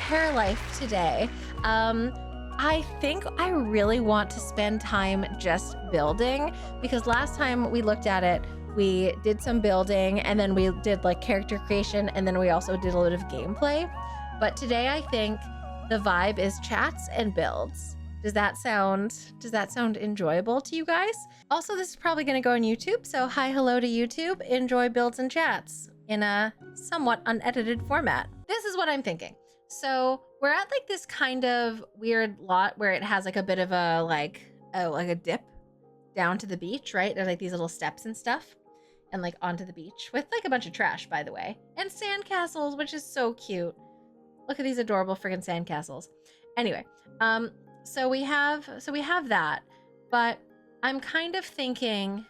Paralife today. I think I really want to spend time just building, because last time we looked at it, we did some building and then we did like character creation and then we also did a little bit of gameplay. But today I think the vibe is chats and builds. Does that sound enjoyable to you guys? Also, this is probably going to go on YouTube, so hi, hello to YouTube. Enjoy builds and chats in a somewhat unedited format. This is what I'm thinking. So we're at like this kind of weird lot where it has like a bit of a like a dip down to the beach, right? There's like these little steps and stuff, and like onto the beach with like a bunch of trash, by the way, and sandcastles, which is so cute. Look at these adorable friggin' sandcastles. Anyway, so we have that, but I'm kind of thinking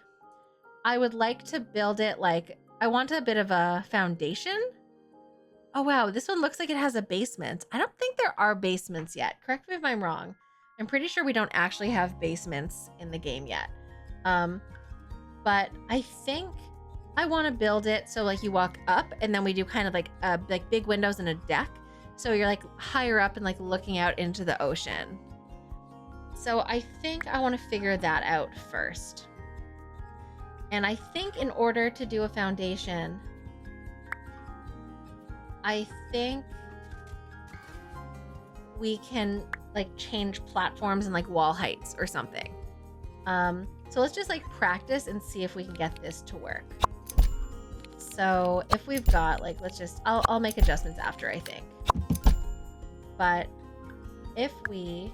I would like to build it like I want a bit of a foundation. Oh wow, this one looks like it has a basement. I don't think there are basements yet. Correct me if I'm wrong. I'm pretty sure we don't actually have basements in the game yet. But I think I want to build it so like you walk up and then we do kind of like big windows and a deck. So you're like higher up and like looking out into the ocean. So I think I want to figure that out first. And I think in order to do a foundation, I think we can like change platforms and like wall heights or something. So let's just like practice and see if we can get this to work. So if we've got like, I'll make adjustments after, I think. But if we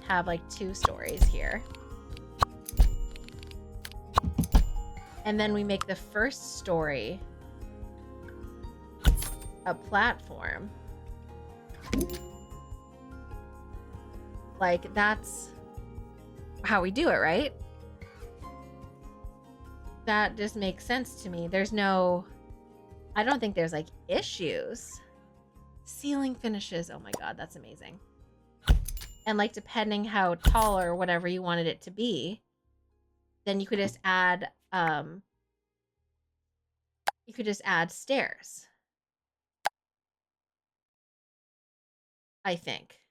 have like 2 stories here, and then we make the first story a platform, like that's how we do it, right? That just makes sense to me. I don't think there's like issues. Ceiling finishes, oh my god, that's amazing. And like depending how tall or whatever you wanted it to be, then you could just add stairs, I think.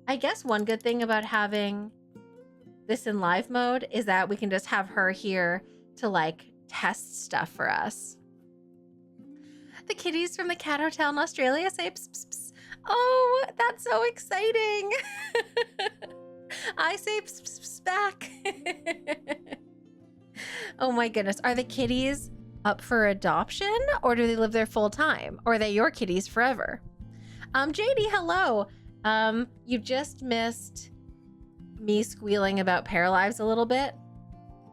I guess one good thing about having this in live mode is that we can just have her here to like test stuff for us. The kitties from the cat hotel in Australia say pss, pss, pss. Oh, that's so exciting. I say pss, pss, pss back. Oh my goodness. Are the kitties up for adoption, or do they live there full time? Or are they your kitties forever? JD, hello. You just missed me squealing about Paralives a little bit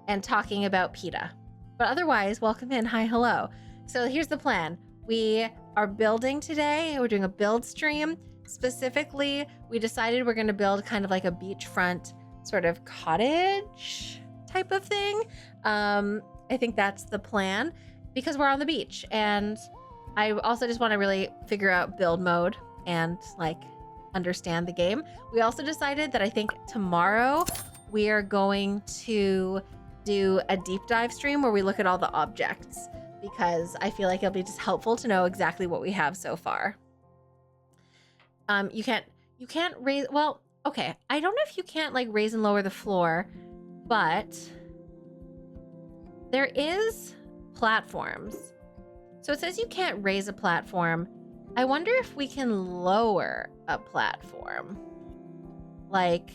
and talking about PETA. But otherwise, welcome in. Hi, hello. So here's the plan. We are building today. We're doing a build stream. Specifically, we decided we're going to build kind of like a beachfront sort of cottage type of thing. I think that's the plan because we're on the beach, and I also just want to really figure out build mode and like understand the game. We also decided that I think tomorrow we are going to do a deep dive stream where we look at all the objects, because I feel like it'll be just helpful to know exactly what we have so far. You can't raise, well, okay. I don't know if you can't like raise and lower the floor, but there is platforms. So it says you can't raise a platform. I wonder if we can lower a platform. Like,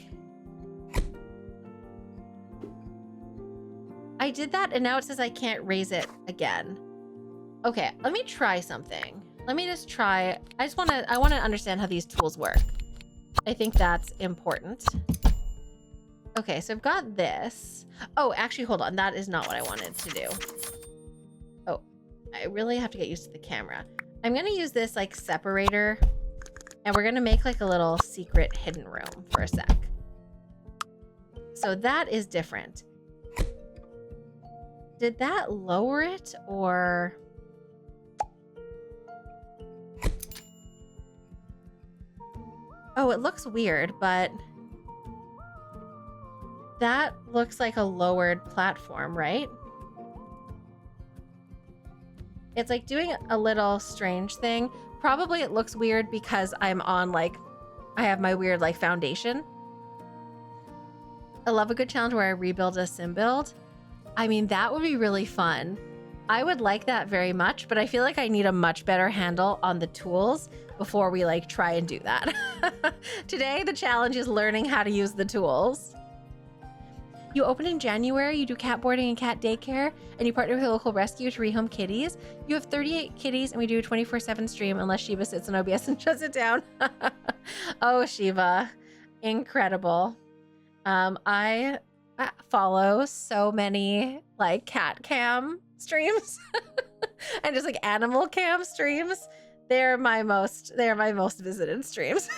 I did that and now it says I can't raise it again. Okay, let me try something. Let me just try. I want to understand how these tools work. I think that's important. Okay, so I've got this. Oh, actually, hold on. That is not what I wanted to do. Oh, I really have to get used to the camera. I'm going to use this like separator, and we're going to make like a little secret hidden room for a sec. So that is different. Did that lower it, or... Oh, it looks weird, but that looks like a lowered platform, right? It's like doing a little strange thing. Probably it looks weird because I'm on like, I have my weird like foundation. I love a good challenge where I rebuild a sim build. I mean, that would be really fun. I would like that very much, but I feel like I need a much better handle on the tools before we like try and do that. Today, the challenge is learning how to use the tools. You open in January, you do cat boarding and cat daycare, and you partner with a local rescue to rehome kitties. You have 38 kitties, and we do a 24/7 stream unless Shiva sits on OBS and shuts it down. Oh, Shiva, incredible. I follow so many like cat cam streams and just like animal cam streams. They're my most visited streams.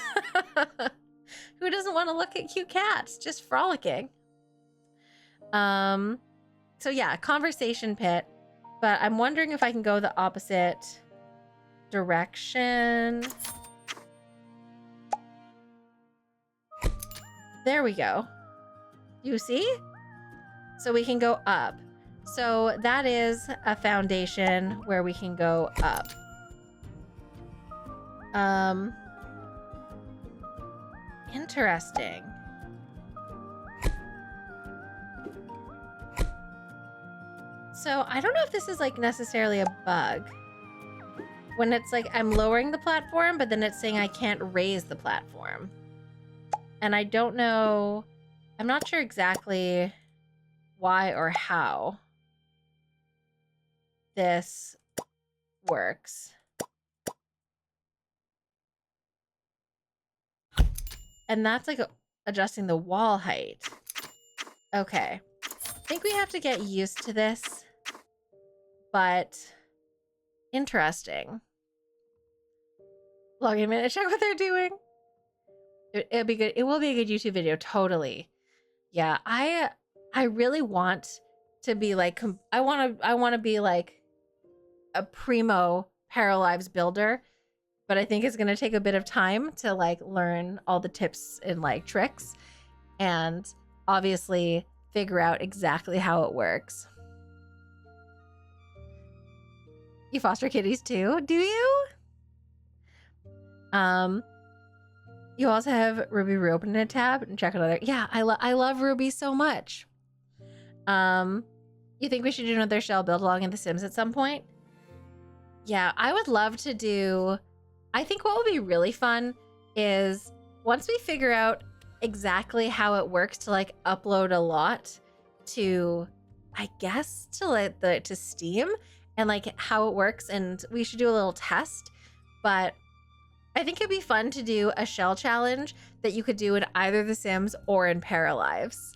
Who doesn't want to look at cute cats just frolicking? So yeah, conversation pit, but I'm wondering if I can go the opposite direction. There we go. You see? So we can go up. So that is a foundation where we can go up. Interesting. So I don't know if this is like necessarily a bug. When it's like I'm lowering the platform, but then it's saying I can't raise the platform. And I don't know, I'm not sure exactly why or how this works. And that's like adjusting the wall height. Okay. I think we have to get used to this, but interesting. Log in a minute, check what they're doing. It'll be good. It will be a good YouTube video. Totally. Yeah. I really want to be like, I want to be like a primo Paralives builder, but I think it's going to take a bit of time to like learn all the tips and like tricks and obviously figure out exactly how it works. You foster kitties too, do you? You also have Ruby reopen a tab and check another. Yeah, I love Ruby so much. You think we should do another shell build along in The Sims at some point? Yeah, I would love to do. I think what would be really fun is once we figure out exactly how it works to like upload a lot to, I guess, to like to Steam and like how it works, and we should do a little test. But I think it'd be fun to do a shell challenge that you could do in either The Sims or in Paralives.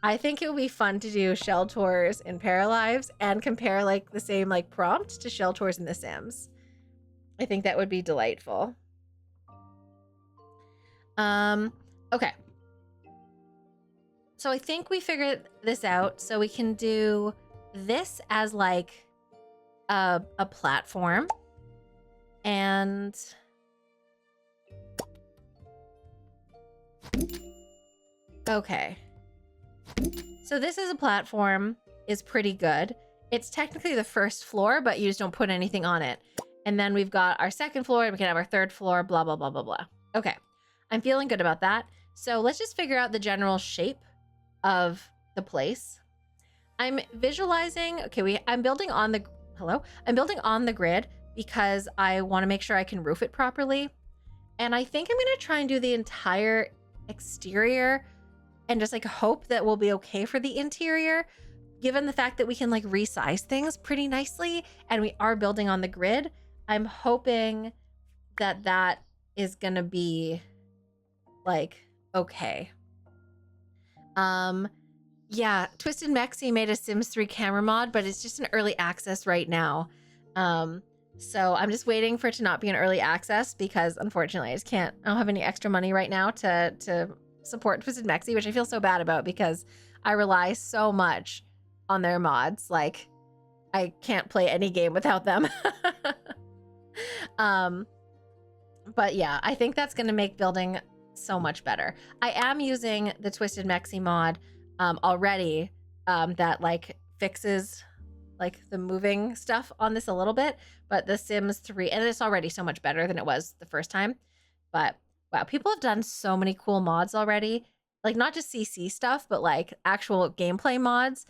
I think it would be fun to do shell tours in Paralives and compare like the same like prompt to shell tours in The Sims. I think that would be delightful. Okay. So I think we figured this out. So we can do this as like a platform. And okay. So this is a platform, is pretty good. It's technically the first floor, but you just don't put anything on it. And then we've got our second floor, and we can have our third floor, blah, blah, blah, blah, blah. Okay, I'm feeling good about that. So let's just figure out the general shape of the place. I'm visualizing, okay, I'm building on the, I'm building on the grid because I wanna make sure I can roof it properly. And I think I'm gonna try and do the entire exterior and just like hope that we'll be okay for the interior, given the fact that we can like resize things pretty nicely and we are building on the grid. I'm hoping that that is gonna be like okay. Yeah, Twisted Mexi made a Sims 3 camera mod, but it's just an early access right now. So I'm just waiting for it to not be an early access because unfortunately I don't have any extra money right now to support Twisted Mexi, which I feel so bad about because I rely so much on their mods. Like I can't play any game without them. But yeah, I think that's going to make building so much better. I am using the Twisted Mexi mod already that like fixes like the moving stuff on this a little bit, but The Sims 3, and it's already so much better than it was the first time. But wow, people have done so many cool mods already. Like not just CC stuff, but like actual gameplay mods.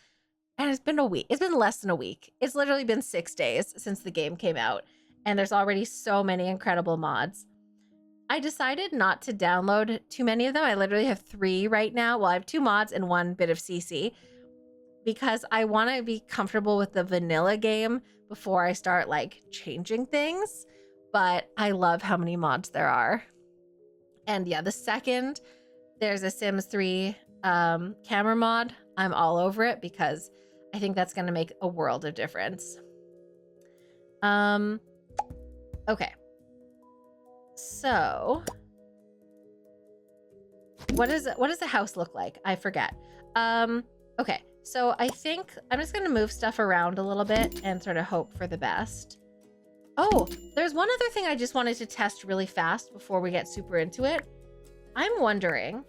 And it's been a week. It's been less than a week. It's literally been 6 days since the game came out. And there's already so many incredible mods. I decided not to download too many of them. I literally have 3 right now. Well, I have 2 mods and 1 bit of CC because I want to be comfortable with the vanilla game before I start like changing things. But I love how many mods there are. And yeah, the second there's a Sims 3 camera mod, I'm all over it because I think that's going to make a world of difference. Okay. So what does the house look like? I forget. Okay. So I think I'm just going to move stuff around a little bit and sort of hope for the best. Oh, there's one other thing I just wanted to test really fast before we get super into it. I'm wondering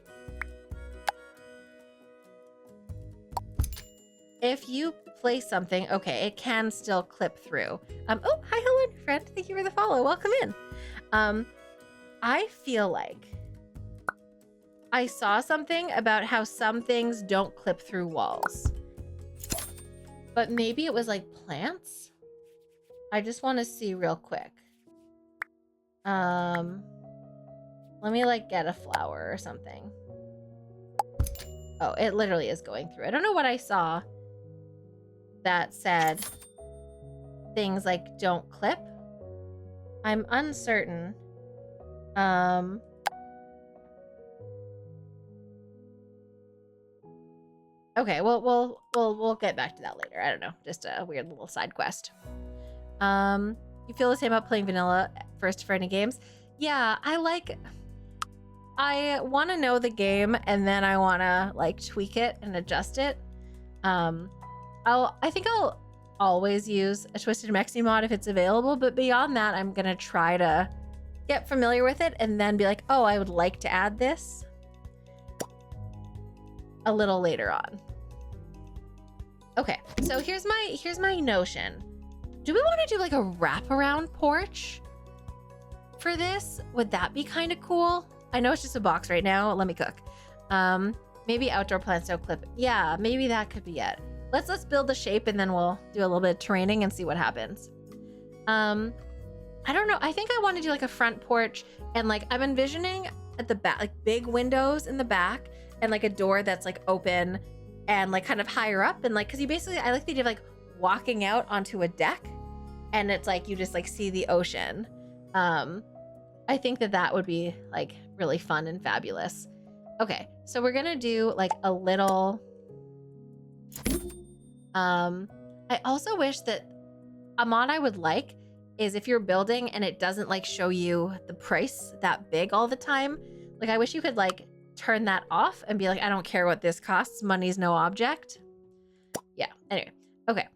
if you place something, okay, it can still clip through. Oh, hi, hello, friend. Thank you for the follow. Welcome in. I feel like I saw something about how some things don't clip through walls. But maybe it was like plants? I just want to see real quick. Let me like get a flower or something. Oh, it literally is going through. I don't know what I saw that said things like don't clip. I'm uncertain. Okay, well, we'll get back to that later. I don't know, just a weird little side quest. You feel the same about playing vanilla first for any games? Yeah, I want to know the game and then I want to like tweak it and adjust it. I think I'll always use a Twisted Mexi mod if it's available, but beyond that, I'm gonna try to get familiar with it and then be like, oh, I would like to add this a little later on. Okay, so here's my notion. Do we want to do like a wraparound porch for this? Would that be kind of cool? I know it's just a box right now. Let me cook. Maybe outdoor plants don't clip. Yeah, maybe that could be it. Let's build the shape and then we'll do a little bit of training and see what happens. I don't know. I think I want to do like a front porch and like I'm envisioning at the back, like big windows in the back and like a door that's like open and like kind of higher up and like, cause you basically, I like the idea of like walking out onto a deck and it's like, you just like see the ocean. I think that would be like really fun and fabulous. Okay. So we're going to do like a little, I also wish that a mod I would like is if you're building and it doesn't like show you the price that big all the time. Like I wish you could like turn that off and be like, I don't care what this costs. Money's no object. Yeah. Anyway. Okay.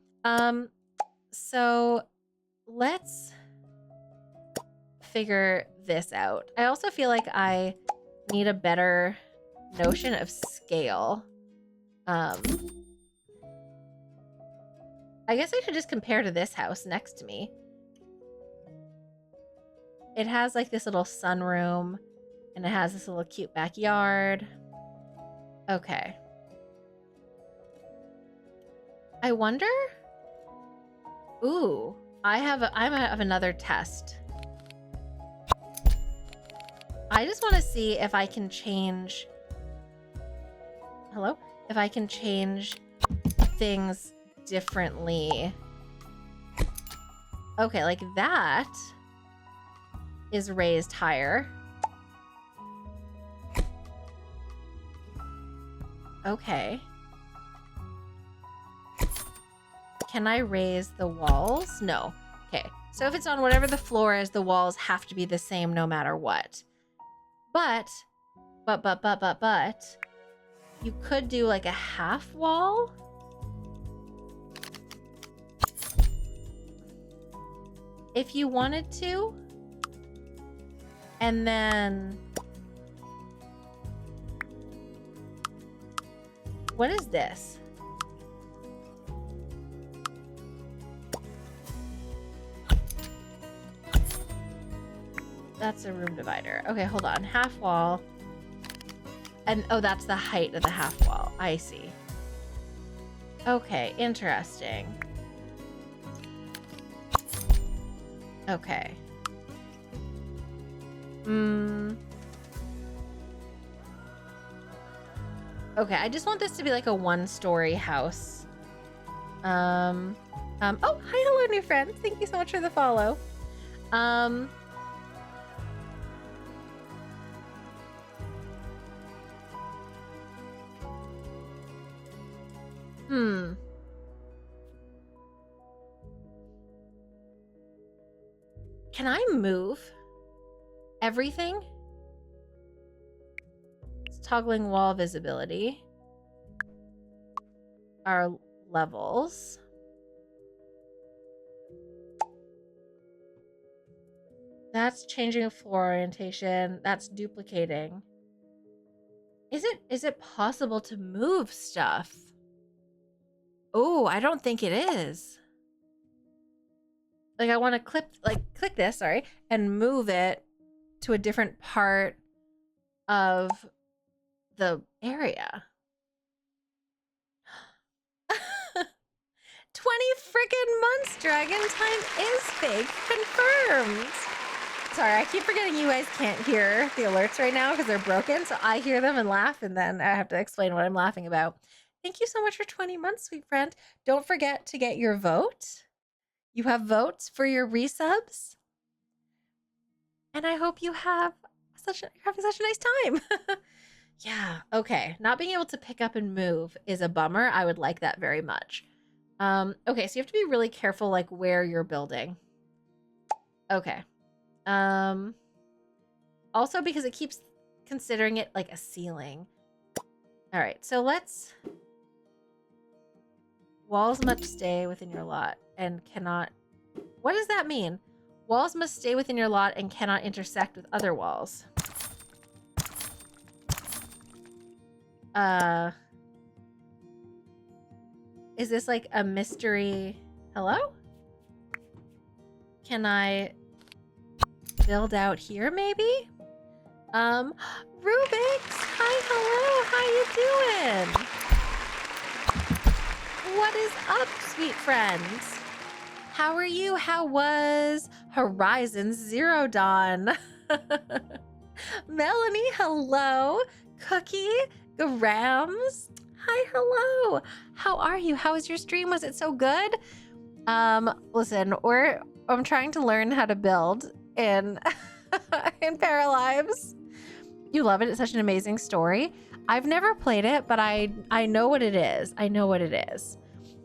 So let's figure this out. I also feel like I need a better notion of scale. I guess I should just compare to this house next to me. It has like this little sunroom and it has this little cute backyard. Okay. I wonder. Ooh, I have another test. I just want to see if I can change. Hello? If I can change things differently. Okay, like that is raised higher. Okay. Can I raise the walls? No. Okay. So if it's on whatever the floor is, the walls have to be the same no matter what. But, you could do like a half wall. If you wanted to. And then, what is this? That's a room divider. Okay, hold on. Half wall. And oh, that's the height of the half wall. I see. Okay, interesting. Okay. Okay, I just want this to be like a one-story house. Oh, hi, hello, new friend. Thank you so much for the follow. Can I move everything? It's toggling wall visibility. Our levels. That's changing floor orientation. That's duplicating. Is it possible to move stuff? Oh, I don't think it is. Like I want to click this, sorry, and move it to a different part of the area. 20 freaking months, Dragon time is fake. Confirmed. Sorry, I keep forgetting you guys can't hear the alerts right now because they're broken. So I hear them and laugh, and then I have to explain what I'm laughing about. Thank you so much for 20 months, sweet friend. Don't forget to get your vote. You have votes for your resubs. And I hope you have having such a nice time. Yeah, okay. Not being able to pick up and move is a bummer. I would like that very much. Okay, so you have to be really careful like where you're building. Okay. Also because it keeps considering it like a ceiling. All right, so let's... Walls must stay within your lot and cannot... What does that mean? Walls must stay within your lot and cannot intersect with other walls. Is this like a mystery? Hello? Can I build out here maybe? Rubik's, hi, hello, how you doing? What is up, sweet friends? How are you? How was Horizon Zero Dawn? Melanie, hello. Cookie, Grams, hi, hello. How are you? How was your stream? Was it so good? Listen, I'm trying to learn how to build in in Paralives. You love it. It's such an amazing story. I've never played it, but I know what it is. I know what it is.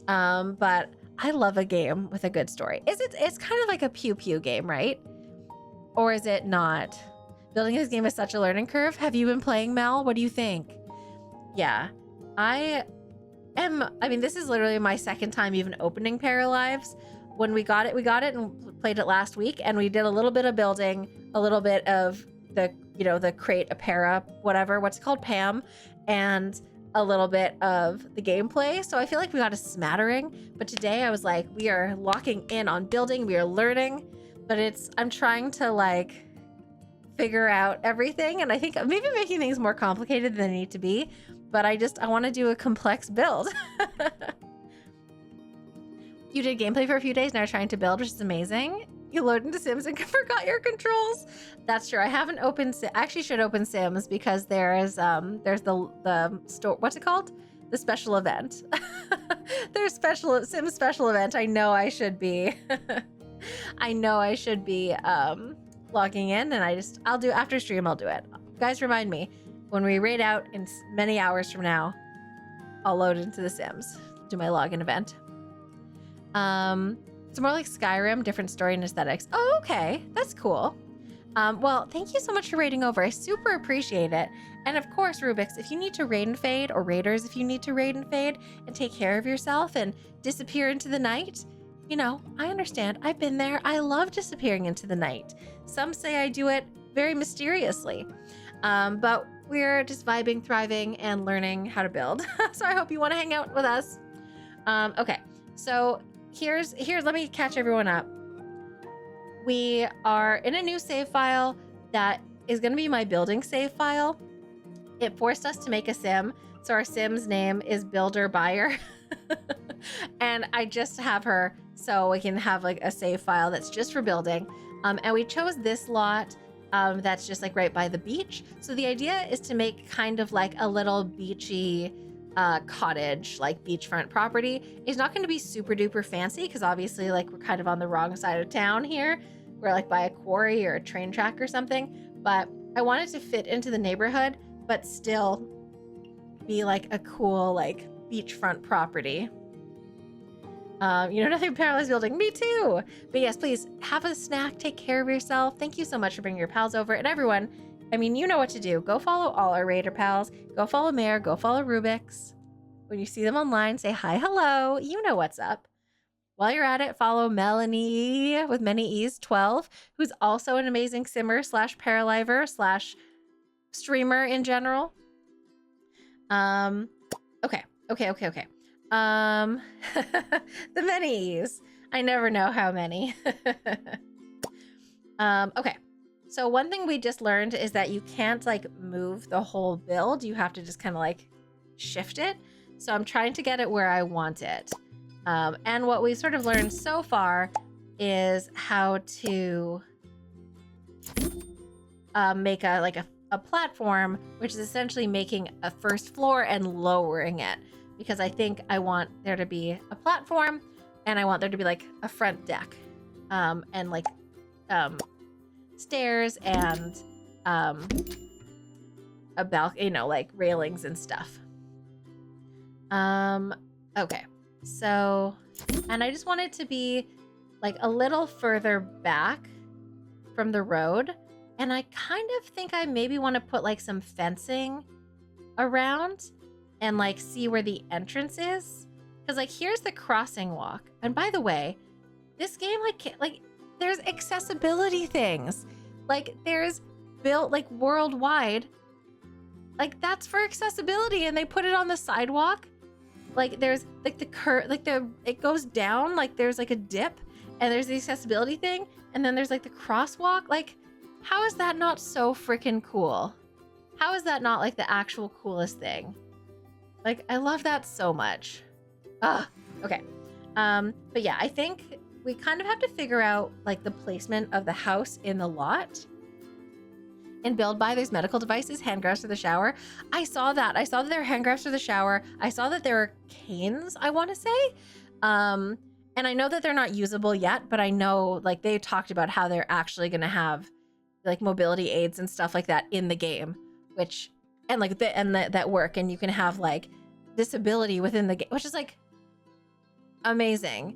But I love a game with a good story. It's kind of like a pew pew game, right? Or is it not? Building this game is such a learning curve. Have you been playing, Mel? What do you think? Yeah, I mean, this is literally my second time even opening Paralives. When we got it and played it last week, and we did a little bit of building, a little bit of the, the crate, a para, whatever, what's it called, Pam, and a little bit of the gameplay. So I feel like we got a smattering, but today I was like, we are locking in on building, we are learning, but I'm trying to like figure out everything. And I think maybe making things more complicated than they need to be, but I want to do a complex build. You did gameplay for a few days, now you're trying to build, which is amazing. You loaded into Sims and forgot your controls. That's true. I haven't opened, I actually should open Sims because there's the store, what's it called? The special event. There's Sims special event. I know I should be, logging in, and I'll do after stream, I'll do it. Guys, remind me when we raid out in many hours from now, I'll load into the Sims, do my login event. It's more like Skyrim, different story and aesthetics. Oh, okay. That's cool. Well, thank you so much for raiding over. I super appreciate it. And of course, Rubik's, if you need to raid and fade, or raiders, if you need to raid and fade and take care of yourself and disappear into the night, I understand. I've been there. I love disappearing into the night. Some say I do it very mysteriously. But we're just vibing, thriving, and learning how to build. So I hope you want to hang out with us. Okay, so here's let me catch everyone up. We are in a new save file. that is going to be my building save file. It forced us to make a sim. So our sim's name is Builder Buyer. And I just have her so we can have like a save file that's just for building. And we chose this lot that's just like right by the beach. So the idea is to make kind of like a little beachy cottage, like beachfront property. It's not going to be super duper fancy because obviously like we're kind of on the wrong side of town here. We're like by a quarry or a train track or something. But I wanted to fit into the neighborhood, but still be like a cool like beachfront property. You know nothing Paralives building. Me too. But yes, please have a snack. Take care of yourself. Thank you so much for bringing your pals over. And everyone, I mean, you know what to do. Go follow all our Raider pals. Go follow Mare. Go follow Rubik's. When you see them online, say hi, hello. You know what's up. While you're at it, follow Melanie with many E's 12, who's also an amazing simmer slash paraliver slash streamer in general. Okay. The many E's. I never know how many. Okay. So one thing we just learned is that you can't like move the whole build. You have to just kind of like shift it. So I'm trying to get it where I want it. And what we sort of learned so far is how to make a platform, which is essentially making a first floor and lowering it. Because I think I want there to be a platform and I want there to be like a front deck and like stairs and a balcony, you know, like railings and stuff. Okay. So, and I just want it to be like a little further back from the road. And I kind of think I maybe want to put like some fencing around and like see where the entrance is. Cause like here's the crossing walk. And by the way, this game like there's accessibility things. Like there's built like worldwide. Like that's for accessibility and they put it on the sidewalk. Like there's like it goes down, like there's like a dip and there's the accessibility thing. And then there's like the crosswalk. Like how is that not so freaking cool? How is that not like the actual coolest thing? Like I love that so much. Okay. But yeah, I think we kind of have to figure out like the placement of the house in the lot. In Build By, there's medical devices, hand grabs for the shower. I saw that. I saw that there were hand grabs for the shower. I saw that there were canes, I want to say. And I know that they're not usable yet, but I know like they talked about how they're actually going to have like mobility aids and stuff like that in the game, which, and like that work. And you can have like disability within the game, which is like amazing.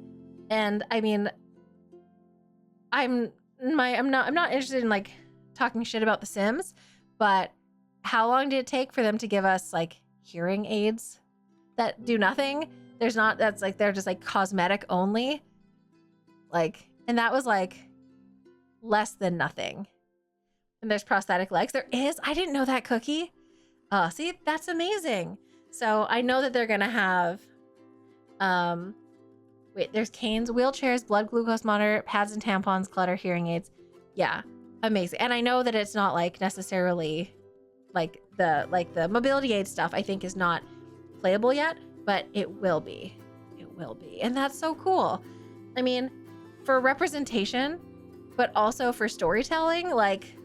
And I mean, I'm not interested in like talking shit about The Sims, but how long did it take for them to give us like hearing aids that do nothing? That's like they're just like cosmetic only. Like, and that was like less than nothing. And there's prosthetic legs. There is. I didn't know that, Cookie. See, that's amazing. So I know that they're gonna have there's canes, wheelchairs, blood glucose monitor, pads and tampons, clutter, hearing aids. Yeah. Amazing. And I know that it's not like necessarily like the mobility aid stuff I think is not playable yet, but it will be. It will be. And that's so cool. I mean, for representation, but also for storytelling, like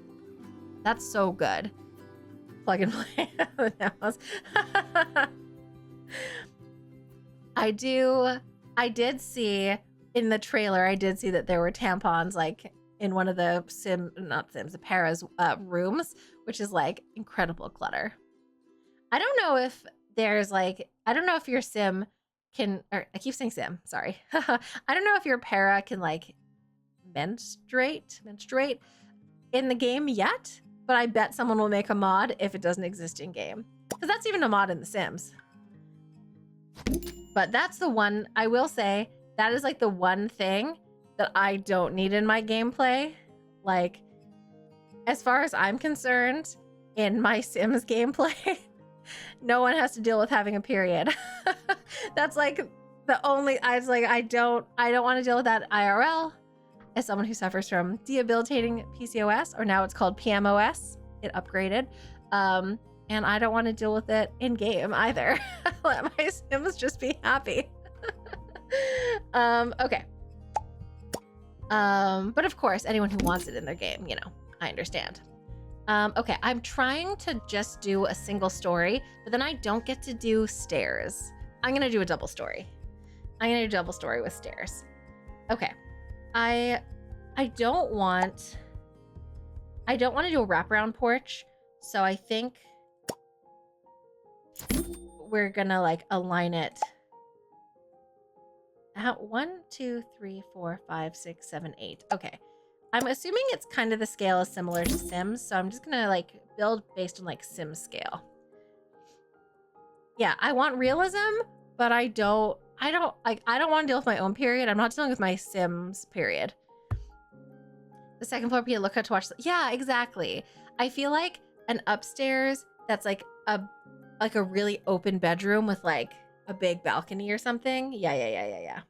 that's so good. Plug and play. I did see in the trailer, I did see that there were tampons like in one of the the Para's rooms, which is like incredible clutter. I don't know if there's like, I don't know if your sim can, or I keep saying sim, sorry. I don't know if your para can like menstruate in the game yet, but I bet someone will make a mod if it doesn't exist in game. Because that's even a mod in The Sims. But that's the one, I will say, that is like the one thing that I don't need in my gameplay. Like, as far as I'm concerned, in my Sims gameplay, no one has to deal with having a period. That's like the only, I don't want to deal with that IRL. as someone who suffers from debilitating PCOS, or now it's called PMOS. It upgraded. And I don't want to deal with it in game either. Let my Sims just be happy. Okay. But of course, anyone who wants it in their game, you know, I understand. Okay, I'm trying to just do a single story, but then I don't get to do stairs. I'm gonna do a double story. I'm gonna do a double story with stairs. Okay. I don't want to do a wraparound porch, so I think we're gonna like align it. 1, 2, 3, 4, 5, 6, 7, 8. Okay. I'm assuming it's kind of the scale is similar to Sims, so I'm just gonna like build based on like Sim scale. Yeah, I want realism, but I don't want to deal with my own period. I'm not dealing with my Sims period. The second floor be a lookout to watch. Yeah, exactly. I feel like an upstairs that's like a really open bedroom with like a big balcony or something. Yeah.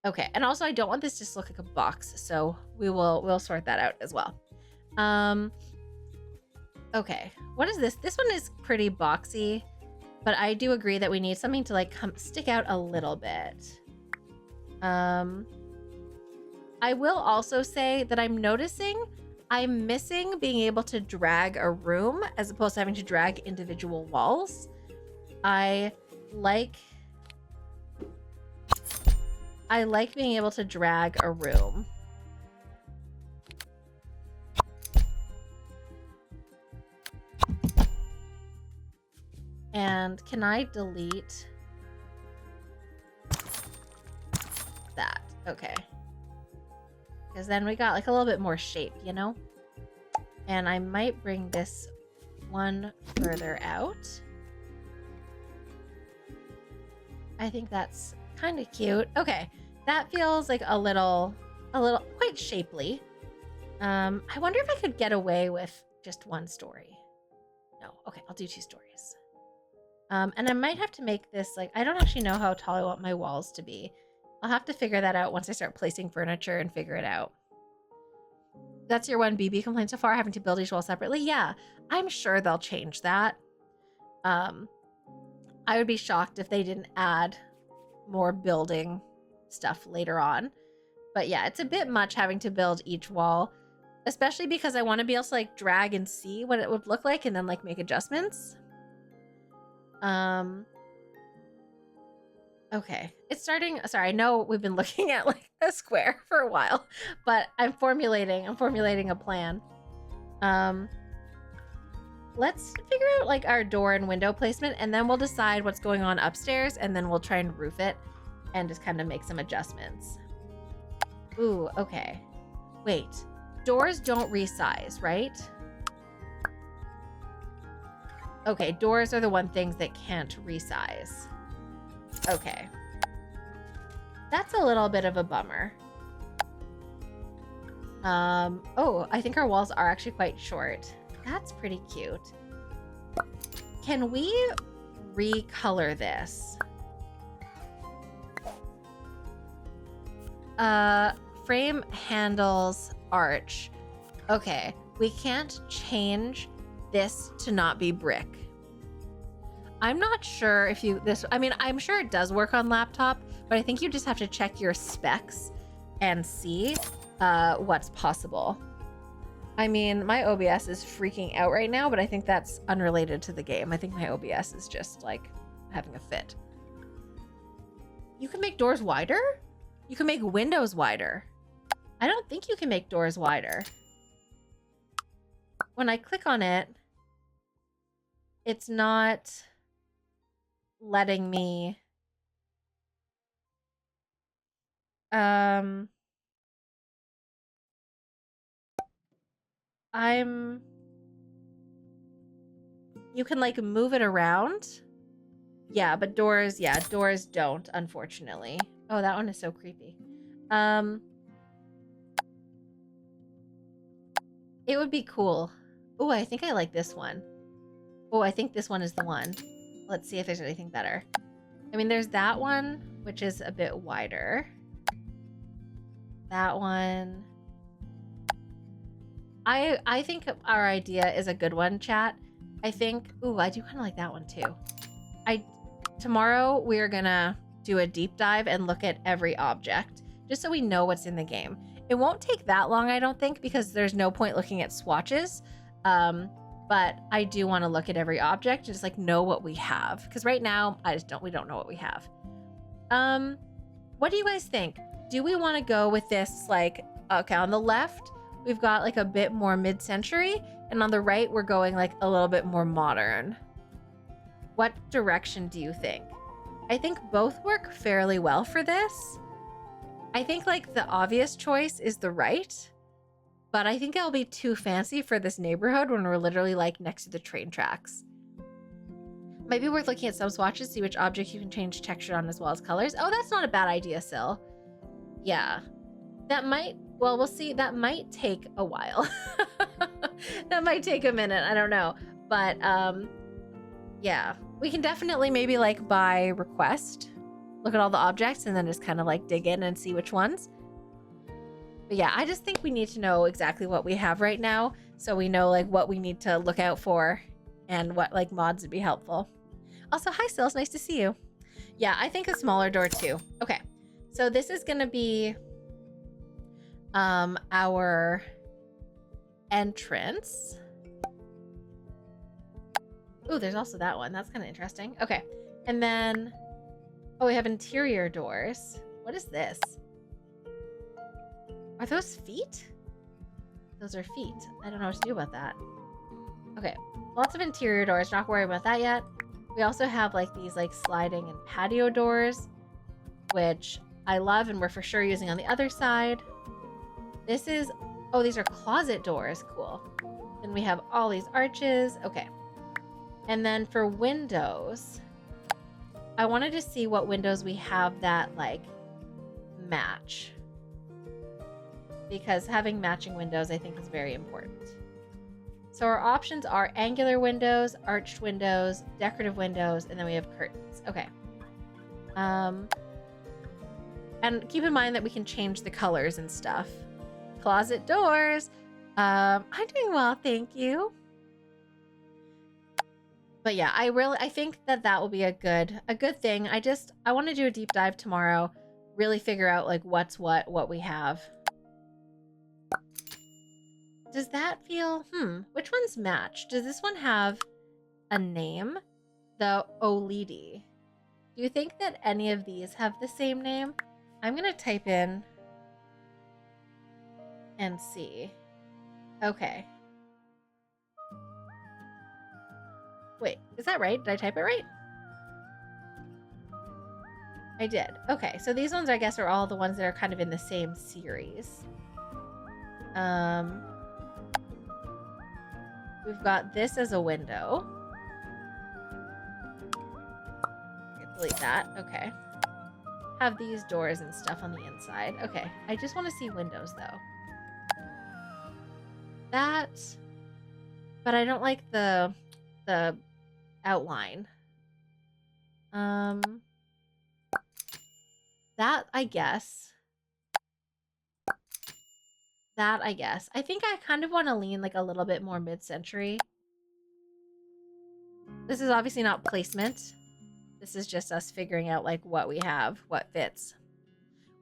Okay, and also I don't want this to just look like a box, so we'll sort that out as well. Okay, what is this? This one is pretty boxy, but I do agree that we need something to like stick out a little bit. I will also say that I'm noticing I'm missing being able to drag a room as opposed to having to drag individual walls. I like being able to drag a room. And can I delete that? Okay. Because then we got like a little bit more shape, you know? And I might bring this one further out. I think that's kind of cute. Okay. That feels like a little quite shapely. I wonder if I could get away with just one story. No. Okay, I'll do 2 stories. And I might have to make this like, I don't actually know how tall I want my walls to be. I'll have to figure that out once I start placing furniture and figure it out. That's your one BB complaint so far, having to build each wall separately? Yeah, I'm sure they'll change that. I would be shocked if they didn't add more building stuff later on. But yeah, it's a bit much having to build each wall, especially because I want to be able to like drag and see what it would look like and then like make adjustments. Okay, it's starting. Sorry, I know we've been looking at like a square for a while, but I'm formulating a plan. Let's figure out like our door and window placement, and then we'll decide what's going on upstairs, and then we'll try and roof it and just kind of make some adjustments. Ooh, okay. Wait, doors don't resize, right? Okay, doors are the one things that can't resize. Okay. That's a little bit of a bummer. Oh, I think our walls are actually quite short. That's pretty cute. Can we recolor this? Frame handles arch. Okay, we can't change this to not be brick. I'm not sure if I mean, I'm sure it does work on laptop, but I think you just have to check your specs and see what's possible. I mean, my OBS is freaking out right now, but I think that's unrelated to the game. I think my OBS is just like having a fit. You can make doors wider? You can make windows wider. I don't think you can make doors wider. When I click on it, it's not letting me. You can like move it around. Yeah, but doors don't, unfortunately. Oh, that one is so creepy. It would be cool. Oh, I think I like this one. Oh, I think this one is the one. Let's see if there's anything better. I mean, there's that one, which is a bit wider. that one. I think our idea is a good one, chat. I think, ooh, I do kind of like that one too. Tomorrow we're gonna do a deep dive and look at every object, just so we know what's in the game. It won't take that long, I don't think, because there's no point looking at swatches. But I do want to look at every object and just like know what we have. Because right now, we don't know what we have. What do you guys think? Do we want to go with this, like, okay, on the left, we've got like a bit more mid-century, and on the right, we're going like a little bit more modern. What direction do you think? I think both work fairly well for this. I think like the obvious choice is the right, but I think it'll be too fancy for this neighborhood when we're literally like next to the train tracks. Might be worth looking at some swatches, see which object you can change texture on as well as colors. Oh, that's not a bad idea, Sil. Yeah. That might, well, we'll see. That might take a while. That might take a minute. I don't know. But yeah, we can definitely maybe like by request, look at all the objects and then just kind of like dig in and see which ones. But yeah, I just think we need to know exactly what we have right now, so we know like what we need to look out for and what like mods would be helpful. Also, hi Sils, nice to see you. Yeah, I think a smaller door too. Okay, so this is gonna be our entrance. Ooh, there's also that one. That's kind of interesting. Okay, and then, oh, we have interior doors. What is this? Are those feet? Those are feet. I don't know what to do about that. Okay, lots of interior doors. Not worried about that yet. We also have like these like sliding and patio doors, which I love and we're for sure using on the other side. This is, oh, these are closet doors. Cool. Then we have all these arches. Okay. And then for windows, I wanted to see what windows we have that like match, because having matching windows I think is very important. So our options are angular windows, arched windows, decorative windows, and then we have curtains. Okay. And keep in mind that we can change the colors and stuff. Closet doors. I'm doing well, thank you. But yeah, I think that will be a good thing. I want to do a deep dive tomorrow, really figure out like what's what we have. Does that feel, which ones match? Does this one have a name? The Olidi. Do you think that any of these have the same name? I'm going to type in and see. Okay. Wait, is that right? Did I type it right? I did. Okay, so these ones I guess are all the ones that are kind of in the same series. We've got this as a window. Delete that. Okay. Have these doors and stuff on the inside. Okay, I just want to see windows though. That, but I don't like the outline. That I guess. I think I kind of want to lean like a little bit more mid-century. This is obviously not placement. This is just us figuring out like what we have, what fits.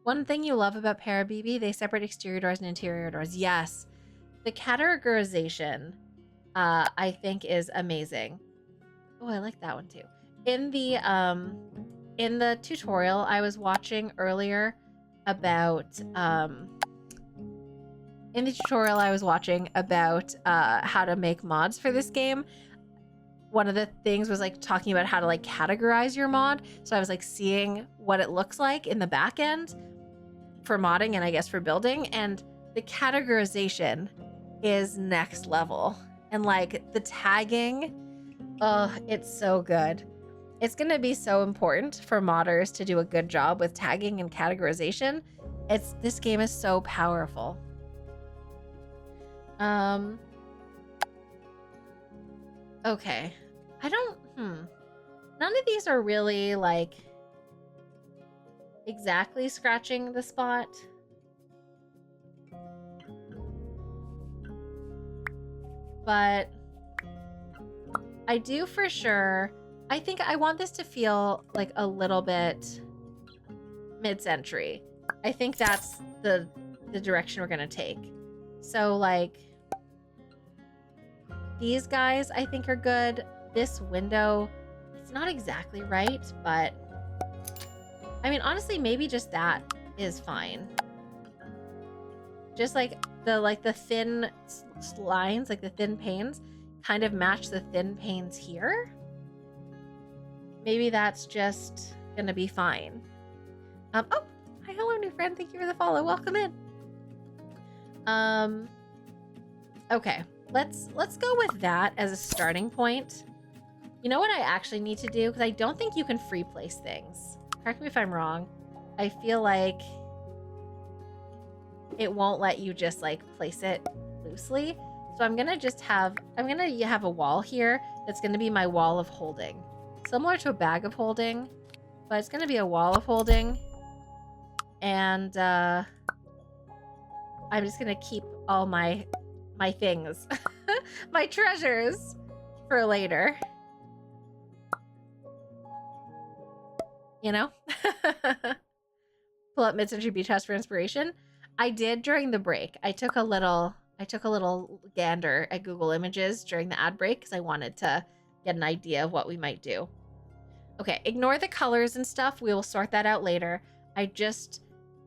One thing you love about Paralives, they separate exterior doors and interior doors. Yes. The categorization, I think is amazing. Oh, I like that one too. In the tutorial I was watching earlier about, how to make mods for this game, one of the things was like talking about how to like categorize your mod. So I was like seeing what it looks like in the back end for modding and I guess for building, and the categorization is next level. And like the tagging, oh, it's so good. It's going to be so important for modders to do a good job with tagging and categorization. This game is so powerful. Okay. None of these are really like exactly scratching the spot. but I do for sure. I think I want this to feel like a little bit mid-century. I think that's the direction we're gonna take. So like these guys I think are good. This window, it's not exactly right, but I mean honestly maybe just that is fine. Just like the thin lines, like the thin panes kind of match the thin panes here. Maybe that's just gonna be fine. Oh, hi, hello, new friend. Thank you for the follow. Welcome in. Okay, let's go with that as a starting point. You know what I actually need to do? Because I don't think you can free place things. Correct me if I'm wrong. I feel like it won't let you just like place it loosely. So I'm gonna have a wall here that's gonna be my wall of holding. Similar to a bag of holding, but it's gonna be a wall of holding. And I'm just gonna keep all my things, my treasures for later. You know? Pull up Mid-Century Beach House for inspiration. I did during the break. I took a little gander at Google Images during the ad break because I wanted to get an idea of what we might do. Okay, ignore the colors and stuff. We will sort that out later. I just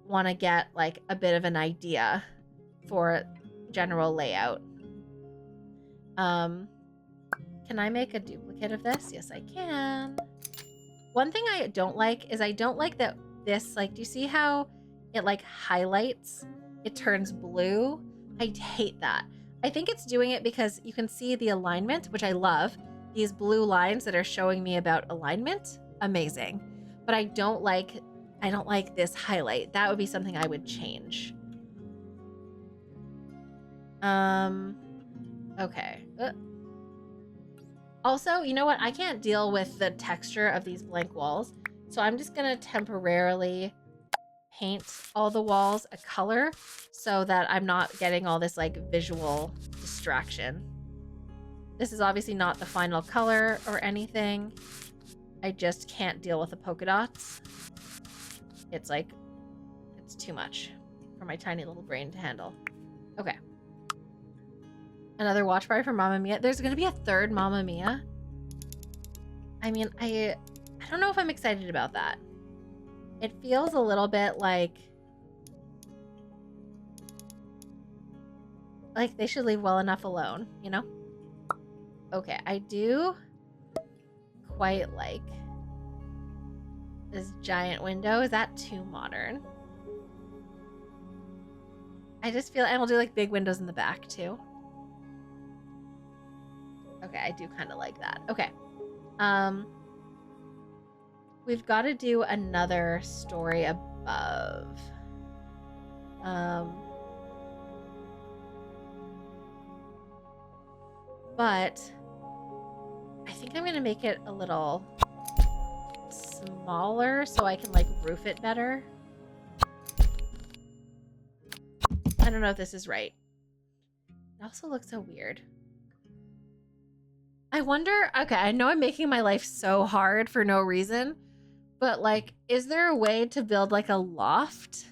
want to get like a bit of an idea for general layout. Can I make a duplicate of this? Yes, I can. One thing I don't like is I don't like that this, like, do you see how it like highlights? It turns blue. I hate that. I think it's doing it because you can see the alignment, which I love. These blue lines that are showing me about alignment, amazing. But I don't like this highlight. That would be something I would change. Okay. Also, you know what? I can't deal with the texture of these blank walls. So I'm just gonna temporarily paint all the walls a color so that I'm not getting all this like visual distraction. This is obviously not the final color or anything. I just can't deal with the polka dots. It's like, it's too much for my tiny little brain to handle. Okay. Another watch party for Mamma Mia. There's gonna be a third Mamma Mia. I mean, I don't know if I'm excited about that. It feels a little bit like they should leave well enough alone, you know? Okay, I do quite like this giant window. Is that too modern? I just feel, and we'll do like big windows in the back too. Okay, I do kind of like that. Okay. We've got to do another story above. But I think I'm going to make it a little smaller so I can like roof it better. I don't know if this is right. It also looks so weird. I wonder, okay, I know I'm making my life so hard for no reason, but like, is there a way to build like a loft?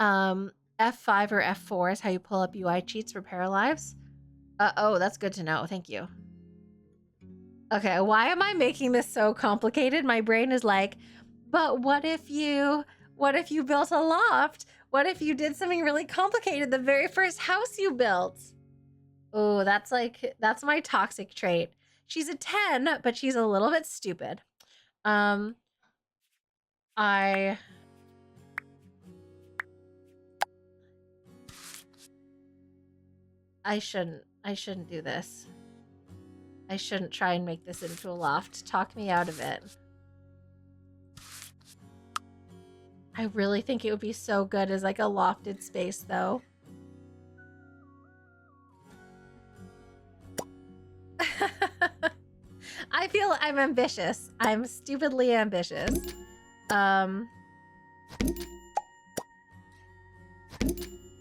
F5 or F4 is how you pull up UI cheats for Paralives. Oh, that's good to know. Thank you. Okay, why am I making this so complicated? My brain is like, but what if you built a loft? What if you did something really complicated the very first house you built? Oh, that's my toxic trait. She's a 10, but she's a little bit stupid. I shouldn't do this. I shouldn't try and make this into a loft. Talk me out of it. I really think it would be so good as like a lofted space though. I feel I'm ambitious. I'm stupidly ambitious. And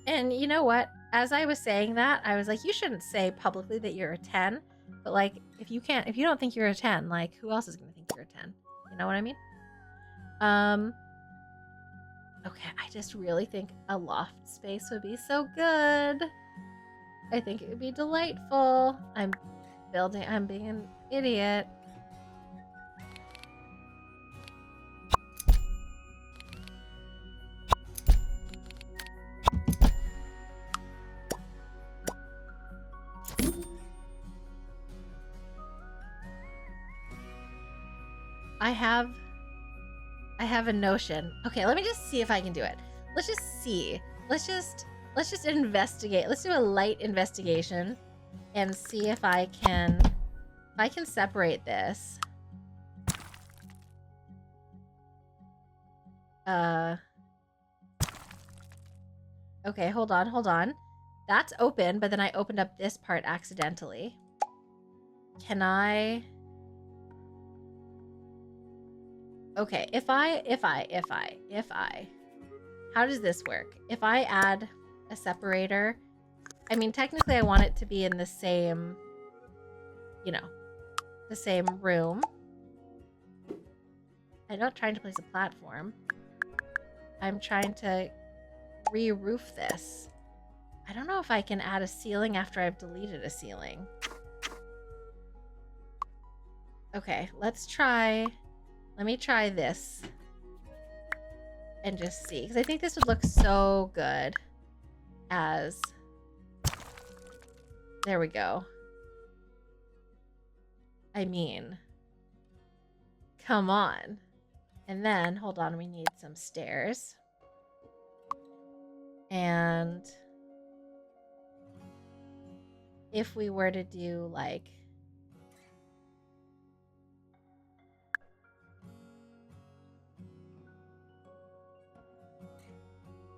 you know what? as I was saying that, I was like, you shouldn't say publicly that you're a 10, but like, if you don't think you're a 10, like, who else is going to think you're a 10? You know what I mean? Okay, I just really think a loft space would be so good. I think it would be delightful. I'm being an idiot. I have a notion. Okay, let me just see if I can do it. Let's just see. Let's just investigate. Let's do a light investigation and see if I can separate this. Okay, hold on. That's open, but then I opened up this part accidentally. Can I? Okay, if I, how does this work? If I add a separator, I mean, technically I want it to be in the same, you know, the same room. I'm not trying to place a platform. I'm trying to re-roof this. I don't know if I can add a ceiling after I've deleted a ceiling. Okay, let me try this and just see, because I think this would look so good as, there we go. I mean, come on. And then, hold on, we need some stairs. And if we were to do like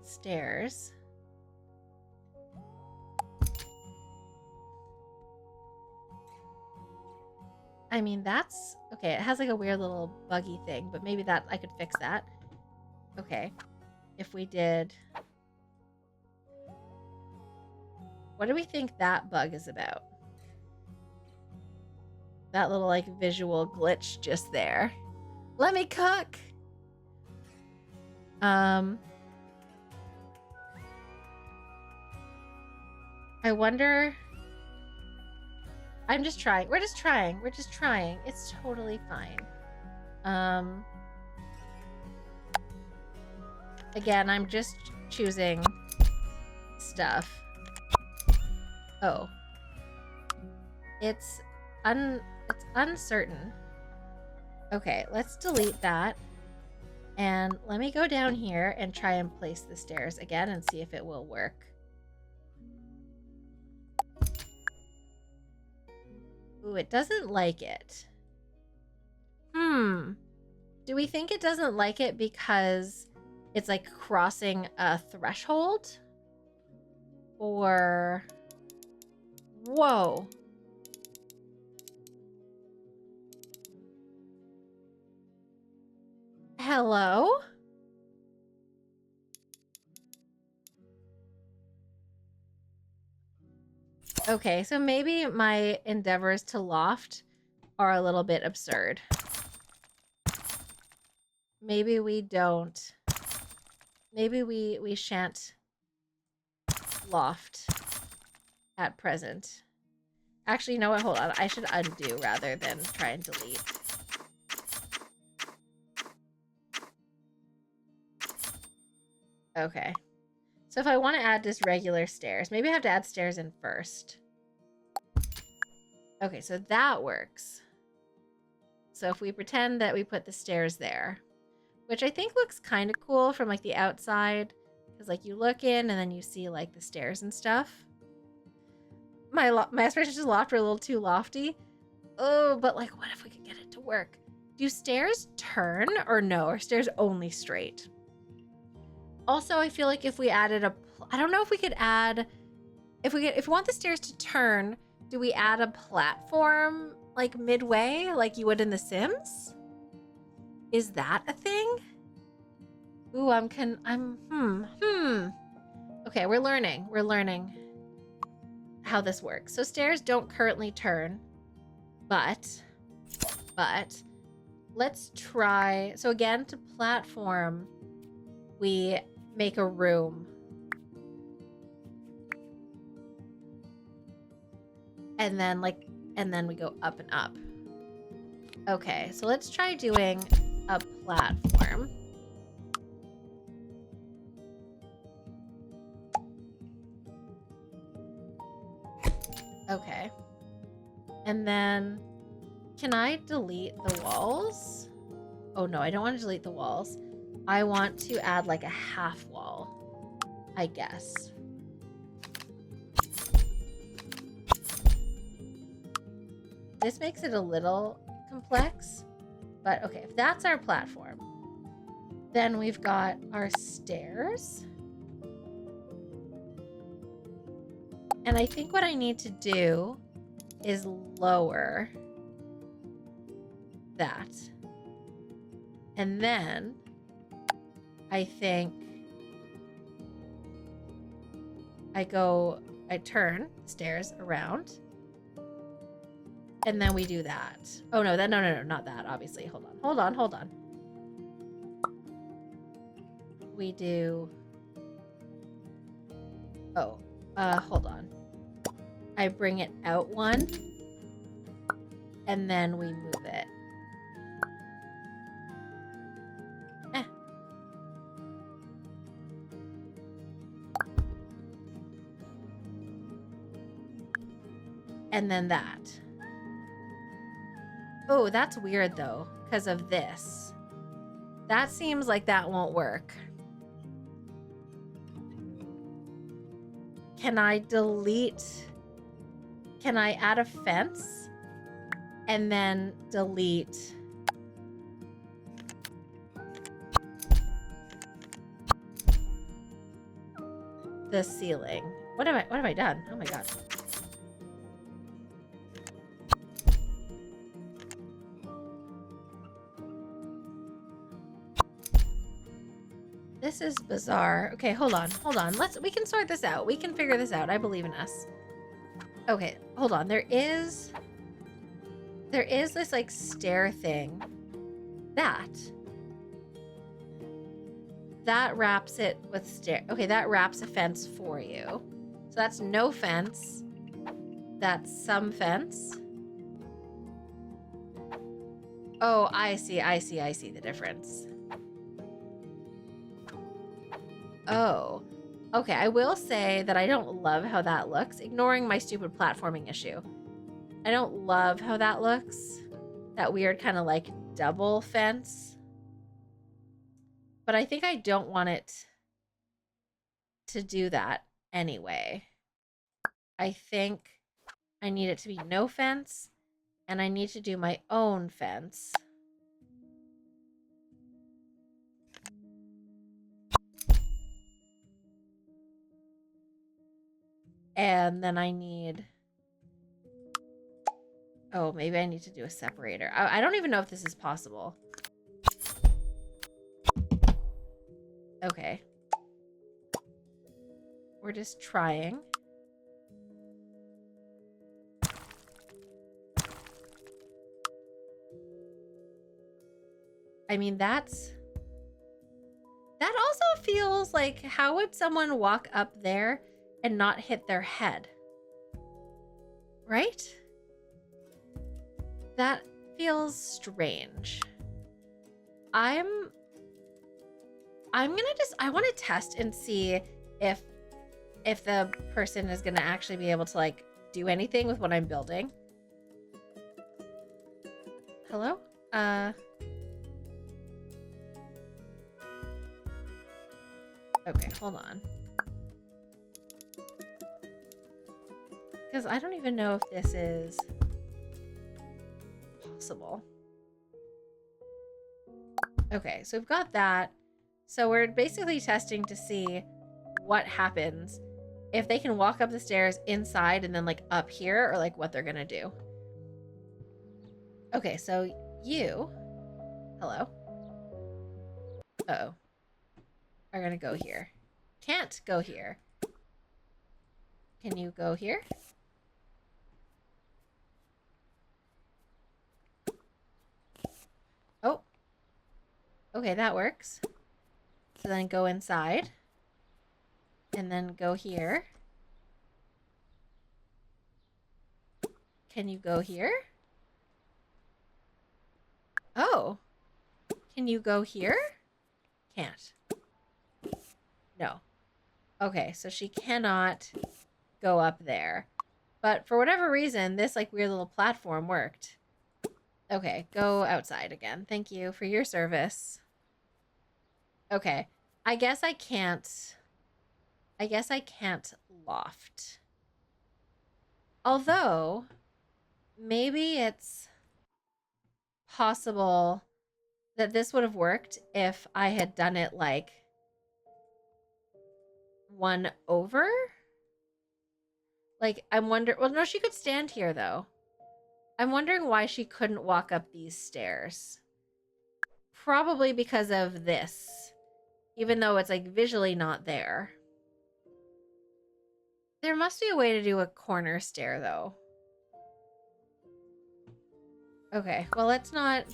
stairs. I mean, that's okay. It has like a weird little buggy thing, but maybe that I could fix that. Okay. If we did, what do we think that bug is about? That little like visual glitch just there. Let me cook. I wonder. I'm just trying. We're just trying. It's totally fine. Again, I'm just choosing stuff. Oh. It's uncertain. Okay, let's delete that. And let me go down here and try and place the stairs again and see if it will work. Ooh, it doesn't like it. Do we think it doesn't like it because it's like crossing a threshold? Or... Whoa. Hello? Okay, so maybe my endeavors to loft are a little bit absurd. Maybe we don't. Maybe we shan't loft at present. Actually, you know what? Hold on. I should undo rather than try and delete. Okay. So if I want to add just regular stairs, maybe I have to add stairs in first. Okay, so that works. So if we pretend that we put the stairs there, which I think looks kind of cool from like the outside, because like you look in and then you see like the stairs and stuff. My aspirations to loft are a little too lofty. Oh, but like, what if we could get it to work? Do stairs turn or no? Or stairs only straight? Also, I feel like if we added I don't know if we could add, if we want the stairs to turn, do we add a platform like midway, like you would in The Sims? Is that a thing? Ooh, Okay, we're learning. how this works. So stairs don't currently turn, but let's try. So again, to platform, we make a room. And then we go up and up. Okay, so let's try doing a platform. Okay. And then, can I delete the walls? Oh no, I don't want to delete the walls. I want to add like a half wall, I guess. This makes it a little complex, but okay, if that's our platform, then we've got our stairs. And I think what I need to do is lower that. And then I think I turn the stairs around. And then we do that. Oh no, no, not that, obviously. Hold on. We do... Oh, hold on. I bring it out one, and then we move it. And then that. Oh, that's weird though, because of this. That seems like that won't work. Can I add a fence and then delete the ceiling? What have I done? Oh my god. This is bizarre. Okay, hold on. We can sort this out. We can figure this out. I believe in us. Okay, hold on. There is this like stair thing. That wraps it with stair. Okay, that wraps a fence for you. So that's no fence. That's some fence. Oh, I see the difference. Oh, okay. I will say that I don't love how that looks, ignoring my stupid platforming issue. I don't love how that looks. That weird kind of like double fence. But I think I don't want it to do that anyway. I think I need it to be no fence, and I need to do my own fence. And then I need... Oh, maybe I need to do a separator. I don't even know if this is possible. Okay. We're just trying. I mean, that also feels like, how would someone walk up there and not hit their head? Right? That feels strange. I want to test and see if the person is gonna actually be able to like do anything with what I'm building. Hello? Okay, hold on. Because I don't even know if this is possible. Okay, so we've got that. So we're basically testing to see what happens if they can walk up the stairs inside and then like up here, or like what they're gonna do. Okay, so you, hello. Uh-oh. Are gonna go here. Can't go here. Can you go here? Okay, that works. So then go inside. And then go here. Can you go here? Oh. Can you go here? Can't. No. Okay, so she cannot go up there. But for whatever reason, this like weird little platform worked. Okay, go outside again. Thank you for your service. Okay. I guess I can't loft. Although, maybe it's possible that this would have worked if I had done it like one over. Like, I'm wondering, well, no, she could stand here though. I'm wondering why she couldn't walk up these stairs. Probably because of this, even though it's like visually not there. There must be a way to do a corner stair though. Okay, well, let's not.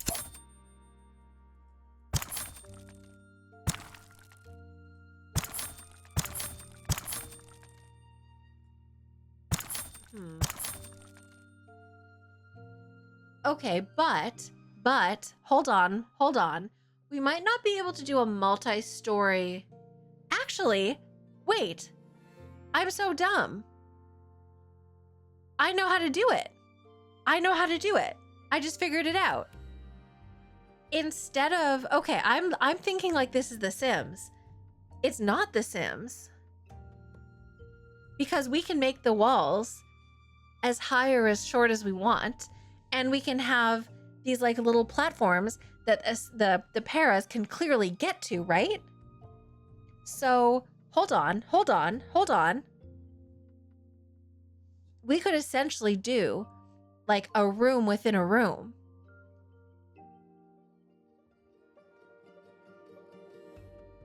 Okay, but hold on. We might not be able to do a multi-story. Actually, wait. I'm so dumb. I know how to do it. I just figured it out. Instead of, okay, I'm thinking like this is The Sims. It's not The Sims. Because we can make the walls as high or as short as we want, and we can have these like little platforms that the paras can clearly get to, right? So hold on. We could essentially do like a room within a room.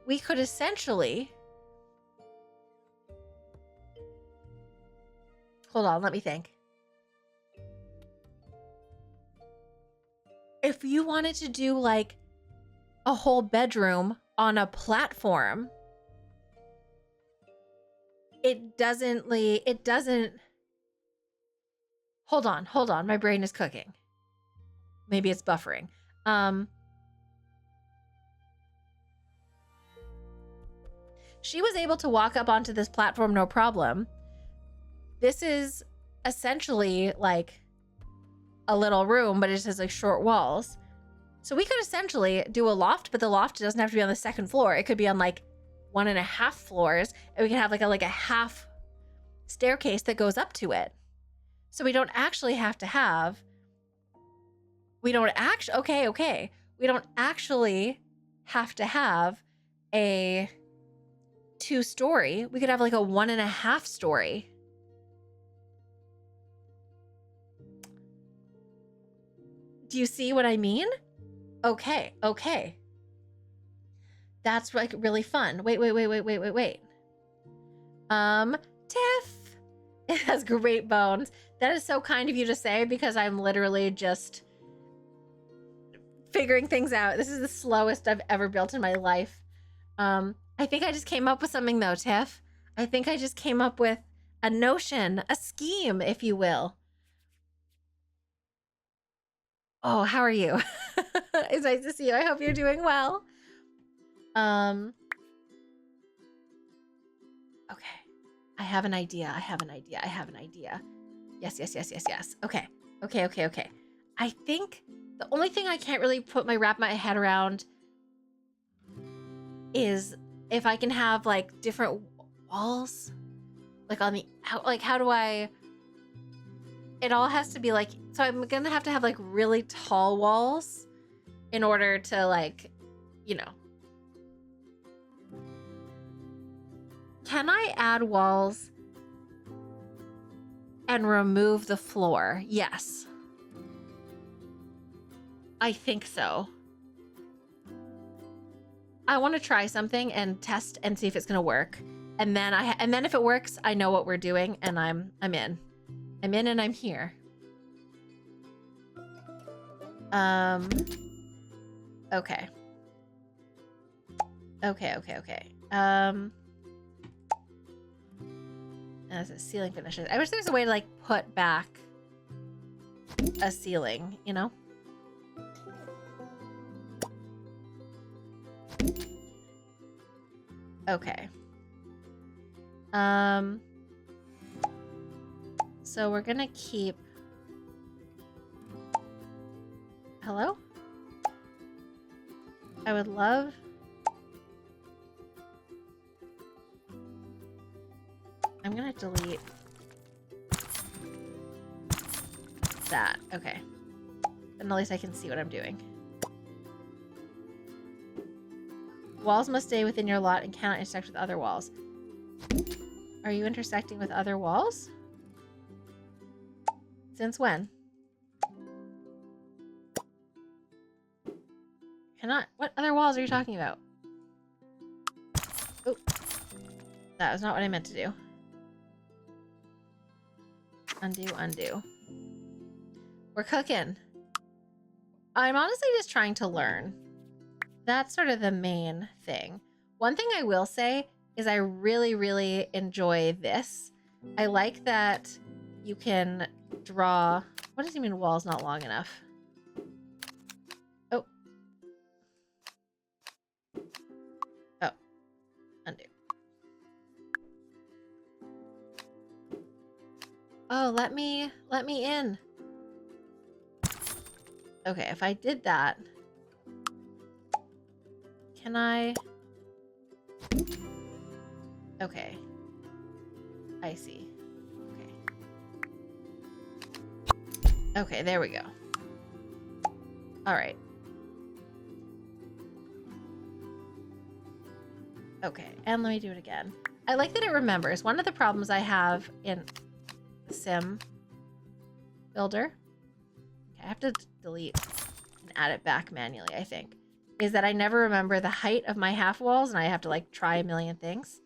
We could essentially, hold on, let me think. If you wanted to do like a whole bedroom on a platform, it doesn't, hold on, my brain is cooking. Maybe it's buffering. She was able to walk up onto this platform no problem. This is essentially like a little room, but it just has like short walls. So we could essentially do a loft, but the loft doesn't have to be on the second floor. It could be on like 1.5 floors, and we can have like a half staircase that goes up to it. So we don't actually have to have, we don't actually have to have a 2-story. We could have like a 1.5 story. Do you see what I mean? Okay. That's like really fun. Wait. Tiff, it has great bones. That is so kind of you to say, because I'm literally just figuring things out. This is the slowest I've ever built in my life. I think I just came up with something though, Tiff. I think I just came up with a notion, a scheme, if you will. Oh, how are you? It's nice to see you. I hope you're doing well. Okay. I have an idea. Yes. Okay. I think the only thing I can't really wrap my head around is if I can have like different walls, like on the out, like how do I, it all has to be like, so I'm gonna have to have like really tall walls in order to like, you know. Can I add walls and remove the floor? Yes. I think so. I want to try something and test and see if it's gonna work. And then if it works, I know what we're doing, and I'm in. I'm in and I'm here. Okay. Okay. As a ceiling finishes. I wish there was a way to like put back a ceiling, you know? Okay. So we're gonna keep... Hello? I would love... I'm gonna delete that. Okay. Then at least I can see what I'm doing. Walls must stay within your lot and cannot intersect with other walls. Are you intersecting with other walls? Since when? Cannot. What other walls are you talking about? Oh. That was not what I meant to do. Undo. We're cooking. I'm honestly just trying to learn. That's sort of the main thing. One thing I will say is I really, really enjoy this. I like that you can draw... What does he mean wall's not long enough? Oh. Oh. Undo. Oh, let me in. Okay, if I did that... Can I... Okay. I see. Okay. Okay, there we go. All right. Okay, and let me do it again. I like that it remembers. One of the problems I have in Sim Builder, okay, I have to delete and add it back manually, I think, is that I never remember the height of my half walls and I have to like try a million things.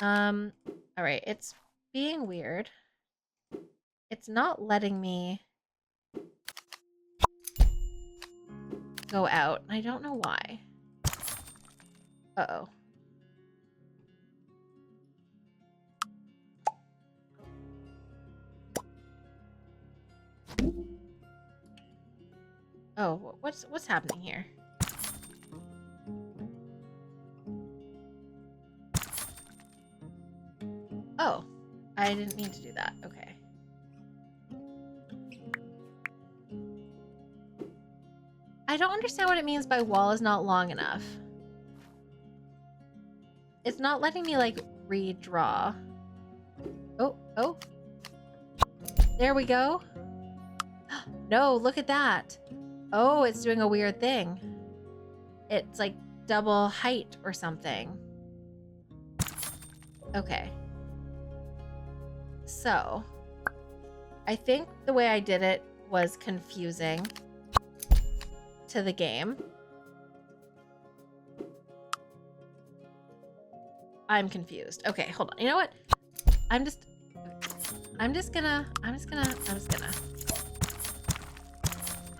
All right, it's being weird. It's not letting me go out. I don't know why. Uh-oh. Oh, what's happening here? Oh, I didn't mean to do that. Okay. I don't understand what it means by wall is not long enough. It's not letting me, like, redraw. Oh. There we go. No, look at that. Oh, it's doing a weird thing. It's, like, double height or something. Okay. So, I think the way I did it was confusing to the game. I'm confused. Okay, hold on. You know what? I'm just gonna.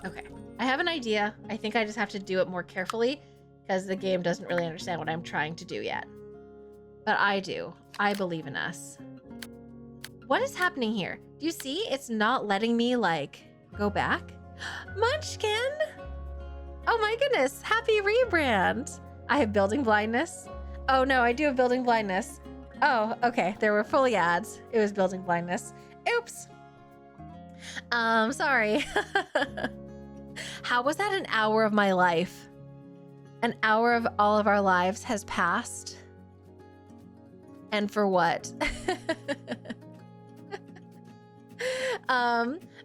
Okay. I have an idea. I think I just have to do it more carefully because the game doesn't really understand what I'm trying to do yet. But I do. I believe in us. What is happening here? Do you see? It's not letting me, like, go back. Munchkin! Oh my goodness. Happy rebrand. I have building blindness. Oh no, I do have building blindness. Oh, okay. There were fully ads. It was building blindness. Oops. Sorry. How was that an hour of my life? An hour of all of our lives has passed. And for what?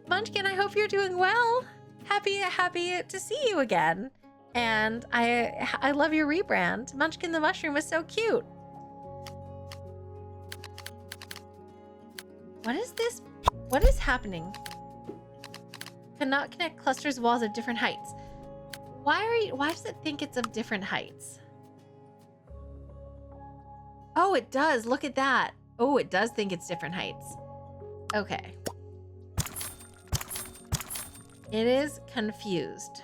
Munchkin, I hope you're doing well. Happy to see you again. And I love your rebrand. Munchkin the mushroom is so cute. What is this? What is happening? Cannot connect clusters of walls of different heights. Why does it think it's of different heights? Oh, it does. Look at that. Oh, it does think it's different heights. Okay. It is confused.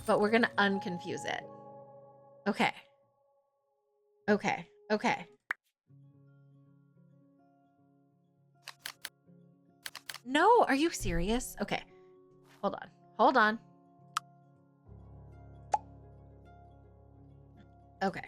But we're going to unconfuse it. Okay. Okay. Okay. No, are you serious? Okay. Hold on. Hold on. Okay.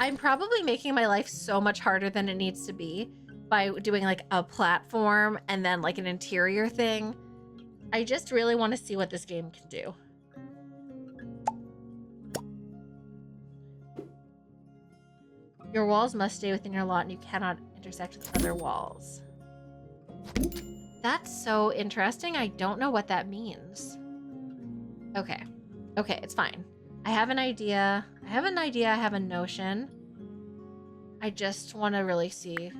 I'm probably making my life so much harder than it needs to be by doing like a platform and then like an interior thing. I just really want to see what this game can do. Your walls must stay within your lot and you cannot intersect with other walls. That's so interesting. I don't know what that means. Okay. Okay, it's fine. I have an idea. I have a notion. I just want to really see.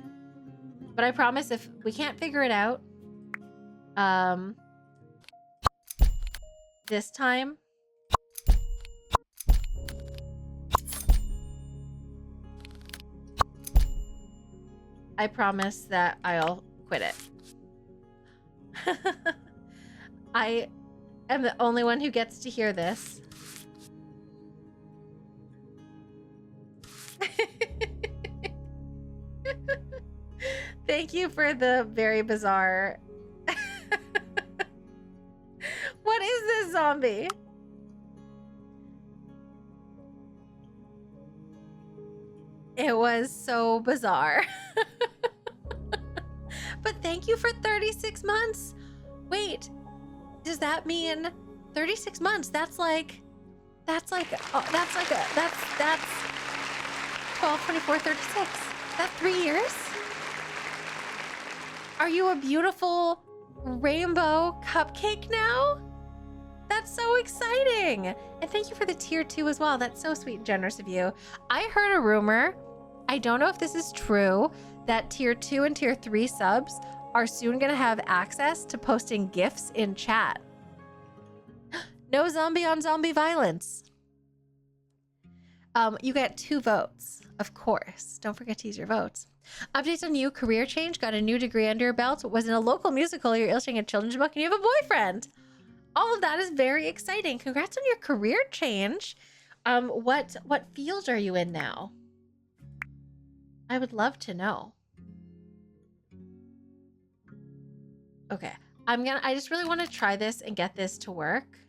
But I promise if we can't figure it out, this time, I promise that I'll quit it. I am the only one who gets to hear this. Thank you for the very bizarre. What is this zombie? It was so bizarre. But thank you for 36 months. Wait, does that mean 36 months? That's 12, 24, 36. That's 3 years? Are you a beautiful rainbow cupcake now? That's so exciting. And thank you for the tier 2 as well. That's so sweet and generous of you. I heard a rumor, I don't know if this is true, that tier 2 and tier 3 subs are soon gonna have access to posting GIFs in chat. No zombie on zombie violence. You get 2 votes, of course. Don't forget to use your votes. Updates on you, career change, got a new degree under your belt, was in a local musical, you're illustrating a children's book, and you have a boyfriend. All of that is very exciting. Congrats on your career change. What field are you in now? I would love to know. Okay, I just really want to try this and get this to work.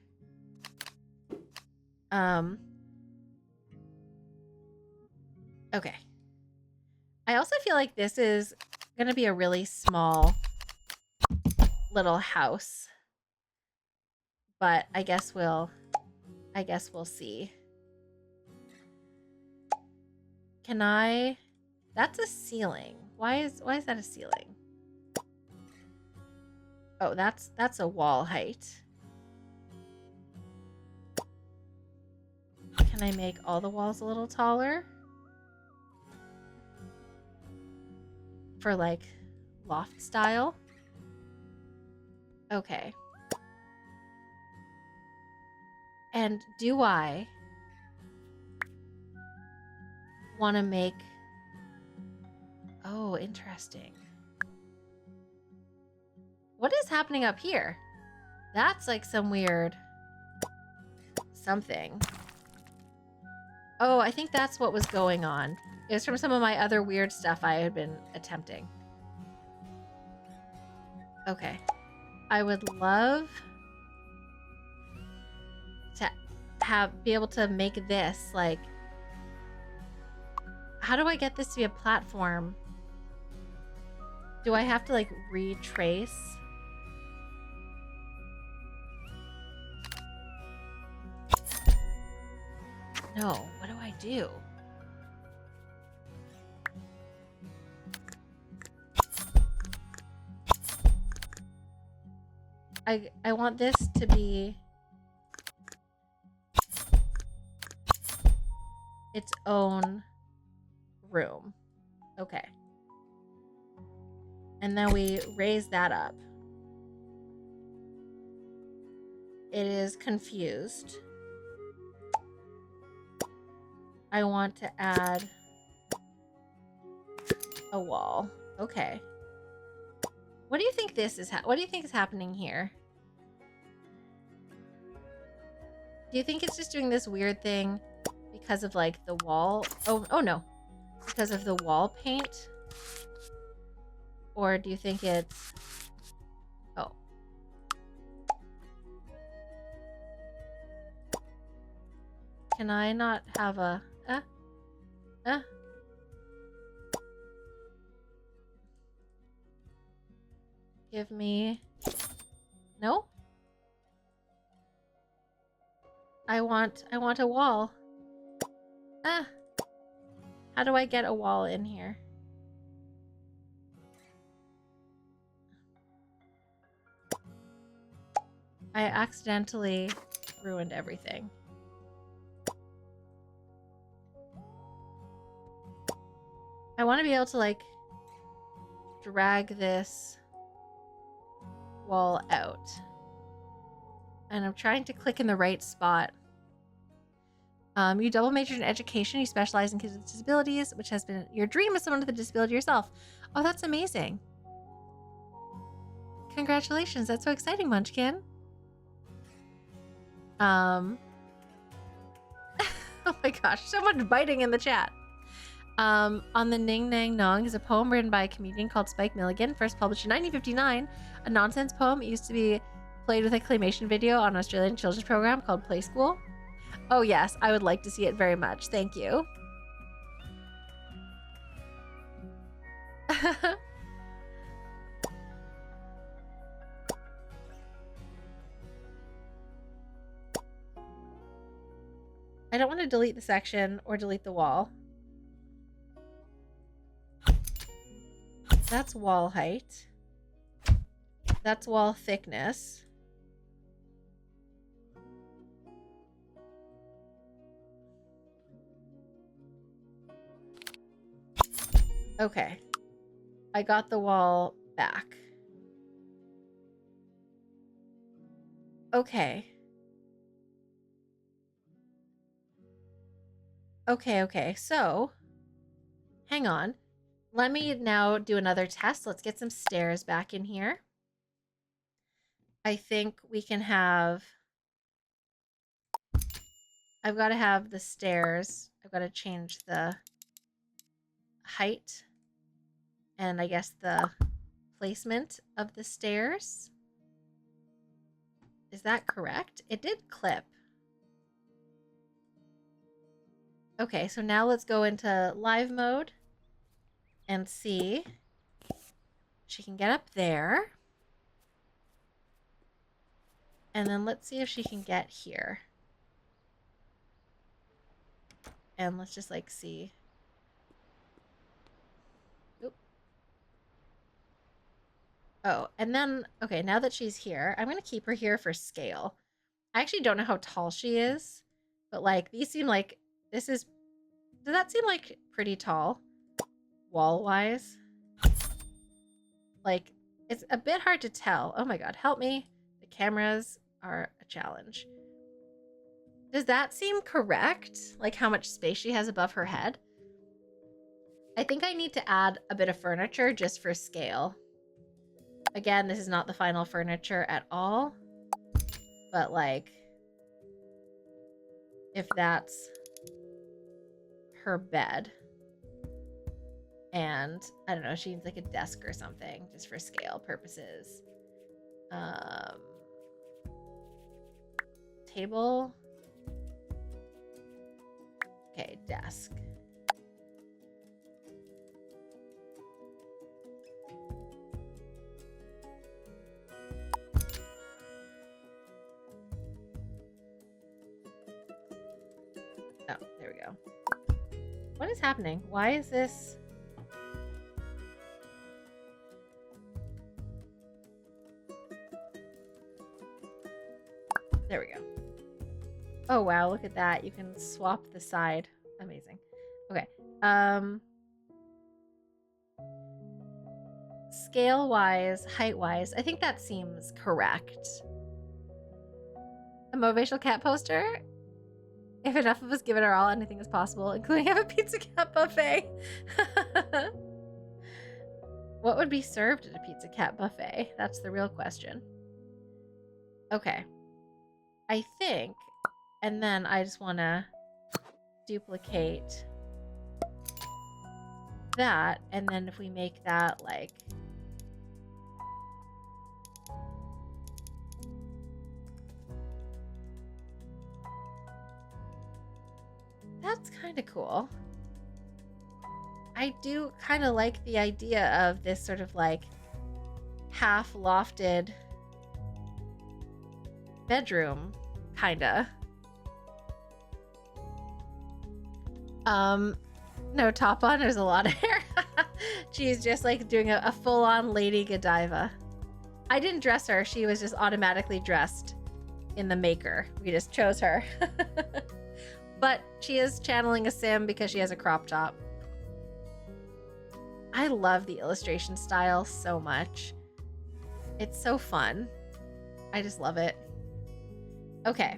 Okay. I also feel like this is gonna be a really small little house, but I guess we'll see. Can I? That's a ceiling. Why is that a ceiling? Oh, that's a wall height. Can I make all the walls a little taller? For like loft style? Okay. And do I want to make... Oh, interesting. What is happening up here? That's like some weird something. Oh, I think that's what was going on. It was from some of my other weird stuff I had been attempting. Okay. I would love to be able to make this like... How do I get this to be a platform? Do I have to like retrace? No, what do I do? I want this to be its own room. Okay. And then we raise that up. It is confused. I want to add a wall. Okay. What do you think this is? What do you think is happening here? Do you think it's just doing this weird thing because of like the wall? Oh no. Because of the wall paint? Or do you think it's... Oh. Can I not have a... Give me... No? I want a wall. How do I get a wall in here? I accidentally ruined everything. I want to be able to like drag this wall out. And I'm trying to click in the right spot. You double majored in education. You specialize in kids with disabilities, which has been your dream as someone with a disability yourself. Oh, that's amazing. Congratulations. That's so exciting, Munchkin. Oh my gosh, someone's biting in the chat. On the Ning Nang Nong is a poem written by a comedian called Spike Milligan, first published in 1959. A nonsense poem. It used to be played with a claymation video on an Australian children's program called Play School. Oh yes, I would like to see it very much. Thank you. I don't want to delete the section or delete the wall. That's wall height. That's wall thickness. Okay. I got the wall back. Okay. Okay. So, hang on. Let me now do another test. Let's get some stairs back in here. I think we can have... I've got to have the stairs. I've got to change the height and I guess the placement of the stairs. Is that correct? It did clip. Okay, so now let's go into live mode and see. She can get up there. And then let's see if she can get here. And let's just like see. Oop. Oh, and then, okay, now that she's here, I'm going to keep her here for scale. I actually don't know how tall she is, but like these seem like, this is, does that seem like pretty tall wall-wise? Like, it's a bit hard to tell. Oh my god, help me. The cameras are a challenge. Does that seem correct? Like how much space she has above her head? I think I need to add a bit of furniture just for scale. Again, this is not the final furniture at all. But like, if that's her bed. And I don't know, she needs like a desk or something just for scale purposes. Table. Okay, desk. Oh, there we go. What is happening? Why is this? There we go. Oh wow, look at that. You can swap the side. Amazing. Okay. Scale-wise, height-wise, I think that seems correct. A motivational cat poster? If enough of us give it our all, anything is possible, including have a pizza cat buffet. What would be served at a Pizza Cat buffet? That's the real question. Okay. I think, and then I just want to duplicate that, and then if we make that like that's kind of cool. I do kind of like the idea of this sort of like half lofted bedroom, kinda. No top on, there's a lot of hair. She's just like doing a full-on Lady Godiva. I didn't dress her, she was just automatically dressed in the maker. We just chose her. But she is channeling a sim because she has a crop top. I love the illustration style so much. It's so fun. I just love it. Okay.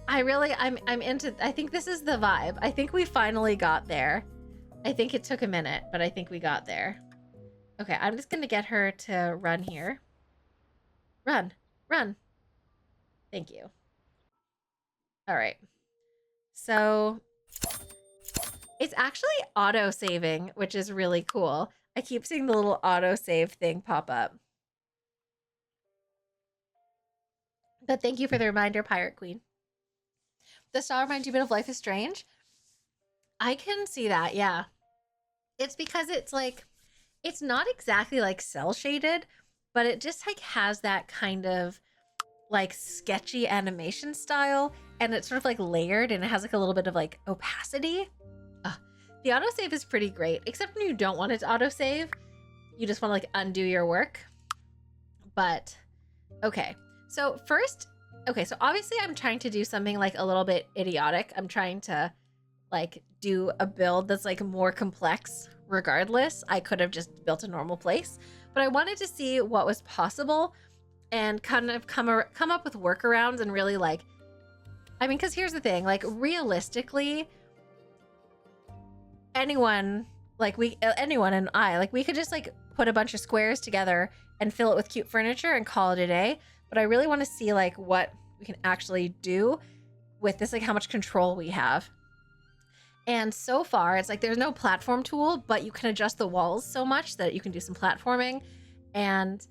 I'm into, I think this is the vibe. I think we finally got there. I think it took a minute, but I think we got there. Okay, I'm just gonna get her to run here. Run, run. Thank you. All right. So it's actually auto-saving, which is really cool. I keep seeing the little auto-save thing pop up. But thank you for the reminder, Pirate Queen. The style reminds you a bit of Life is Strange. I can see that, yeah. It's because it's like, it's not exactly like cel shaded, but it just like has that kind of like sketchy animation style, and it's sort of like layered, and it has like a little bit of like opacity. The autosave is pretty great, except when you don't want it to autosave. You just want to like undo your work. But okay, so first, okay, so obviously I'm trying to do something like a little bit idiotic. I'm trying to like do a build that's like more complex regardless. I could have just built a normal place, but I wanted to see what was possible and kind of come up with workarounds and really like, I mean, because here's the thing, like realistically, anyone and I, like we could just like put a bunch of squares together and fill it with cute furniture and call it a day. But I really want to see like what we can actually do with this, like how much control we have. And so far it's like there's no platform tool, but you can adjust the walls so much that you can do some platforming. And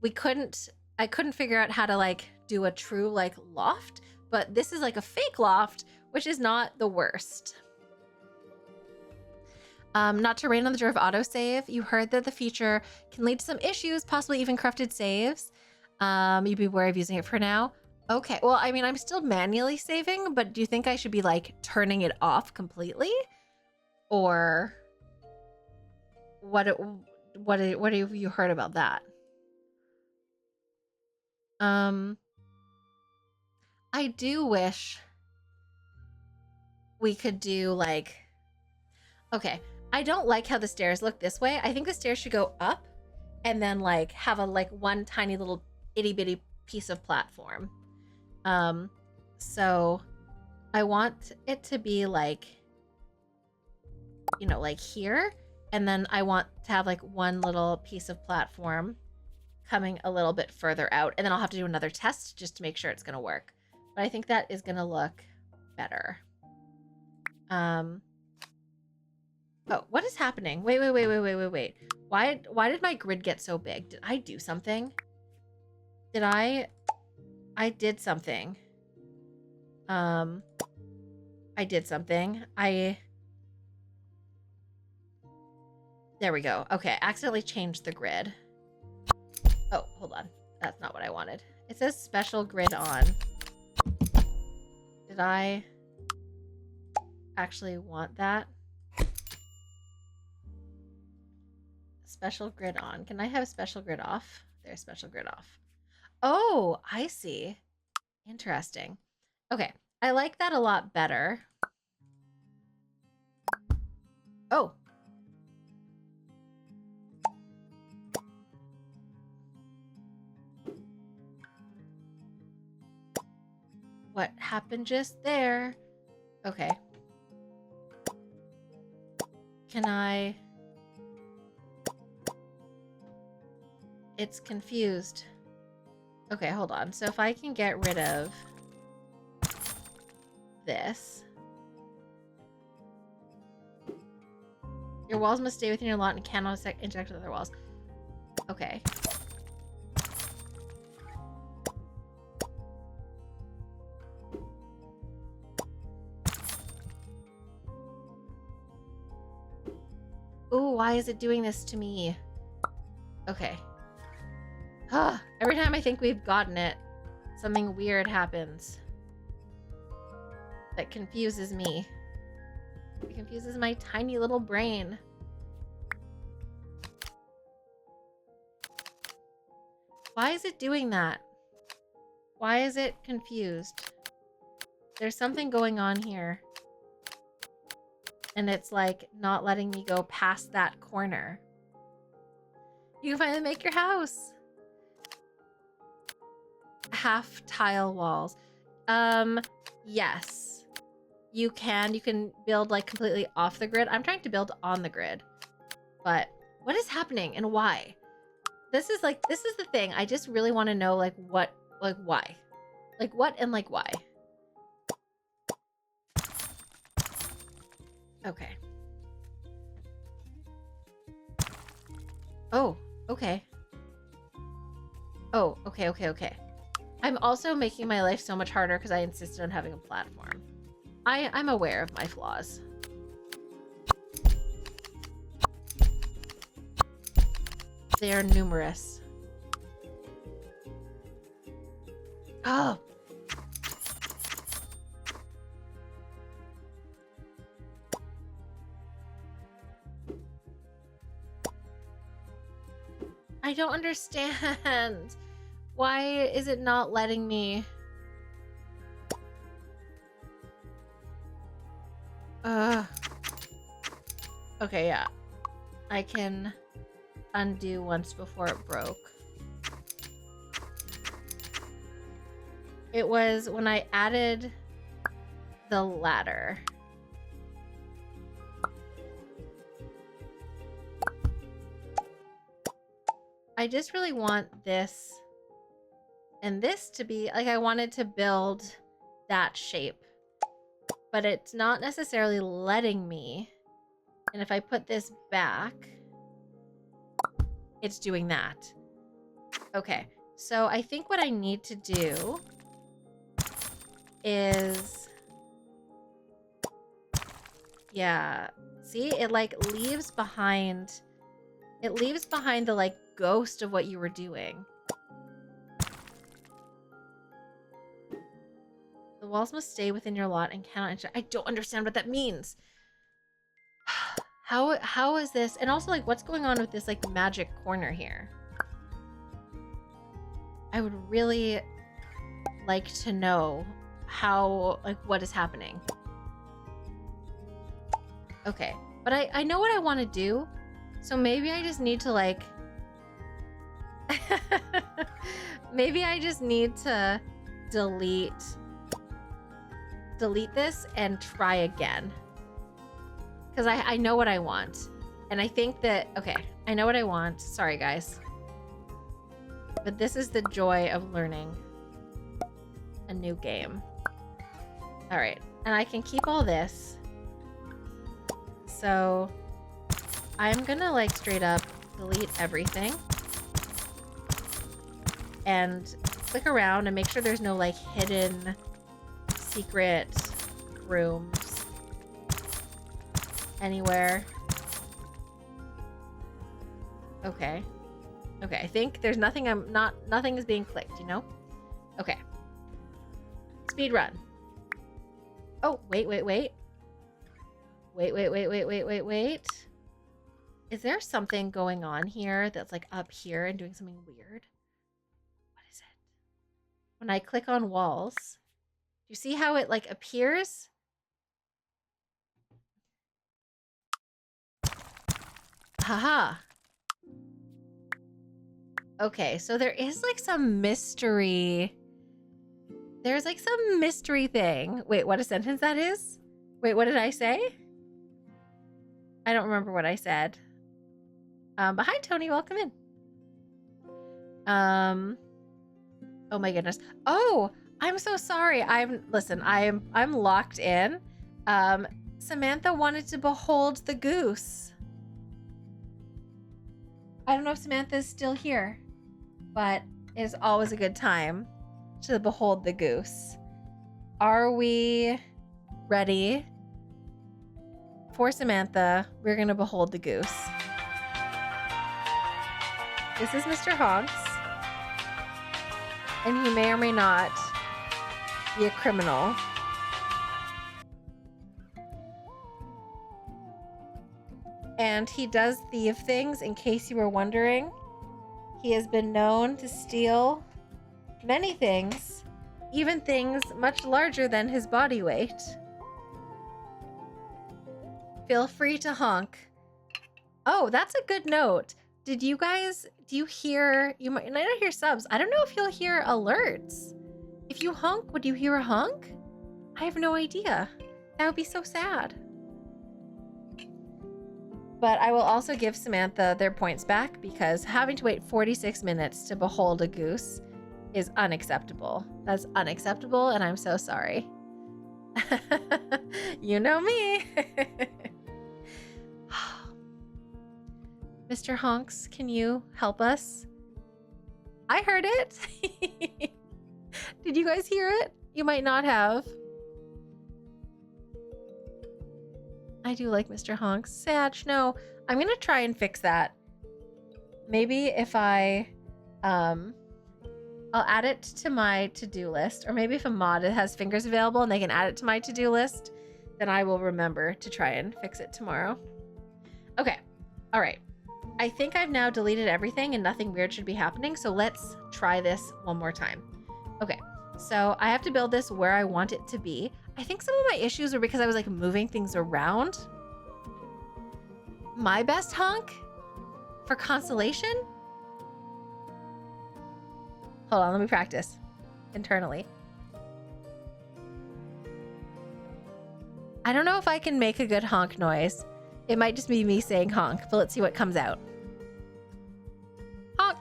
I couldn't figure out how to like do a true like loft, but this is like a fake loft, which is not the worst. Not to rain on the door of autosave. You heard that the feature can lead to some issues, possibly even corrupted saves. You'd be wary of using it for now. Okay, well, I mean, I'm still manually saving, but do you think I should be like turning it off completely? Or what have you heard about that? I do wish we could do like, okay, I don't like how the stairs look this way. I think the stairs should go up and then like have a like one tiny little itty bitty piece of platform. So I want it to be like, you know, like here, and then I want to have like one little piece of platform coming a little bit further out, and then I'll have to do another test just to make sure it's gonna work. But I think that is gonna look better. Oh, what is happening? Wait. Why did my grid get so big? Did I do something? I did something. I did something. There we go. Okay, accidentally changed the grid. Oh, hold on. That's not what I wanted. It says special grid on. Did I actually want that? Special grid on. Can I have special grid off? There's special grid off. Oh, I see. Interesting. Okay, I like that a lot better. Oh. What happened just there? Okay. Can I... It's confused. Okay, hold on. So if I can get rid of this. Your walls must stay within your lot and cannot interact with other walls. Okay. Ooh, why is it doing this to me? Okay. Every time I think we've gotten it, something weird happens. That confuses me. It confuses my tiny little brain. Why is it doing that? Why is it confused? There's something going on here. And it's like not letting me go past that corner. You can finally make your house. Half tile walls. Yes. You can build like completely off the grid. I'm trying to build on the grid. But what is happening and why? This is the thing. I just really want to know why? Like what and like why? Okay. Oh, okay. Oh, okay. I'm also making my life so much harder because I insisted on having a platform. I'm aware of my flaws. They are numerous. Oh. I don't understand. Why is it not letting me? Okay, yeah. I can undo once before it broke. It was when I added the ladder. I just really want this and this to be, like, I wanted to build that shape. But it's not necessarily letting me. And if I put this back, it's doing that. Okay, so I think what I need to do is... Yeah, see? It, like, leaves behind... It leaves behind the, like, ghost of what you were doing. The walls must stay within your lot and cannot enter. I don't understand what that means. How is this? And also, like, what's going on with this, like, magic corner here? I would really like to know how, like, what is happening. Okay, but I know what I want to do. So maybe I just need to, like... maybe I just need to delete this and try again. Because I know what I want. And I think that... Okay, I know what I want. Sorry, guys. But this is the joy of learning a new game. Alright, and I can keep all this. So... I'm gonna, like, straight up delete everything. And click around and make sure there's no, like, hidden secret rooms anywhere. Okay. Okay, I think there's nothing nothing is being clicked, you know? Okay. Speed run. Oh, wait. Wait. Is there something going on here that's, like, up here and doing something weird? What is it? When I click on walls, do you see how it, like, appears? Haha. Okay, so there is, like, some mystery. There's, like, some mystery thing. Wait, what a sentence that is? Wait, what did I say? I don't remember what I said. But hi, Tony. Welcome in. Oh my goodness. Oh, I'm so sorry. I'm locked in. Samantha wanted to behold the goose. I don't know if Samantha is still here, but it is always a good time to behold the goose. Are we ready for Samantha? We're gonna behold the goose. This is Mr. Honks, and he may or may not be a criminal. And he does thieve things, in case you were wondering. He has been known to steal many things, even things much larger than his body weight. Feel free to honk. Oh, that's a good note. Do you hear, you might not hear subs. I don't know if you'll hear alerts. If you honk, would you hear a honk? I have no idea. That would be so sad. But I will also give Samantha their points back, because having to wait 46 minutes to behold a goose is unacceptable. That's unacceptable, and I'm so sorry. You know me. Mr. Honks, can you help us? I heard it. Did you guys hear it? You might not have. I do like Mr. Honks. Satch, no. I'm gonna try and fix that. Maybe if I'll add it to my to-do list, or maybe if a mod has fingers available and they can add it to my to-do list, then I will remember to try and fix it tomorrow. Okay, all right. I think I've now deleted everything and nothing weird should be happening, so let's try this one more time. Okay, so I have to build this where I want it to be. I think some of my issues were because I was like moving things around. My best honk for consolation? Hold on, let me practice internally. I don't know if I can make a good honk noise. It might just be me saying honk, but let's see what comes out. Honk.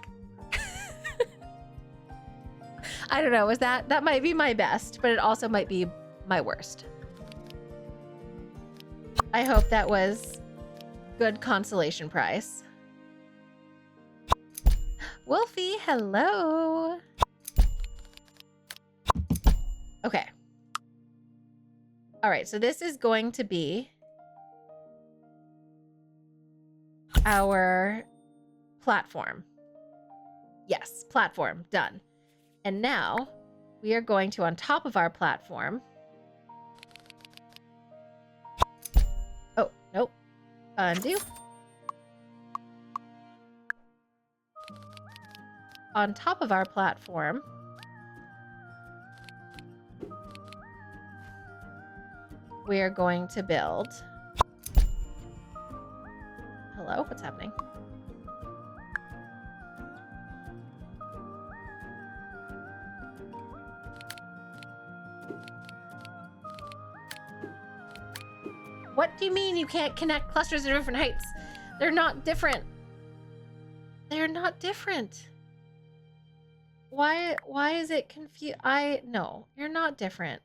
I don't know, that might be my best, but it also might be my worst. I hope that was good consolation prize. Wolfie, hello. Okay. All right, so this is going to be our platform. Yes, platform, done. And now we are going to, on top of our platform. Oh, nope. Undo. On top of our platform, we are going to build. Hello, what's happening? What do you mean you can't connect clusters at different heights? They're not different. They're not different. Why is it confused? No, you're not different.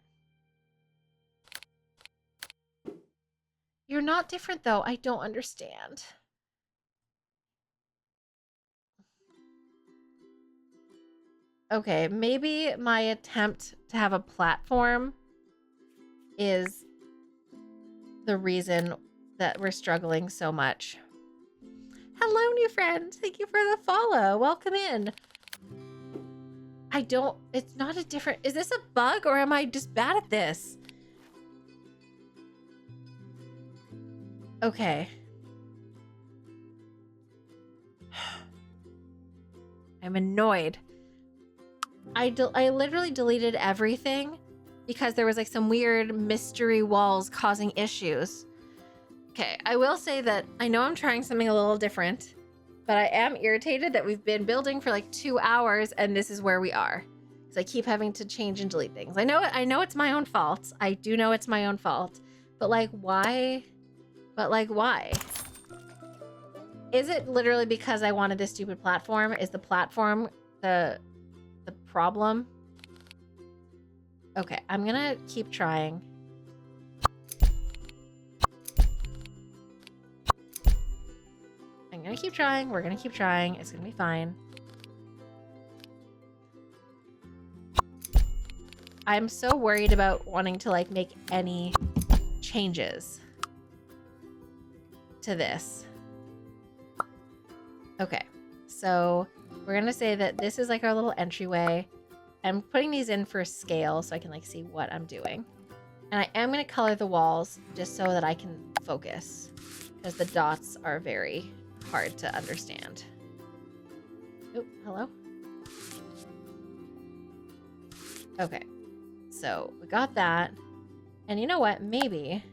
You're not different though. I don't understand. Okay, maybe my attempt to have a platform is the reason that we're struggling so much. Hello, new friend. Thank you for the follow. Welcome in. It's not a different, is this a bug or am I just bad at this? Okay. I'm annoyed. I literally deleted everything because there was like some weird mystery walls causing issues. Okay, I will say that I know I'm trying something a little different, but I am irritated that we've been building for like 2 hours and this is where we are. Because I keep having to change and delete things. I know it's my own fault. I do know it's my own fault. But like, why? But like, why? Is it literally because I wanted this stupid platform? Is the platform the problem. Okay, I'm gonna keep trying. I'm gonna keep trying. We're gonna keep trying. It's gonna be fine. I'm so worried about wanting to like make any changes to this. Okay, so we're gonna say that this is like our little entryway. I'm putting these in for scale so I can like see what I'm doing. And I am gonna color the walls just so that I can focus, because the dots are very hard to understand. Oh, hello? Okay, so we got that. And you know what? Maybe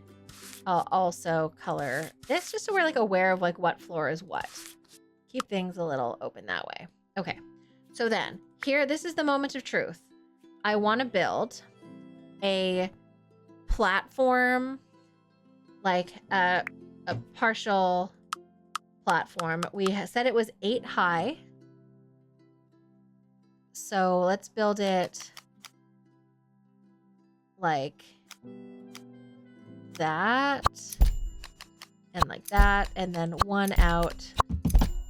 I'll also color this just so we're like aware of like what floor is what. Keep things a little open that way. Okay, so then here, this is the moment of truth. I want to build a platform, like a partial platform. We said it was 8 high. So let's build it like that and like that, and then one out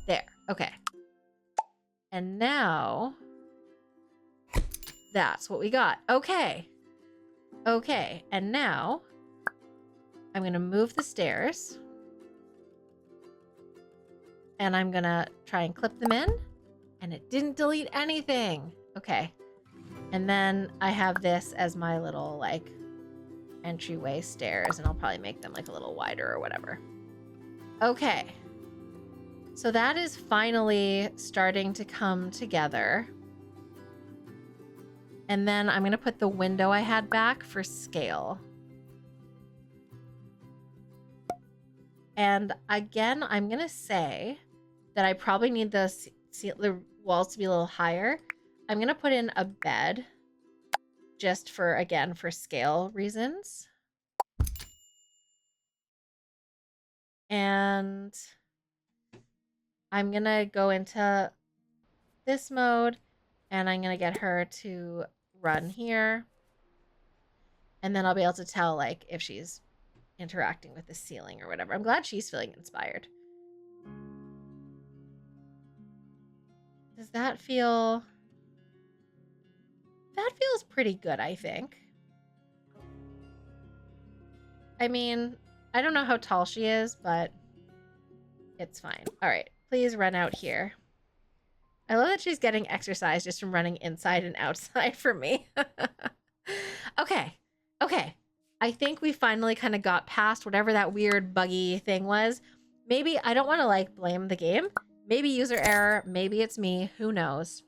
there. Okay. And now that's what we got. Okay. Okay. And now I'm going to move the stairs and I'm going to try and clip them in, and it didn't delete anything. Okay. And then I have this as my little like entryway stairs, and I'll probably make them like a little wider or whatever. Okay. So that is finally starting to come together. And then I'm going to put the window I had back for scale. And again, I'm going to say that I probably need the walls to be a little higher. I'm going to put in a bed just for, again, for scale reasons. And I'm going to go into this mode, and I'm going to get her to run here. And then I'll be able to tell like if she's interacting with the ceiling or whatever. I'm glad she's feeling inspired. Does that feel... That feels pretty good, I think. I mean, I don't know how tall she is, but it's fine. All right, please run out here. I love that she's getting exercise just from running inside and outside for me. Okay, okay. I think we finally kind of got past whatever that weird buggy thing was. Maybe, I don't want to like blame the game. Maybe user error, maybe it's me, who knows.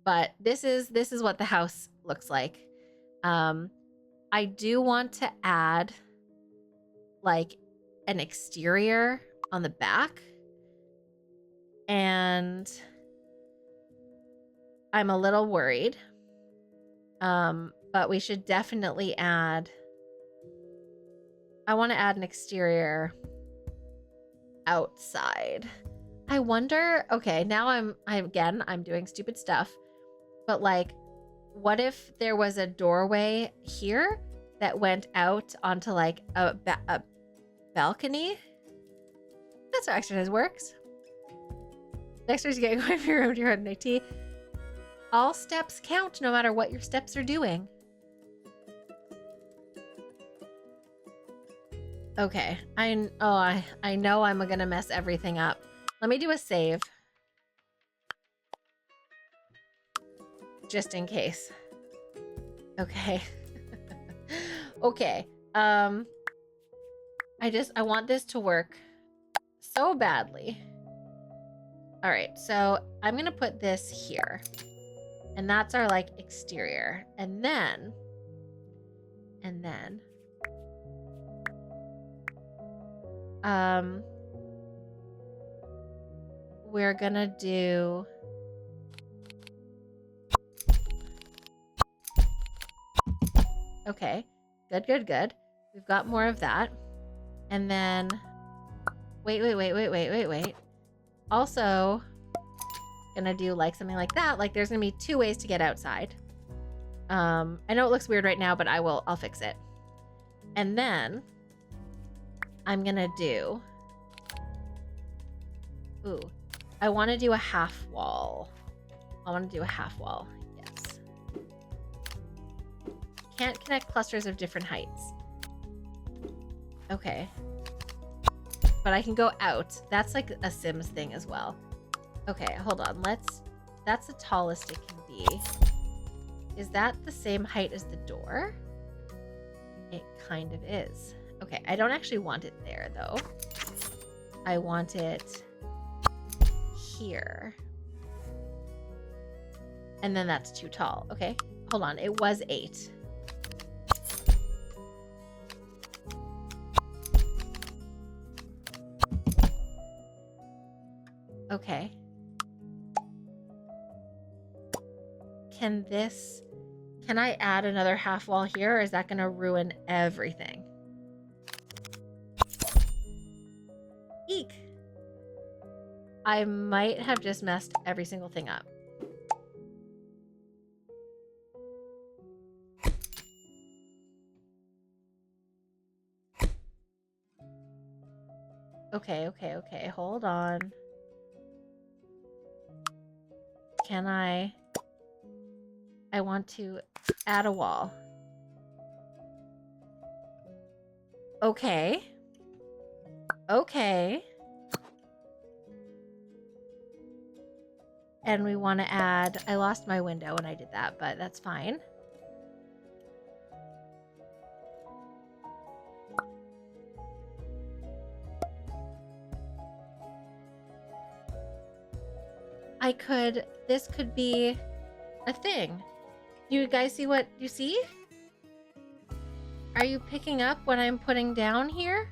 But this is what the house looks like. I do want to add like an exterior on the back. And I'm a little worried. But we should definitely add... I want to add an exterior outside. I wonder... Okay, now I'm doing stupid stuff. But like, what if there was a doorway here that went out onto like a balcony? That's how exercise works. Next time you get going from your room to your IT. All steps count no matter what your steps are doing. Okay, I know I'm gonna mess everything up. Let me do a save. Just in case. Okay. Okay. I want this to work so badly. All right, so I'm gonna put this here. And that's our like exterior. And then we're gonna do okay, good. We've got more of that. And then wait. Also, gonna do like something like that. Like there's gonna be 2 ways to get outside. I know it looks weird right now, but I'll fix it. And then I'm gonna do, ooh, I want to do a half wall. I want to do a half wall. Yes. Can't connect clusters of different heights. Okay. But I can go out. That's like a Sims thing as well. Okay, hold on. That's the tallest it can be. Is that the same height as the door? It kind of is. Okay, I don't actually want it there though. I want it here. And then that's too tall. Okay, hold on. It was 8. Okay. Can I add another half wall here, or is that going to ruin everything? Eek. I might have just messed every single thing up. Okay. Hold on. Can I want to add a wall. Okay. And we want to add, I lost my window when I did that, but that's fine. This could be a thing. You guys see what you see? Are you picking up what I'm putting down here?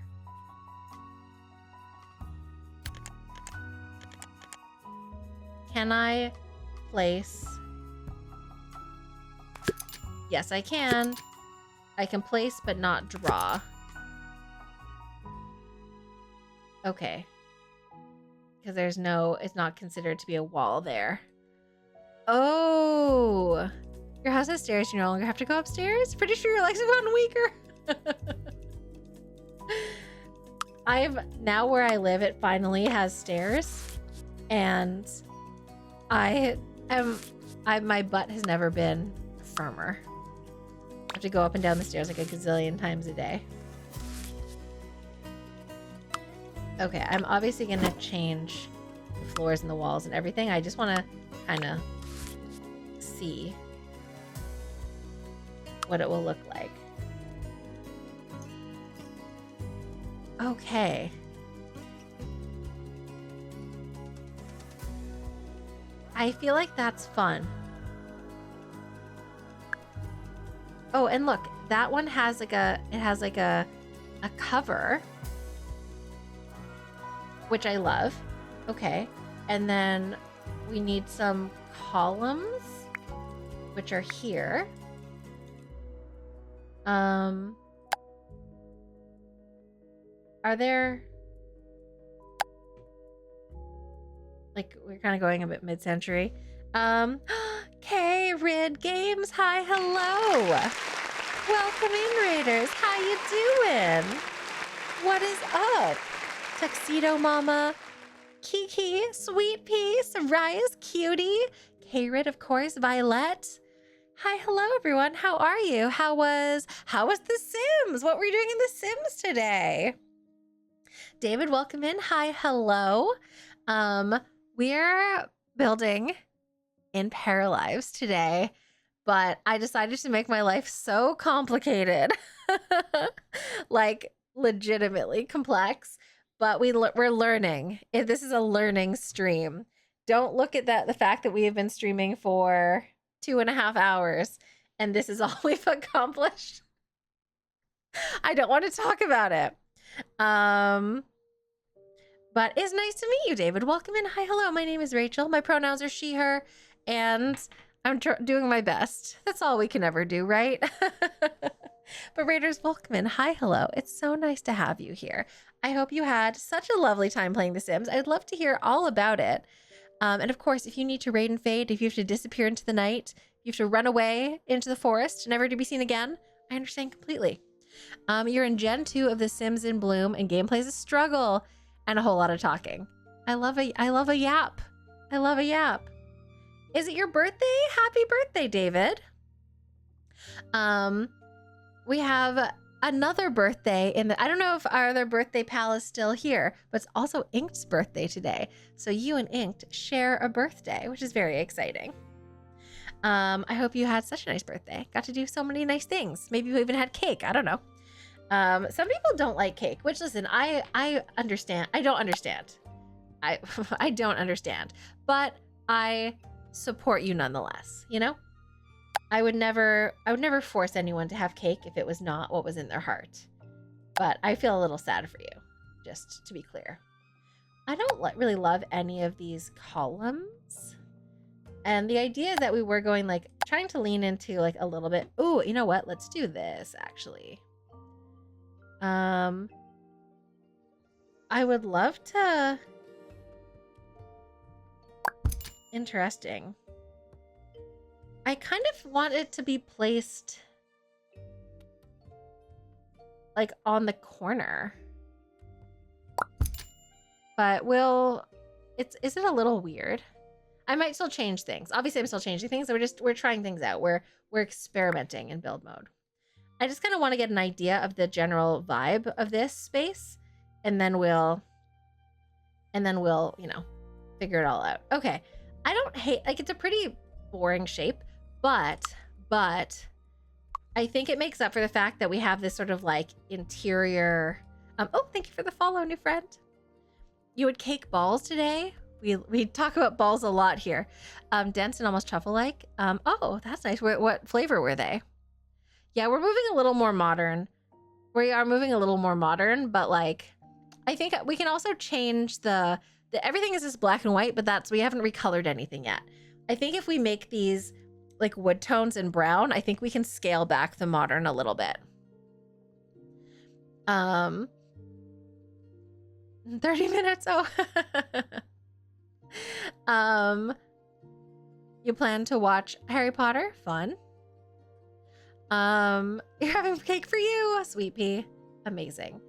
Can I place? Yes, I can. I can place but not draw. Okay. Because it's not considered to be a wall there. Oh. Your house has stairs. You no longer have to go upstairs? Pretty sure your legs have gotten weaker. Now where I live, it finally has stairs. And my butt has never been firmer. I have to go up and down the stairs like a gazillion times a day. Okay, I'm obviously gonna change the floors and the walls and everything. I just want to kind of see what it will look like. Okay. I feel like that's fun. Oh, and look, that one has like a cover, which I love. Okay. And then we need some columns, which are here. Are there, like, we're kind of going a bit mid-century. K-Rid Games, hi, hello. Welcome in, Raiders. How you doing? What is up? Tuxedo Mama, Kiki, Sweet Pea, Soraya's Cutie, K-Rid, of course, Violet. Hi, hello, everyone. How are you? How was The Sims? What were you doing in The Sims today? David, welcome in. Hi, hello. We're building in Paralives today, but I decided to make my life so complicated, like legitimately complex. But we're learning. This is a learning stream. Don't look at the fact that we have been streaming for 2.5 hours, and this is all we've accomplished. I don't want to talk about it. But it's nice to meet you, David. Welcome in. Hi, hello. My name is Rachel. My pronouns are she, her, and I'm doing my best. That's all we can ever do, right? But Raiders, welcome in. Hi, hello. It's so nice to have you here. I hope you had such a lovely time playing The Sims. I'd love to hear all about it. And of course, if you need to raid and fade, if you have to disappear into the night, you have to run away into the forest, never to be seen again, I understand completely. You're in Gen 2 of The Sims in Bloom, and gameplay's a struggle and a whole lot of talking. I love a yap. I love a yap. Is it your birthday? Happy birthday, David. We have another birthday in the, I don't know if our other birthday pal is still here, but it's also Inked's birthday today. So you and Inked share a birthday, which is very exciting. I hope you had such a nice birthday. Got to do so many nice things. Maybe you even had cake. I don't know. Some people don't like cake, which, listen, I understand. I don't understand. I don't understand, but I support you nonetheless, you know? I would never force anyone to have cake if it was not what was in their heart. But I feel a little sad for you, just to be clear. I don't really love any of these columns. And the idea is that we were going, like, trying to lean into, like, a little bit. Ooh, you know what? Let's do this, actually. I would love to... Interesting. I kind of want it to be placed, like, on the corner. But is it a little weird? I might still change things. Obviously, I'm still changing things. So we're trying things out. We're experimenting in build mode. I just kind of want to get an idea of the general vibe of this space, and then we'll, you know, figure it all out. Okay. I don't hate, like, it's a pretty boring shape, but I think it makes up for the fact that we have this sort of, like, interior. Oh, thank you for the follow, new friend. You would cake balls today. We talk about balls a lot here. Dense and almost truffle-like. Oh, that's nice. What flavor were they? Yeah, we're moving a little more modern. We are moving a little more modern, but, like, I think we can also change the everything is just black and white, but we haven't recolored anything yet. I think if we make these, like, wood tones and brown, I think we can scale back the modern a little bit. 30 minutes. Oh. You plan to watch Harry Potter? Fun. You're having cake for you, sweet pea. Amazing.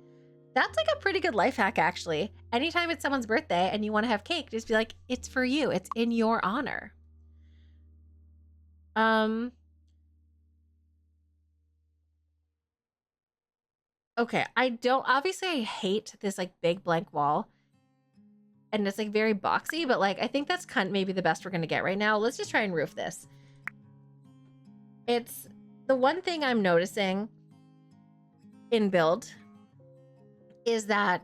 That's, like, a pretty good life hack, actually. Anytime it's someone's birthday and you want to have cake, just be like, it's for you. It's in your honor. Okay, obviously I hate this, like, big blank wall. And it's, like, very boxy, but, like, I think that's kind of maybe the best we're going to get right now. Let's just try and roof this. It's the one thing I'm noticing in build is that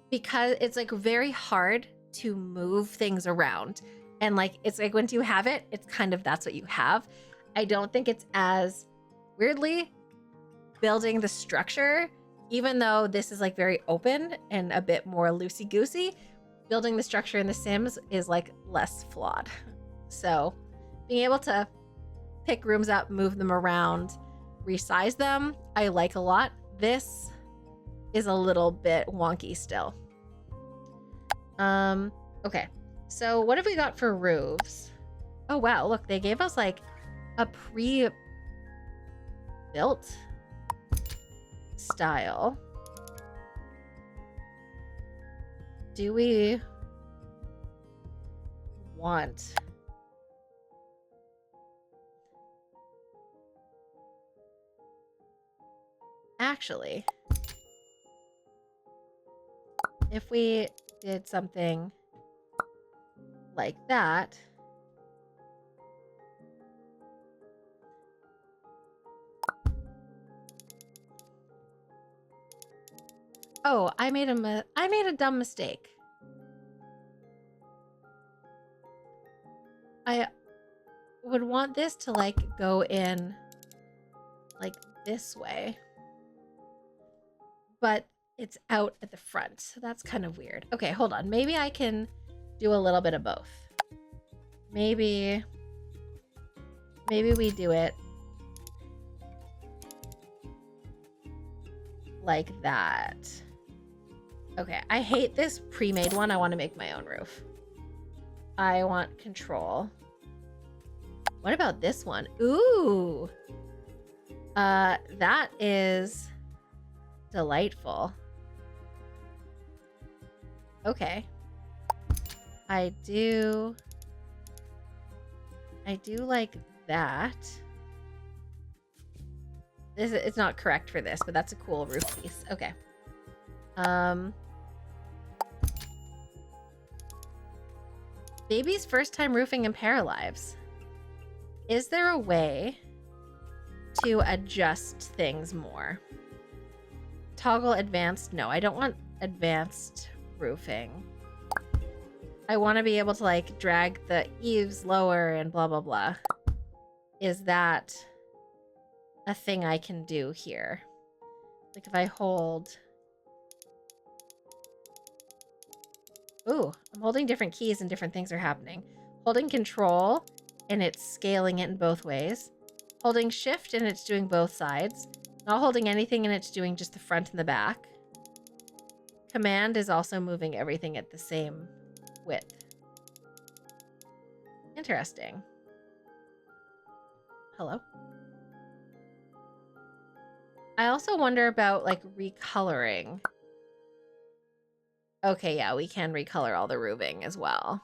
because it's, like, very hard to move things around, and, like, it's like once you have it, it's kind of that's what you have. I don't think it's as weirdly building the structure, even though this is, like, very open and a bit more loosey-goosey. Building the structure in The Sims is, like, less flawed. So being able to pick rooms up, move them around, resize them, I like a lot. This is a little bit wonky still. Okay. So what have we got for roofs? Oh, wow. Look, they gave us, like, a pre-built style. Do we want... Actually, if we did something like that, oh, I made a dumb mistake. I would want this to, like, go in, like, this way, but it's out at the front. So that's kind of weird. Okay, hold on. Maybe I can do a little bit of both. Maybe we do it like that. Okay, I hate this pre-made one. I want to make my own roof. I want control. What about this one? Ooh. That is delightful. Okay. I do like that. It's not correct for this, but that's a cool roof piece. Okay. Baby's first time roofing in Paralives. Is there a way to adjust things more? Toggle advanced? No, I don't want advanced roofing. I want to be able to like drag the eaves lower and blah, blah, blah. Is that a thing I can do here? Like if I hold... Ooh, I'm holding different keys and different things are happening. Holding control and it's scaling it in both ways. Holding shift and it's doing both sides. Not holding anything and it's doing just the front and the back. Command is also moving everything at the same width. Interesting. Hello? I also wonder about like recoloring. Okay, yeah, we can recolor all the roofing as well.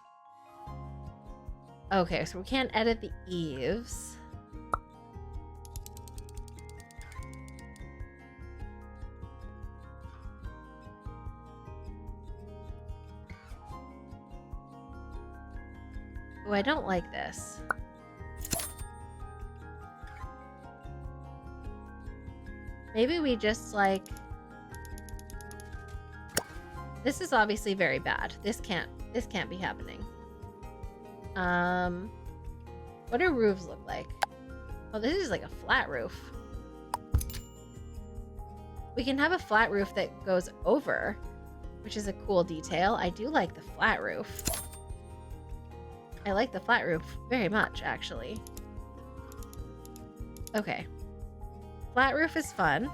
Okay, so we can't edit the eaves. Oh, I don't like this. Maybe we just like... This is obviously very bad. This can't be happening. What do roofs look like? Oh, this is like a flat roof. We can have a flat roof that goes over, which is a cool detail. I do like the flat roof. I like the flat roof very much, actually. Okay. Flat roof is fun.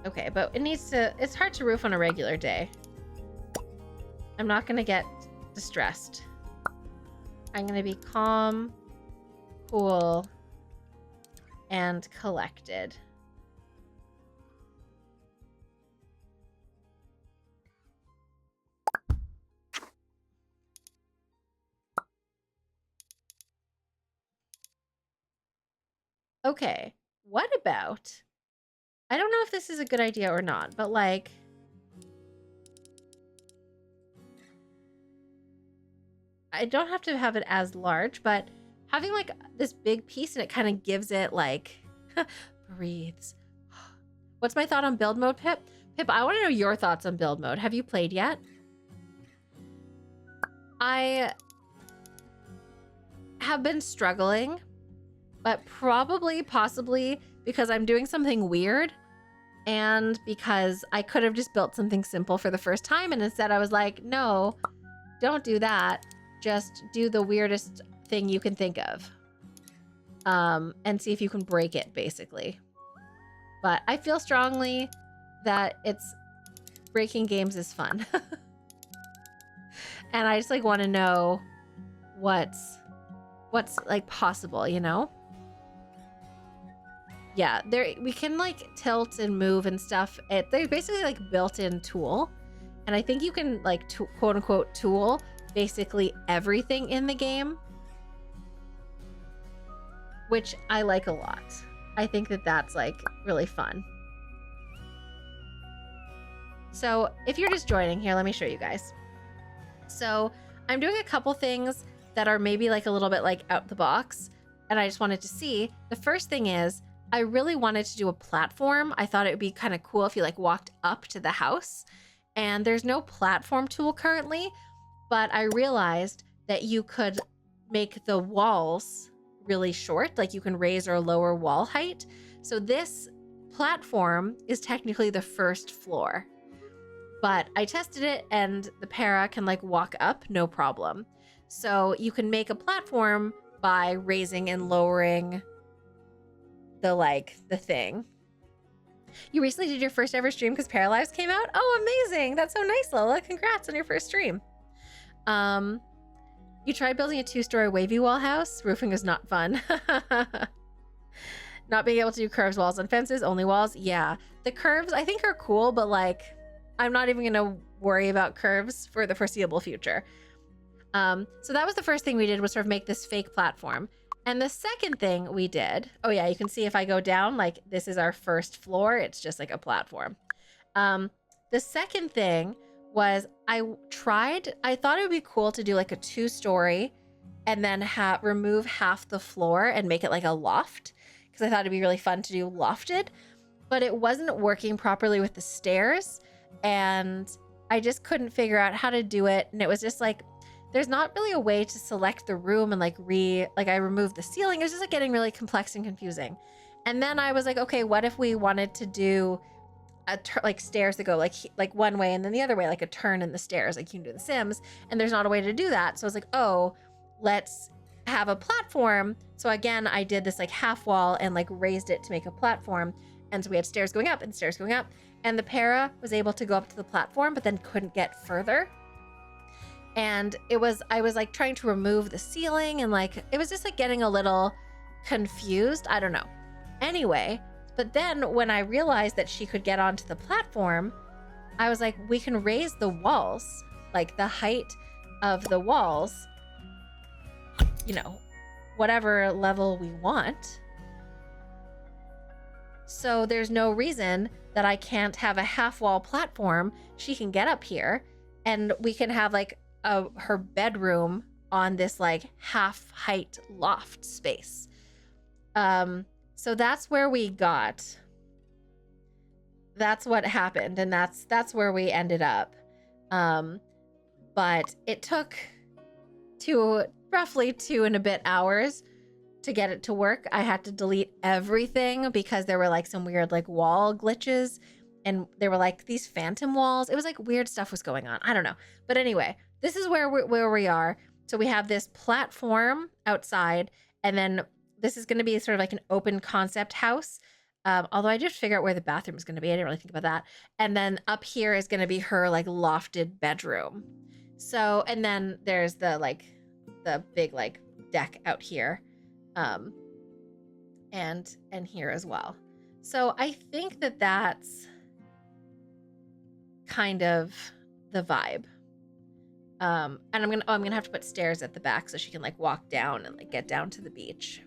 Okay, but it needs to... It's hard to roof on a regular day. I'm not going to get distressed. I'm going to be calm, cool, and collected. Okay, what about... I don't know if this is a good idea or not, but like... I don't have to have it as large, but having like this big piece and it kind of gives it like... breathes. What's my thought on build mode, Pip? Pip, I want to know your thoughts on build mode. Have you played yet? I have been struggling, but possibly because I'm doing something weird and because I could have just built something simple for the first time, and instead I was like, no, don't do that. Just do the weirdest thing you can think of. And see if you can break it, basically. But I feel strongly that breaking games is fun. And I just like want to know what's like possible, you know? Yeah, we can like tilt and move and stuff. They're basically like built-in tool. And I think you can like quote unquote tool basically everything in the game, which I like a lot. I think that that's like really fun. So if you're just joining here, let me show you guys. So I'm doing a couple things that are maybe like a little bit like out the box, and I just wanted to see. The first thing is I really wanted to do a platform. I thought it would be kind of cool if you like walked up to the house, and there's no platform tool currently, but I realized that you could make the walls really short, like you can raise or lower wall height. So this platform is technically the first floor, but I tested it and the para can like walk up, no problem. So you can make a platform by raising and lowering the thing. You recently did your first ever stream because Paralives came out? Oh, amazing. That's so nice, Lola. Congrats on your first stream. You tried building a 2-story wavy wall house? Roofing is not fun. Not being able to do curves, walls, and fences, only walls. Yeah. The curves I think are cool, but like, I'm not even gonna worry about curves for the foreseeable future. So that was the first thing we did, was sort of make this fake platform. And the second thing we did, oh yeah, you can see if I go down, like this is our first floor. It's just like a platform. The second thing was I thought it would be cool to do like a 2-story and then remove half the floor and make it like a loft, because I thought it'd be really fun to do lofted, but it wasn't working properly with the stairs and I just couldn't figure out how to do it. And it was just like, there's not really a way to select the room and like I removed the ceiling. It was just like getting really complex and confusing. And then I was like, okay, what if we wanted to do like stairs that go like one way and then the other way, like a turn in the stairs, like you can do the Sims, and there's not a way to do that. So I was like, oh, let's have a platform. So again, I did this like half wall and like raised it to make a platform. And so we had stairs going up and stairs going up, and the para was able to go up to the platform, but then couldn't get further. And I was like trying to remove the ceiling and like, it was just like getting a little confused. I don't know. Anyway, but then when I realized that she could get onto the platform, I was like, we can raise the walls, like the height of the walls, you know, whatever level we want. So there's no reason that I can't have a half wall platform. She can get up here and we can have like her bedroom on this like half height loft space. So that's where we got. That's what happened, and that's where we ended up. But it took roughly 2 and a bit hours to get it to work. I had to delete everything because there were like some weird like wall glitches, and there were like these phantom walls. It was like weird stuff was going on. I don't know. But anyway, this is where we are. So we have this platform outside, and then this is going to be sort of like an open concept house. Although I did figure out where the bathroom is going to be. I didn't really think about that. And then up here is going to be her like lofted bedroom. So, and then there's the big like deck out here. And here as well. So I think that that's kind of the vibe. And I'm gonna have to put stairs at the back so she can like walk down and like get down to the beach.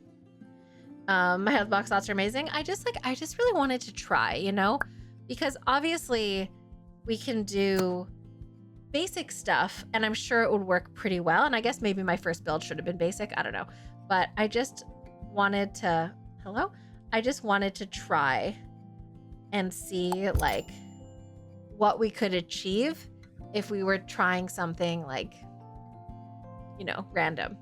My health box thoughts are amazing. I just really wanted to try, you know, because obviously we can do basic stuff and I'm sure it would work pretty well. And I guess maybe my first build should have been basic. I don't know. But I just wanted to, I just wanted to try and see like what we could achieve if we were trying something like, you know, random.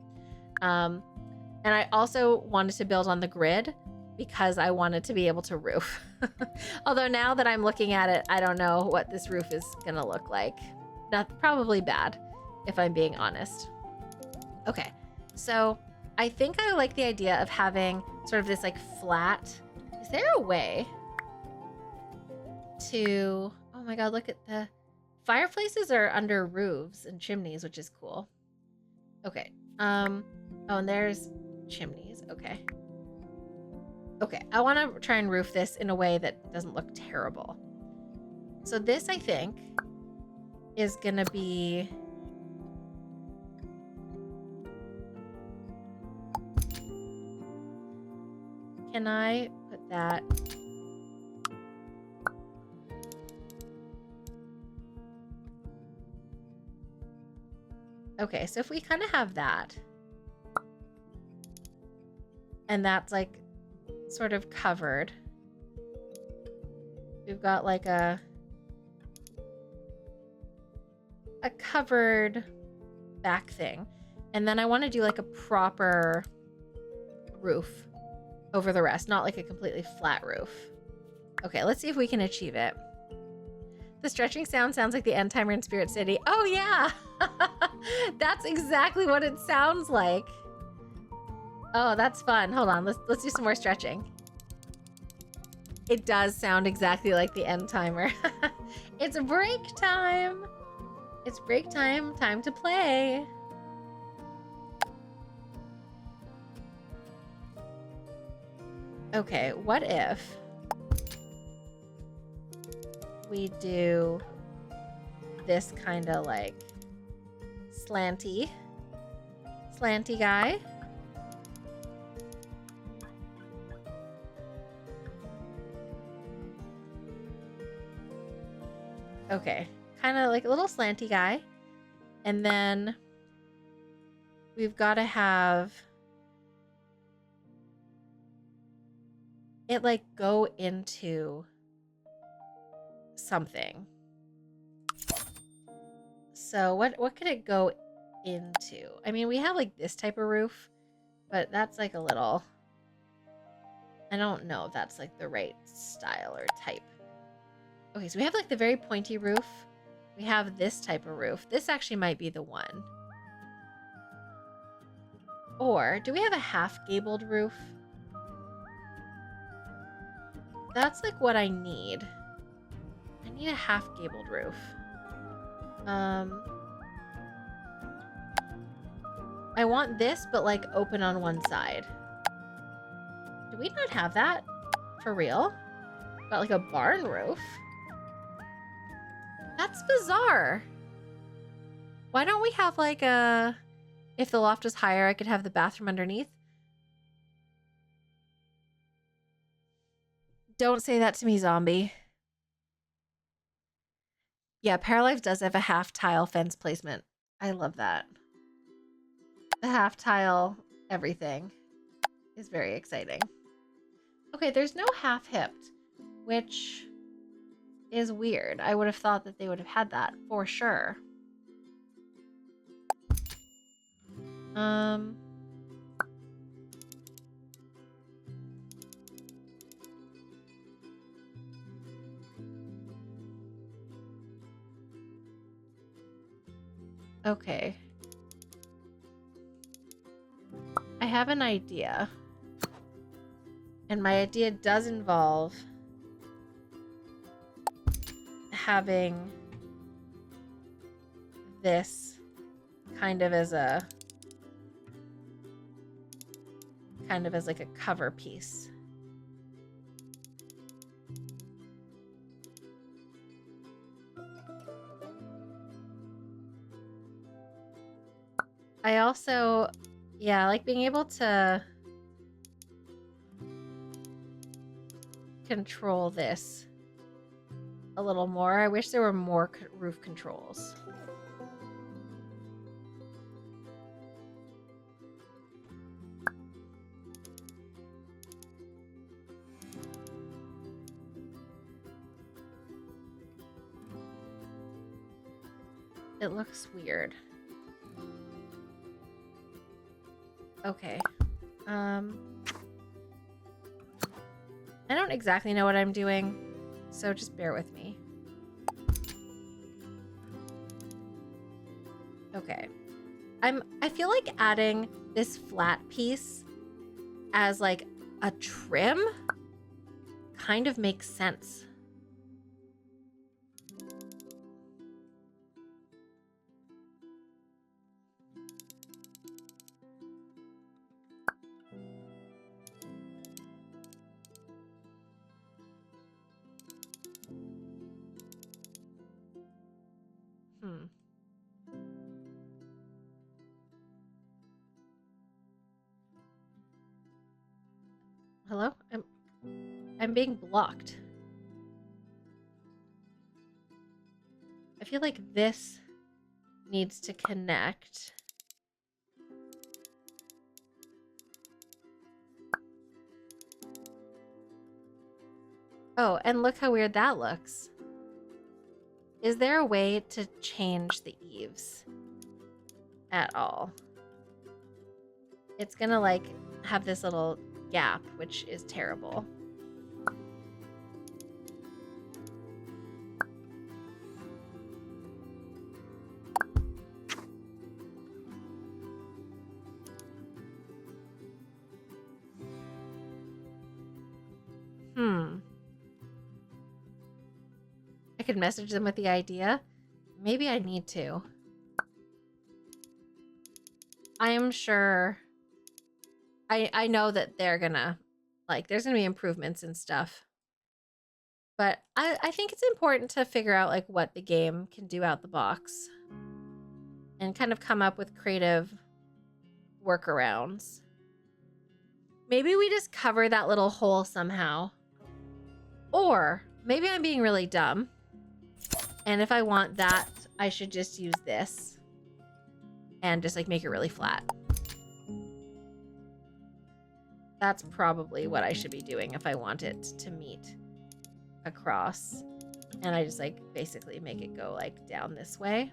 And I also wanted to build on the grid because I wanted to be able to roof. Although now that I'm looking at it, I don't know what this roof is gonna look like. Probably bad, if I'm being honest. Okay, so I think I like the idea of having sort of this like flat. Is there a way to, oh my God, look at the fireplaces are under roofs and chimneys, which is cool. Okay, oh, and there's chimneys. Okay, I want to try and roof this in a way that doesn't look terrible. So this, I think, is gonna be can I put that okay, so if we kind of have that and that's like sort of covered, we've got like a covered back thing, and then I want to do like a proper roof over the rest, not like a completely flat roof. Okay, let's see if we can achieve it. The stretching sound sounds like the end timer in Spirit City. Oh yeah. That's exactly what it sounds like. Oh, that's fun. Hold on, let's do some more stretching. It does sound exactly like the end timer. It's break time. It's break time. Time to play. Okay, what if we do this kind of like slanty guy? Okay, kind of like a little slanty guy. And then we've got to have it like go into something. So what could it go into? I mean, we have like this type of roof, but that's like a little, I don't know if that's like the right style or type. Okay, so we have like the very pointy roof. We have this type of roof. This actually might be the one. Or do we have a half gabled roof? That's like what I need. I need a half gabled roof. I want this, but like open on one side. Do we not have that? For real? Got like a barn roof? That's bizarre. Why don't we have like a... If the loft is higher, I could have the bathroom underneath. Don't say that to me, zombie. Yeah, Paralives does have a half tile fence placement. I love that. The half tile everything is very exciting. Okay, there's no half hipped, which is weird. I would have thought that they would have had that for sure. Okay. I have an idea. And my idea does involve having this kind of as like a cover piece. I also, yeah, like being able to control this a little more. I wish there were more roof controls. It looks weird. Okay. I don't exactly know what I'm doing, so just bear with me. Okay. I feel like adding this flat piece as like a trim kind of makes sense. Hello? I'm being blocked. I feel like this needs to connect. Oh, and look how weird that looks. Is there a way to change the eaves at all? It's gonna like have this little gap, which is terrible. could message them with the idea. Maybe I need to. I am sure. I know that they're gonna, like, there's gonna be improvements and stuff. But I think it's important to figure out, like, what the game can do out the box. And kind of come up with creative workarounds. Maybe we just cover that little hole somehow. Or maybe I'm being really dumb. And if I want that, I should just use this. And just, like, make it really flat. That's probably what I should be doing if I want it to meet across. And I just, like, basically make it go, like, down this way.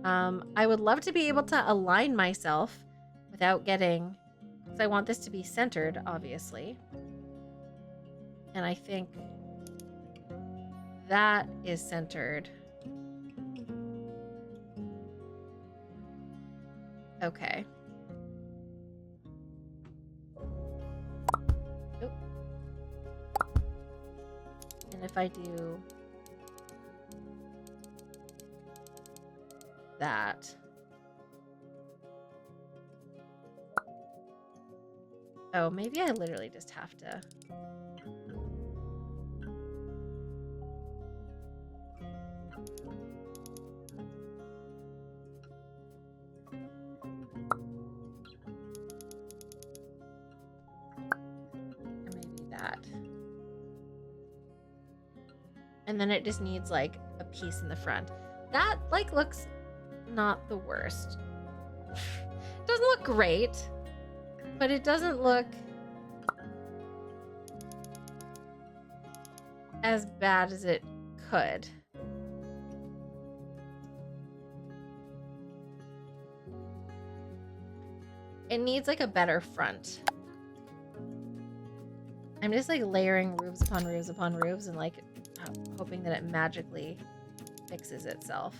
I would love to be able to align myself without getting... Because I want this to be centered, obviously. And I think that is centered. Okay. Oop. And if I do that... Oh, maybe I literally just have to... Or maybe that. And then it just needs, like, a piece in the front. That, like, looks not the worst. Doesn't look great. But it doesn't look as bad as it could. It needs, like, a better front. I'm just, like, layering roofs upon roofs upon roofs and, like, hoping that it magically fixes itself.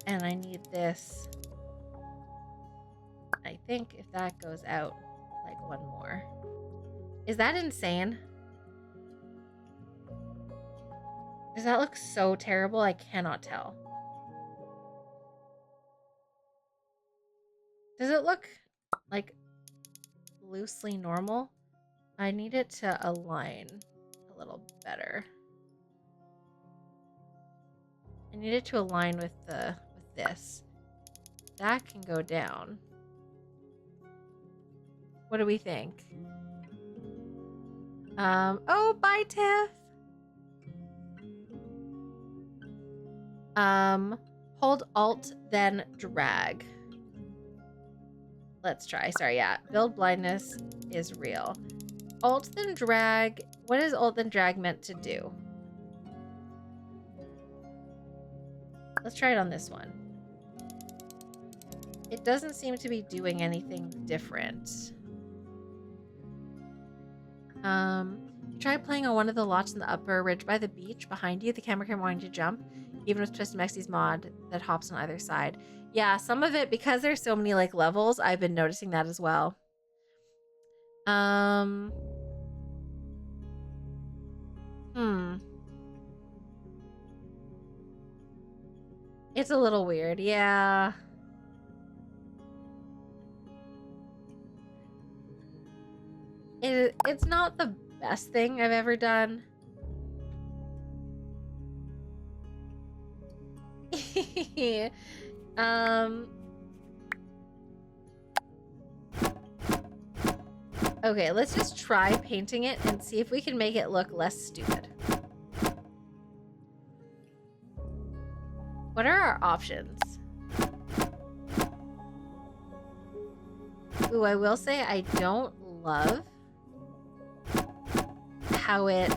And I need this. I think if that goes out, like, one more. Is that insane? Does that look so terrible? I cannot tell. Does it look, like, loosely normal? I need it to align a little better. I need it to align with this. That can go down. What do we think? Oh, bye, Tiff. Hold Alt, then drag. Let's try. Sorry, yeah. Build blindness is real. Alt, then drag. What is Alt, then drag meant to do? Let's try it on this one. It doesn't seem to be doing anything different. Try playing on one of the lots in the upper ridge by the beach behind you. The camera can want you to jump, even with Twist Mexi's mod that hops on either side. Yeah, some of it, because there's so many, like, levels, I've been noticing that as well. It's a little weird, yeah. It's not the best thing I've ever done. Okay, let's just try painting it and see if we can make it look less stupid. What are our options? Ooh, I will say I don't love how it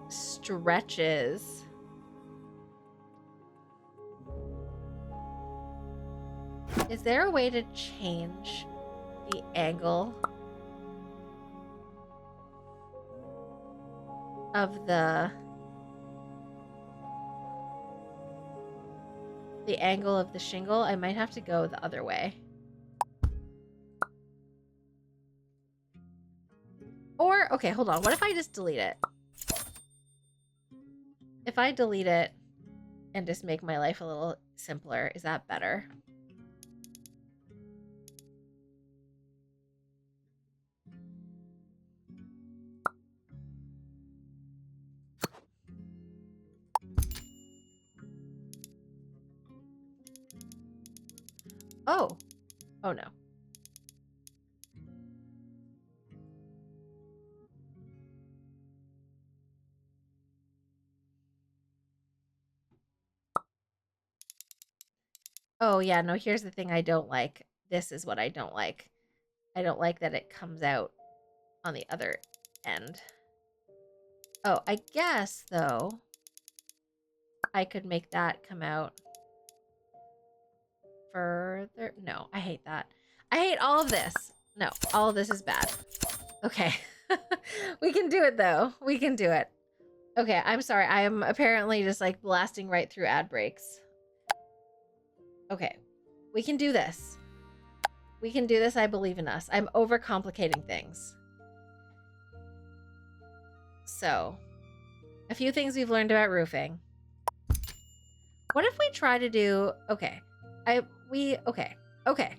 stretches. Is there a way to change the angle? of the angle of the shingle, I might have to go the other way. Or, okay, hold on. What if I just delete it? If I delete it and just make my life a little simpler, is that better? Oh. Oh no. Oh yeah, no, here's the thing I don't like. This is what I don't like. I don't like that it comes out on the other end. Oh, I guess, though, I could make that come out further. No, I hate that. I hate all of this. No, all of this is bad. Okay. We can do it, though. We can do it. Okay, I'm sorry. I am apparently just, like, blasting right through ad breaks. Okay. We can do this. We can do this. I believe in us. I'm overcomplicating things. So, a few things we've learned about roofing. What if we try to do... Okay. Okay. Okay.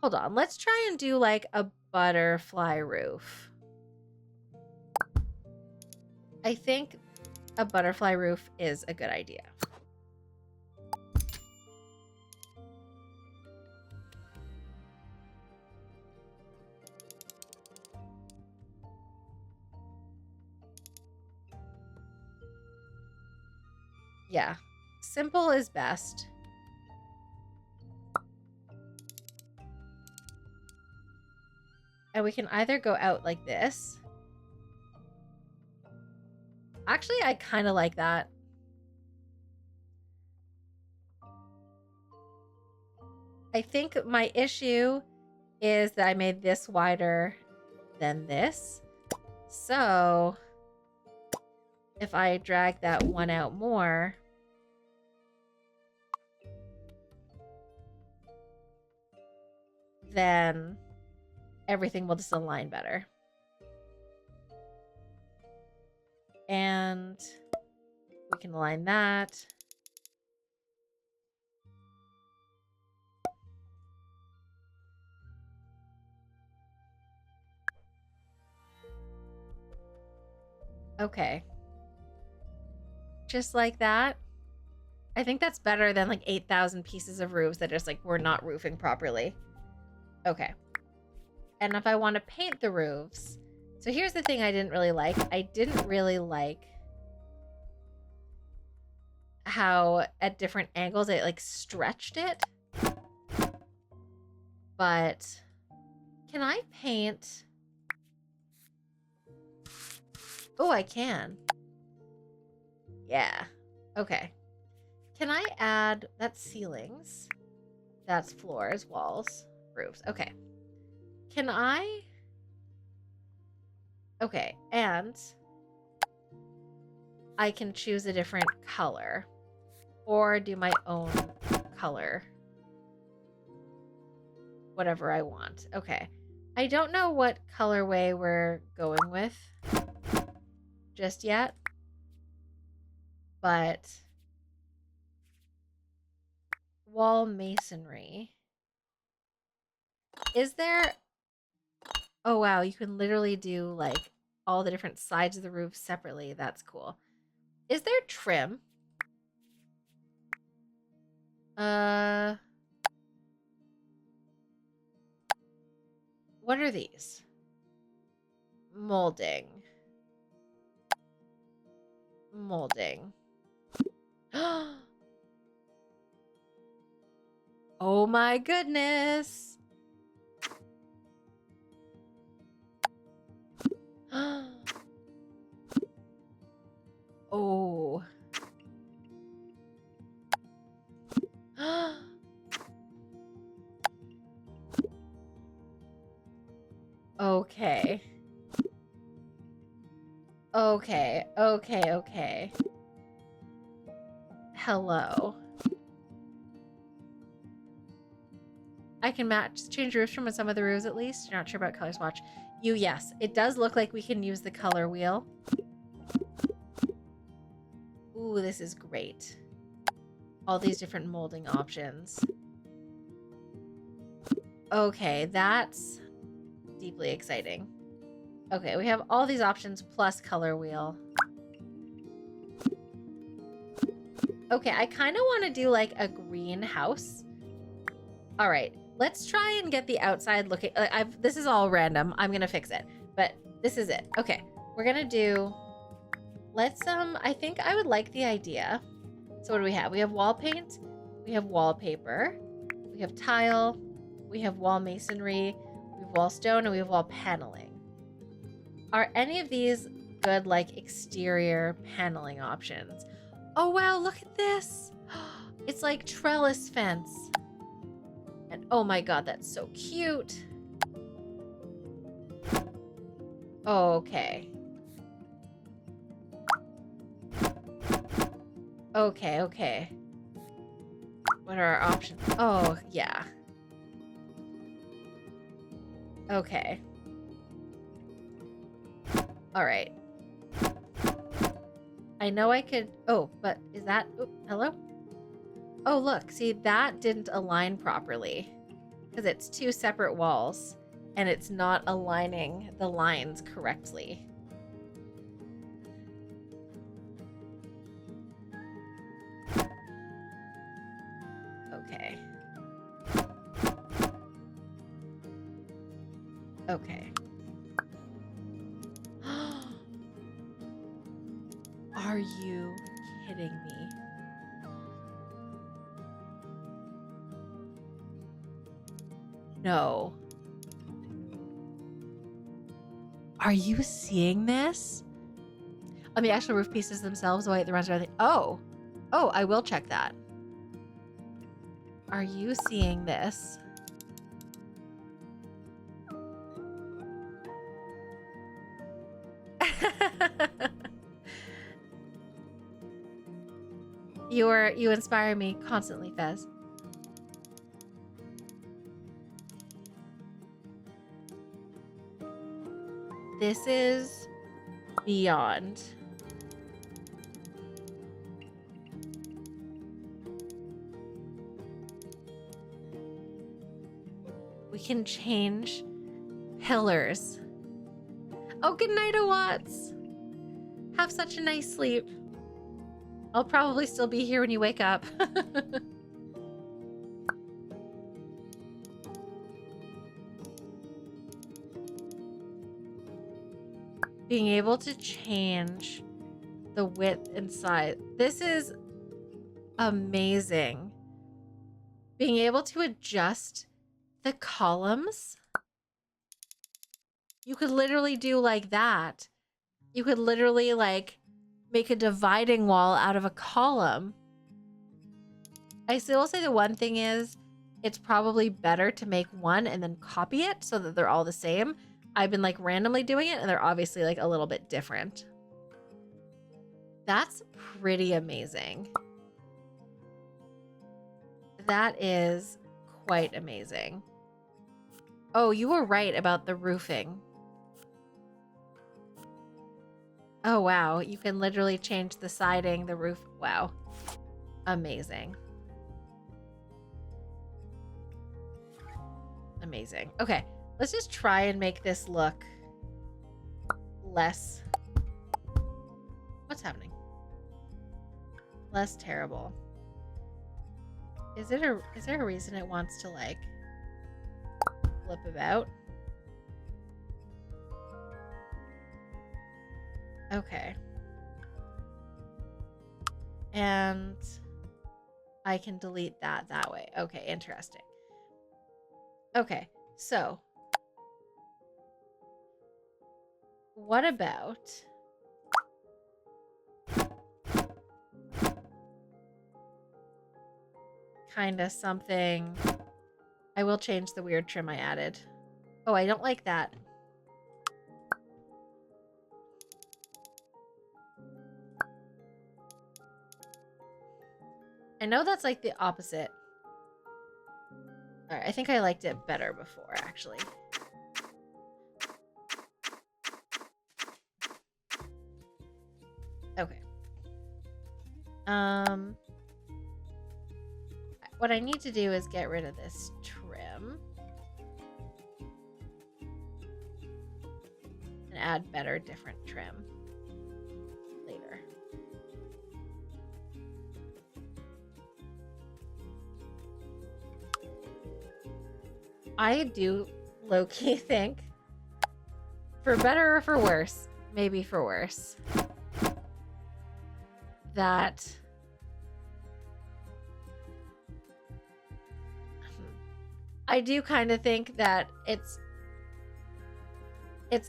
Hold on. Let's try and do, like, a butterfly roof. I think a butterfly roof is a good idea. Yeah. Simple is best. And we can either go out like this. Actually, I kind of like that. I think my issue is that I made this wider than this. So if I drag that one out more, then everything will just align better. And we can align that. Okay. Just like that. I think that's better than like 8,000 pieces of roofs that just like we're not roofing properly. Okay. And if I want to paint the roofs, so here's the thing I didn't really like. I didn't really like how at different angles it like stretched it. But can I paint? Oh, I can. Yeah. Okay. Can I add, that's ceilings. That's floors, walls, roofs. Okay. Can I? Okay, and I can choose a different color or do my own color. Whatever I want. Okay. I don't know what colorway we're going with just yet, but wall masonry. Is there... Oh, wow. You can literally do like all the different sides of the roof separately. That's cool. Is there trim? What are these? Molding. Molding. Oh my goodness. Oh. Okay. Okay, okay, okay. Hello. I can change roofs from some of the roofs at least. You're not sure about colors. Watch. Yes. It does look like we can use the color wheel. Ooh, this is great. All these different molding options. Okay, that's deeply exciting. Okay, we have all these options plus color wheel. Okay, I kind of want to do like a greenhouse. All right, let's try and get the outside looking. This is all random. I'm gonna fix it, but this is it. Okay, we're gonna do. Let's I think I would like the idea. So what do we have? We have wall paint. We have wallpaper. We have tile. We have wall masonry. We have wall stone, and we have wall paneling. Are any of these good like exterior paneling options? Oh wow, look at this. It's like trellis fence. And oh my god, that's so cute. Okay. Okay, okay. What are our options? Oh, yeah. Okay. All right. I know I could... Oh, but is that... Oh, hello? Oh, look. See, that didn't align properly. Because it's two separate walls. And it's not aligning the lines correctly. Okay. Okay. Are you kidding me? No. Are you seeing this? On the actual roof pieces themselves, wait, the rest of everything. Oh. Oh, I will check that. Are you seeing this? You inspire me constantly, Fez. This is beyond. We can change pillars. Oh, good night, Watts. Have such a nice sleep. I'll probably still be here when you wake up. Being able to change the width and size. This is amazing. Being able to adjust the columns. You could literally do like that. You could literally like make a dividing wall out of a column. I still will say the one thing is it's probably better to make one and then copy it so that they're all the same. I've been like randomly doing it and they're obviously like a little bit different. That's pretty amazing. That is quite amazing. Oh, you were right about the roofing. Oh, wow. You can literally change the siding, the roof. Wow. Amazing. Amazing. Okay, let's just try and make this look less... What's happening? Less terrible. Is there a reason it wants to, like, flip about? Okay. And I can delete that way. Okay, interesting. Okay, so what about kind of something? I will change the weird trim I added. Oh, I don't like that. I know that's like the opposite. All right, I think I liked it better before, actually. Okay. What I need to do is get rid of this trim and add better, different trim later. I do low-key think, for better or for worse, maybe for worse, that I do kind of think that it's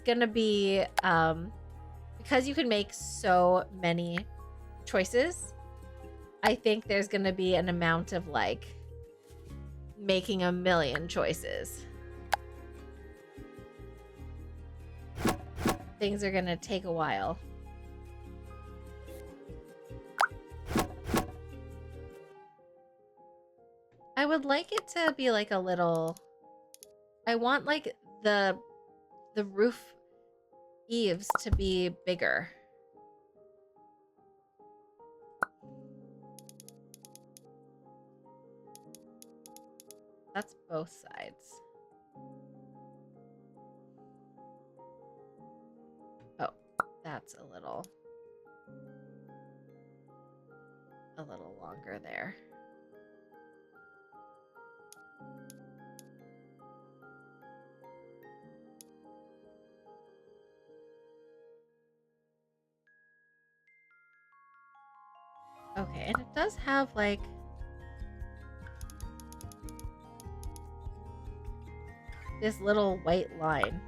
gonna be because you can make so many choices. I think there's gonna be an amount of like making a million choices. Things are gonna take a while. I would like it to be like a little, I want like the roof eaves to be bigger. That's both sides. Oh, that's a little longer there. Okay, and it does have like this little white line.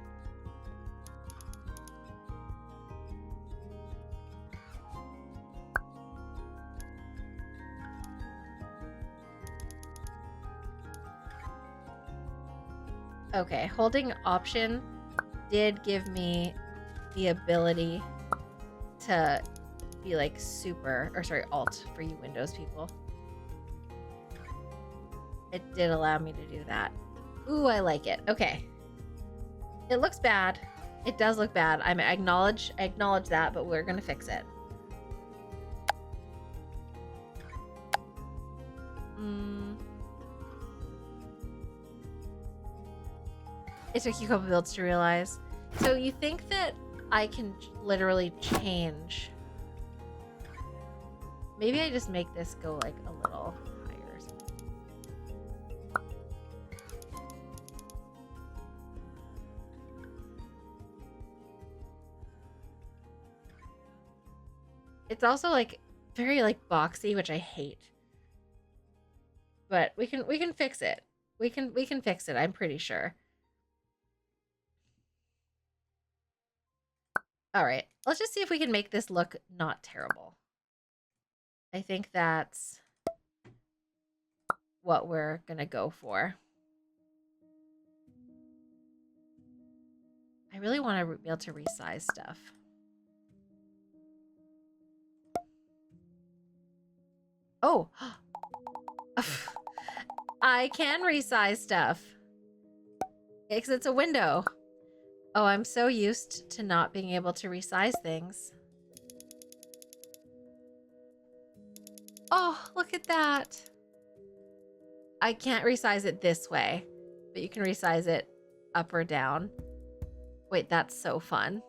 Okay, holding option did give me the ability to be like super, or sorry, alt for you Windows people. It did allow me to do that. Ooh, I like it. Okay. It looks bad. It does look bad. I acknowledge that, but we're gonna fix it. It took you a couple builds to realize. So you think that I can literally change? Maybe I just make this go like a little higher or something. It's also like very like boxy, which I hate. But we can fix it. We can fix it, I'm pretty sure. All right, let's just see if we can make this look not terrible. I think that's what we're gonna go for. I really want to be able to resize stuff. Oh, I can resize stuff because it's a window. Oh, I'm so used to not being able to resize things. Oh, look at that. I can't resize it this way, but you can resize it up or down. Wait, that's so fun.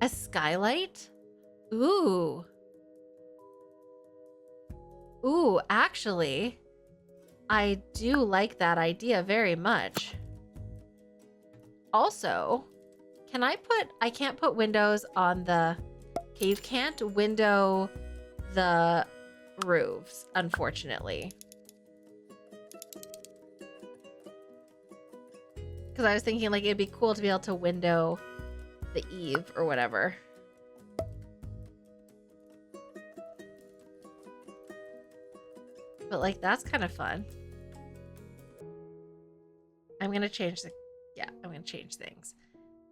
A skylight? Ooh. Ooh, actually, I do like that idea very much. Also, I can't put windows on the, okay, you can't window the roofs, unfortunately. Because I was thinking like it'd be cool to be able to window the eave or whatever. But like that's kind of fun. I'm gonna change the, yeah, I'm gonna change things.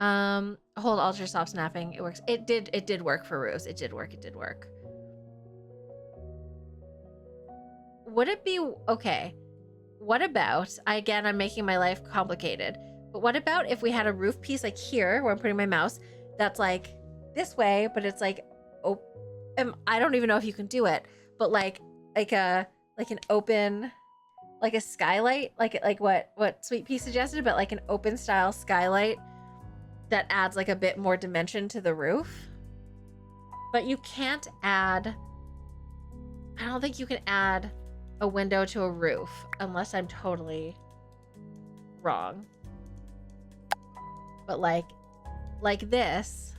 Hold Alt or stop snapping. It works. It did work for roofs. It did work. would it be okay? What about, again, I'm making my life complicated, but what about if we had a roof piece like here where I'm putting my mouse that's like this way, but it's like, oh, I don't even know if you can do it, but like an open, like a skylight, like what Sweet Pea suggested, but like an open style skylight that adds like a bit more dimension to the roof. But you can't add, I don't think you can add a window to a roof unless I'm totally wrong. But like this,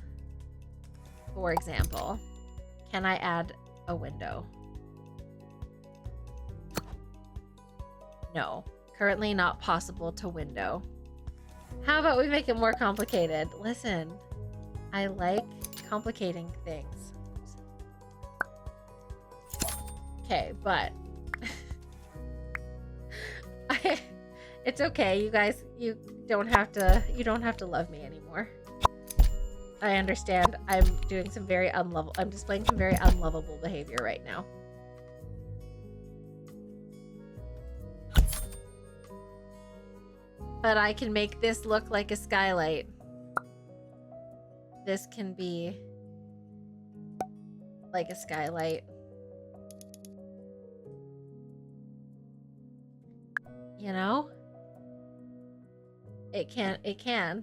for example, can I add a window? No, currently not possible to window. How about we make it more complicated? Listen, I like complicating things. Okay, but it's okay, you guys. You don't have to love me anymore. I understand. I'm doing some very I'm displaying some very unlovable behavior right now. But I can make this look like a skylight. This can be like a skylight. You know? It can.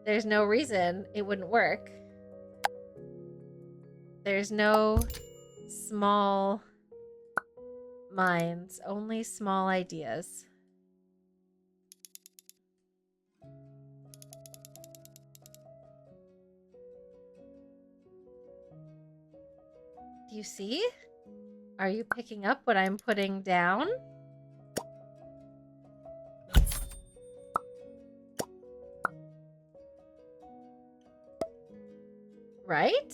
There's no reason it wouldn't work. There's no small minds, only small ideas. Do you see? Are you picking up what I'm putting down? Right?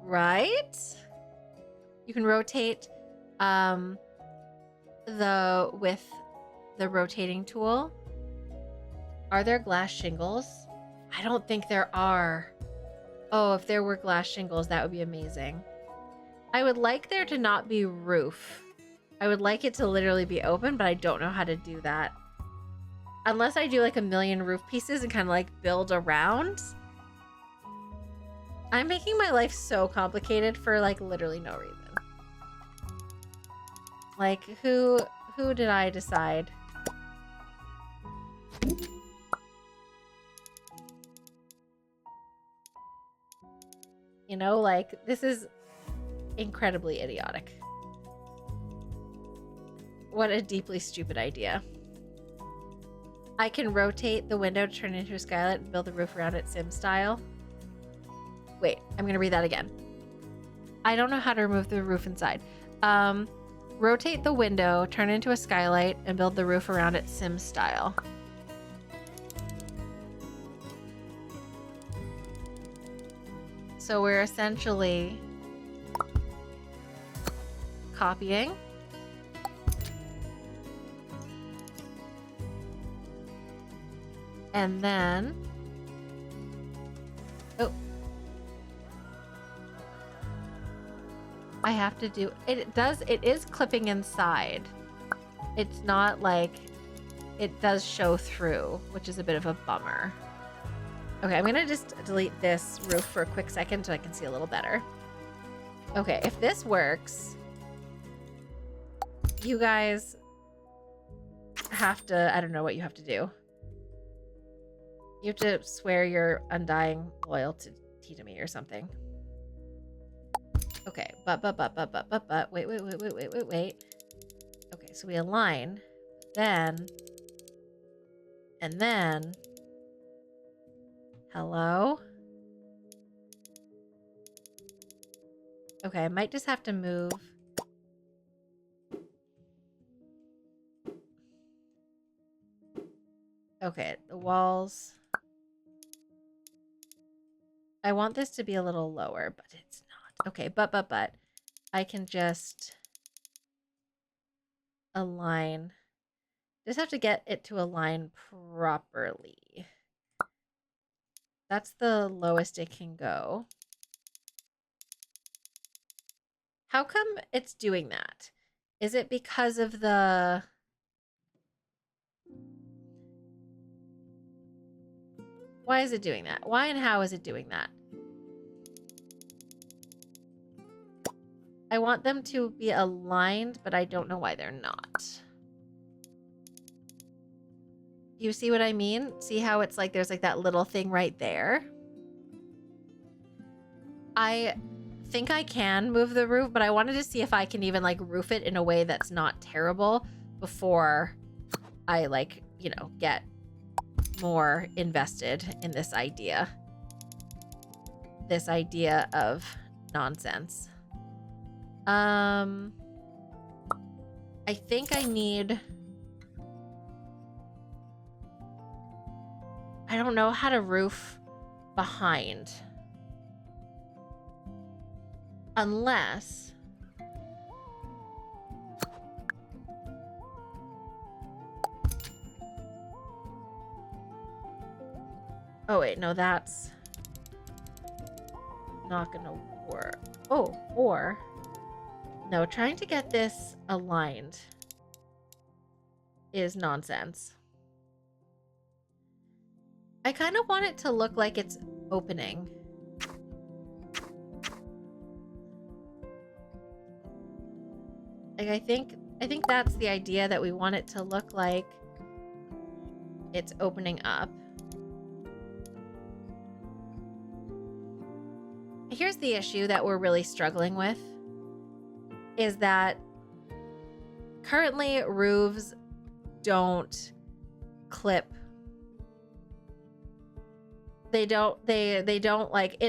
Right? You can rotate with the rotating tool. Are there glass shingles? I don't think there are. Oh, if there were glass shingles, that would be amazing. I would like there to not be roof. I would like it to literally be open, but I don't know how to do that. Unless I do like a million roof pieces and kind of like build around. I'm making my life so complicated for like literally no reason. Like who did I decide? You know, like this is incredibly idiotic. What a deeply stupid idea. I can rotate the window to turn it into a skylight and build the roof around it sim style. Wait, I'm gonna read that again. I don't know how to remove the roof inside. Rotate the window, turn it into a skylight, and build the roof around it sim style. So we're essentially copying. And then, oh, I have to do, it is clipping inside. It's not like, it does show through, which is a bit of a bummer. Okay, I'm gonna just delete this roof for a quick second so I can see a little better. Okay, if this works, you guys have to, I don't know what you have to do. You have to swear your undying loyalty to me or something. Okay, but, wait. Okay, so we align, then, and then, hello? Okay, I might just have to move. Okay, the walls. I want this to be a little lower, but it's not. Okay, but I can just align. Just have to get it to align properly. That's the lowest it can go. How come it's doing that? Is it because of the... Why is it doing that? Why and how is it doing that? I want them to be aligned, but I don't know why they're not. You see what I mean? See how it's like there's like that little thing right there? I think I can move the roof, but I wanted to see if I can even like roof it in a way that's not terrible before I like, you know, get more invested in this idea. This idea of nonsense. I think I need... I don't know how to roof behind. Unless... Oh, wait, no, that's not gonna work. Oh, or... No, trying to get this aligned is nonsense. I kind of want it to look like it's opening. Like, I think that's the idea, that we want it to look like it's opening up. Here's the issue that we're really struggling with, is that currently roofs don't clip. They don't like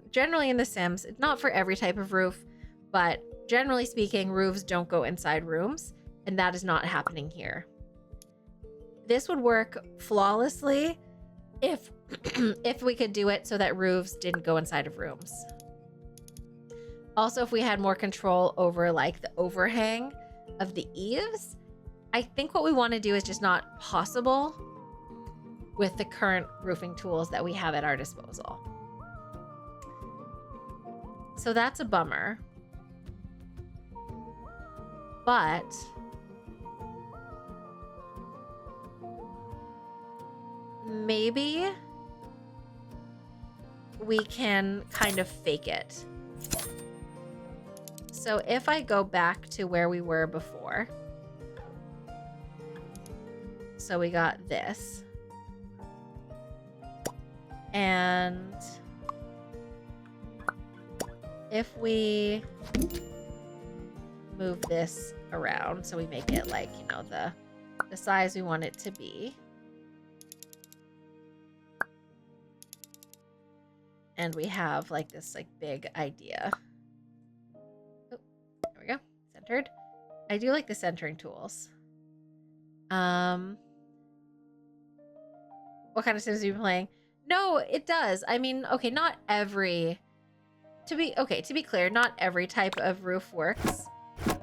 generally in The Sims, not for every type of roof, but generally speaking, roofs don't go inside rooms, and that is not happening here. This would work flawlessly if if we could do it so that roofs didn't go inside of rooms. Also, if we had more control over like the overhang of the eaves. I think what we want to do is just not possible with the current roofing tools that we have at our disposal. So that's a bummer. But maybe we can kind of fake it. So if I go back to where we were before, so we got this, and if we move this around so we make it like, you know, the size we want it to be, and we have like this like big idea. Oh, there we go, centered. I do like the centering tools. What kind of Sims are you playing? No, it does. I mean, okay, not every... To be clear, not every type of roof works.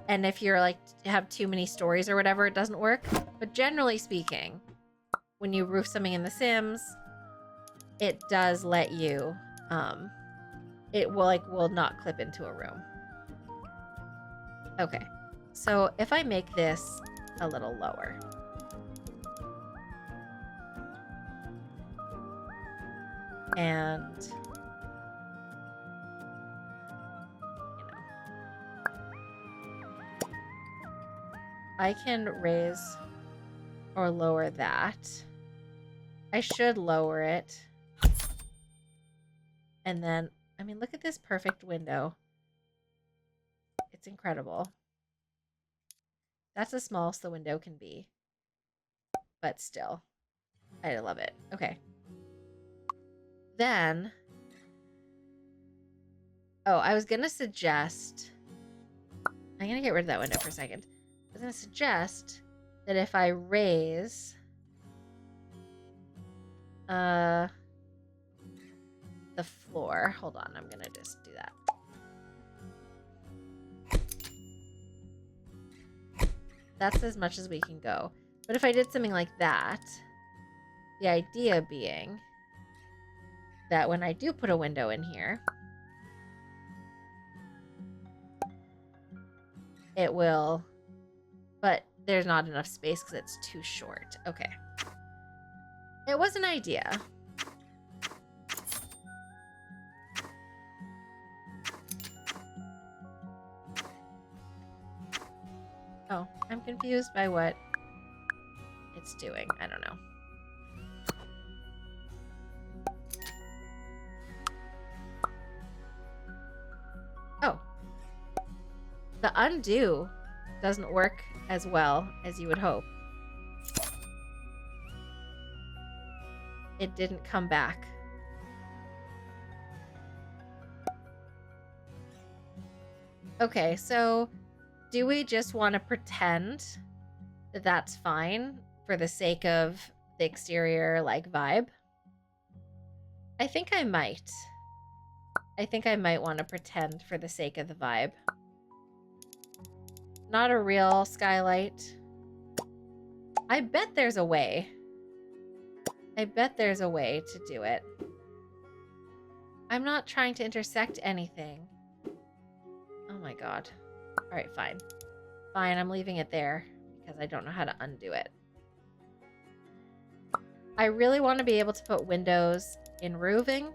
And if you're like, have too many stories or whatever, it doesn't work. But generally speaking, when you roof something in The Sims, it does let you, it will not clip into a room. Okay, so if I make this a little lower. And, you know, I can raise or lower that. I should lower it. And then, I mean, look at this perfect window. It's incredible. That's the smallest the window can be. But still, I love it. Okay. Then, oh, I was going to suggest, I'm going to get rid of that window for a second. I was going to suggest that if I raise the floor, hold on, I'm going to just do that. That's as much as we can go. But if I did something like that, the idea being that when I do put a window in here, it will, but there's not enough space because it's too short. Okay. It was an idea. Oh, I'm confused by what it's doing. I don't know. Oh. The undo doesn't work as well as you would hope. It didn't come back. Okay, so do we just want to pretend that that's fine for the sake of the exterior, like, vibe? I think I might. I think I might want to pretend for the sake of the vibe. Not a real skylight. I bet there's a way. I bet there's a way to do it. I'm not trying to intersect anything. Oh my god. Alright, fine. Fine, I'm leaving it there because I don't know how to undo it. I really want to be able to put windows in roofing.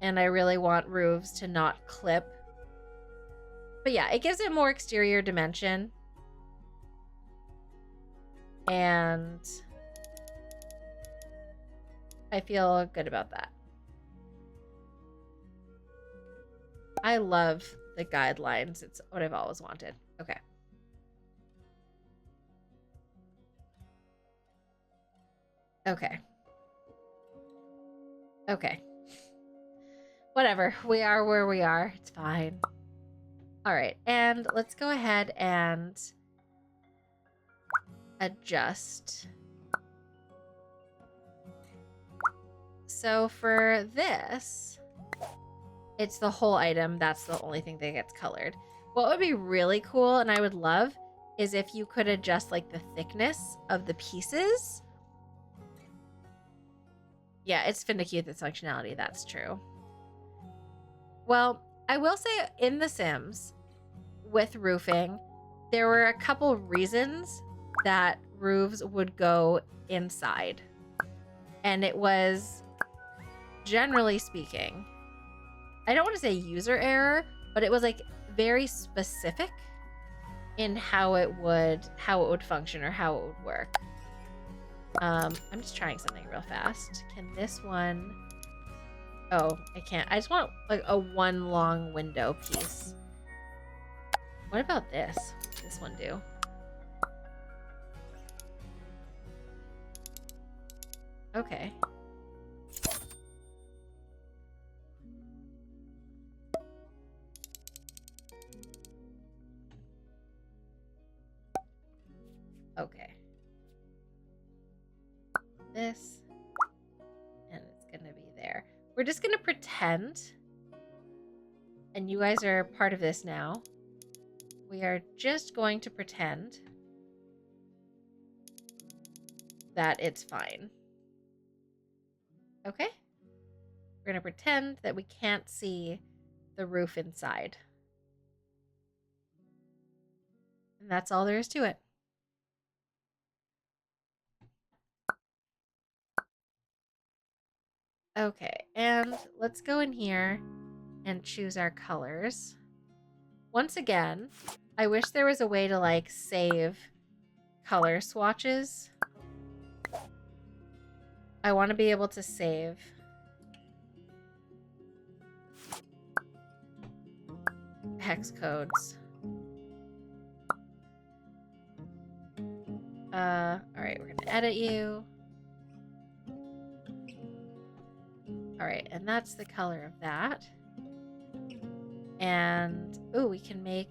And I really want roofs to not clip. But yeah, it gives it more exterior dimension. And I feel good about that. I love the guidelines. It's what I've always wanted. Okay. Okay. Okay. Whatever. We are where we are. It's fine. All right. And let's go ahead and adjust. So for this, it's the whole item. That's the only thing that gets colored. What would be really cool, and I would love, is if you could adjust like the thickness of the pieces. Yeah, it's finicky with its functionality. That's true. Well, I will say in The Sims, with roofing, there were a couple reasons that roofs would go inside. And it was, generally speaking, I don't want to say user error, but it was like very specific in how it would function or how it would work. I'm just trying something real fast. Can this one... Oh, I can't. I just want like a one long window piece. What about this? What's this one do? Okay. Okay. This. And it's gonna be there. We're just gonna pretend. And you guys are part of this now. We are just going to pretend that it's fine. Okay? We're gonna pretend that we can't see the roof inside. And that's all there is to it. Okay, and let's go in here and choose our colors. Once again, I wish there was a way to like save color swatches. I want to be able to save hex codes. Alright, we're gonna edit you. Alright, and that's the color of that. And, ooh, we can make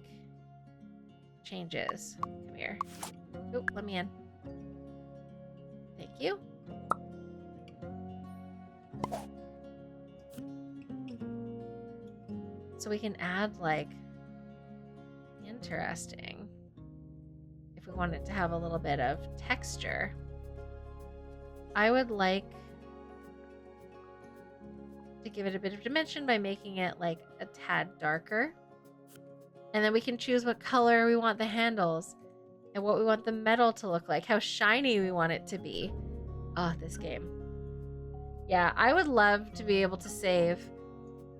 changes. Come here. Ooh, let me in. Thank you. So we can add, like, interesting. If we wanted to have a little bit of texture. I would like to give it a bit of dimension by making it like a tad darker. And then we can choose what color we want the handles and what we want the metal to look like, how shiny we want it to be. Oh, this game. Yeah, I would love to be able to save.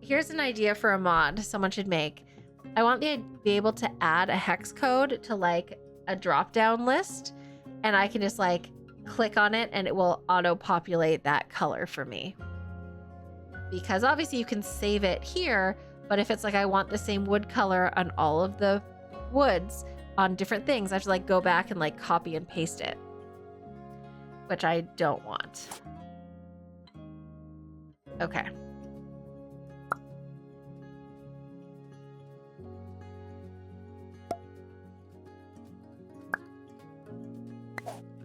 Here's an idea for a mod someone should make. I want to be able to add a hex code to like a drop-down list, and I can just like click on it and it will auto-populate that color for me. Because obviously you can save it here, but if it's like I want the same wood color on all of the woods on different things, I have to like go back and like copy and paste it, which I don't want. Okay.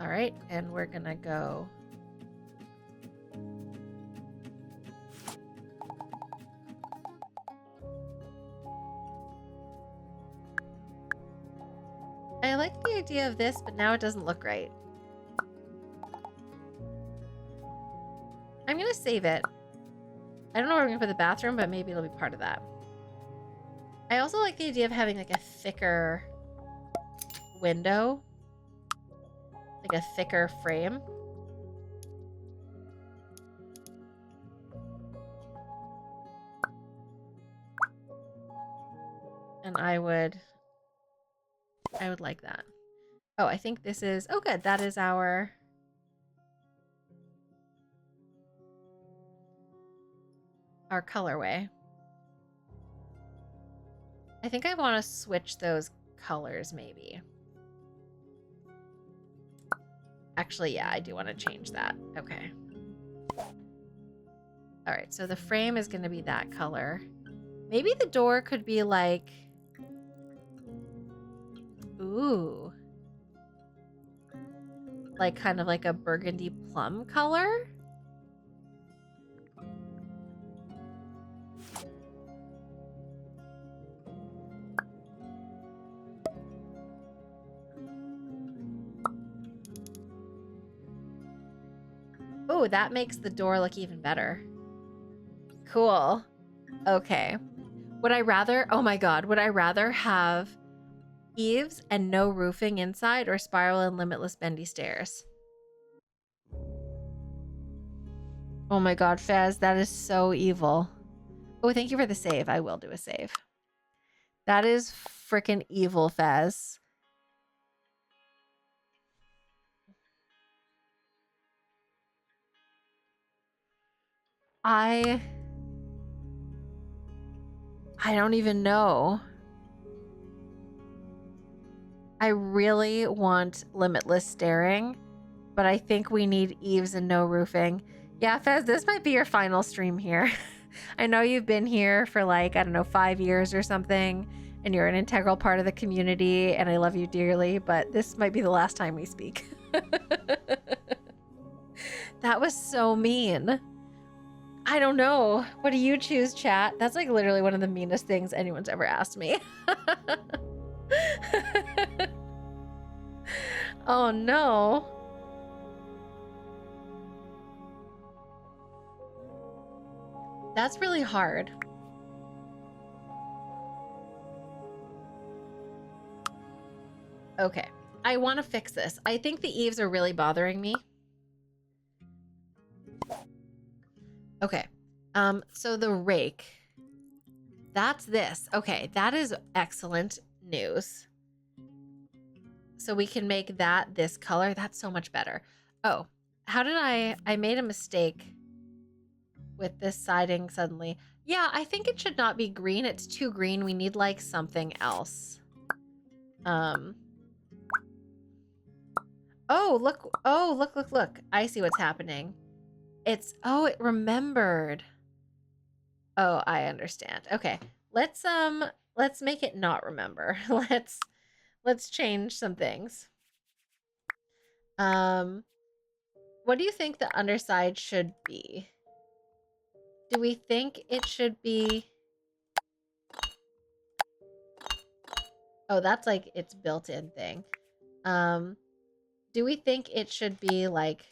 All right, and we're gonna go. I like the idea of this, but now it doesn't look right. I'm gonna save it. I don't know where we're gonna put the bathroom, but maybe it'll be part of that. I also like the idea of having like a thicker window, like a thicker frame. And I would like that. Oh, I think this is, oh good, that is our colorway. I think I want to switch those colors maybe. Actually, yeah, I do want to change that. Okay. All right, so the frame is going to be that color. Maybe the door could be like, ooh, like kind of like a burgundy plum color. Oh, that makes the door look even better. Cool. Okay. Would I rather, oh my God, would I rather have eaves and no roofing inside or spiral and limitless bendy stairs? Oh my God, Fez, that is so evil. Oh, thank you for the save. I will do a save. That is freaking evil, Fez. I don't even know. I really want limitless staring, but I think we need eaves and no roofing. Yeah, Fez, this might be your final stream here. I know you've been here for like, I don't know, 5 years or something, and you're an integral part of the community, and I love you dearly, but this might be the last time we speak. That was so mean. I don't know. What do you choose, chat? That's like literally one of the meanest things anyone's ever asked me. Oh no. That's really hard. Okay, I want to fix this. I think the eaves are really bothering me. Okay, so the rake, that's this. Okay, that is excellent news. So we can make that this color. That's so much better. Oh, how did I made a mistake with this siding suddenly. Yeah, I think it should not be green. It's too green. We need like something else. Oh, look. Oh, look. I see what's happening. It's, oh, it remembered. Oh, I understand. Okay. Let's make it not remember. Let's change some things. What do you think the underside should be? Do we think it should be... Oh, that's like its built-in thing. Do we think it should be like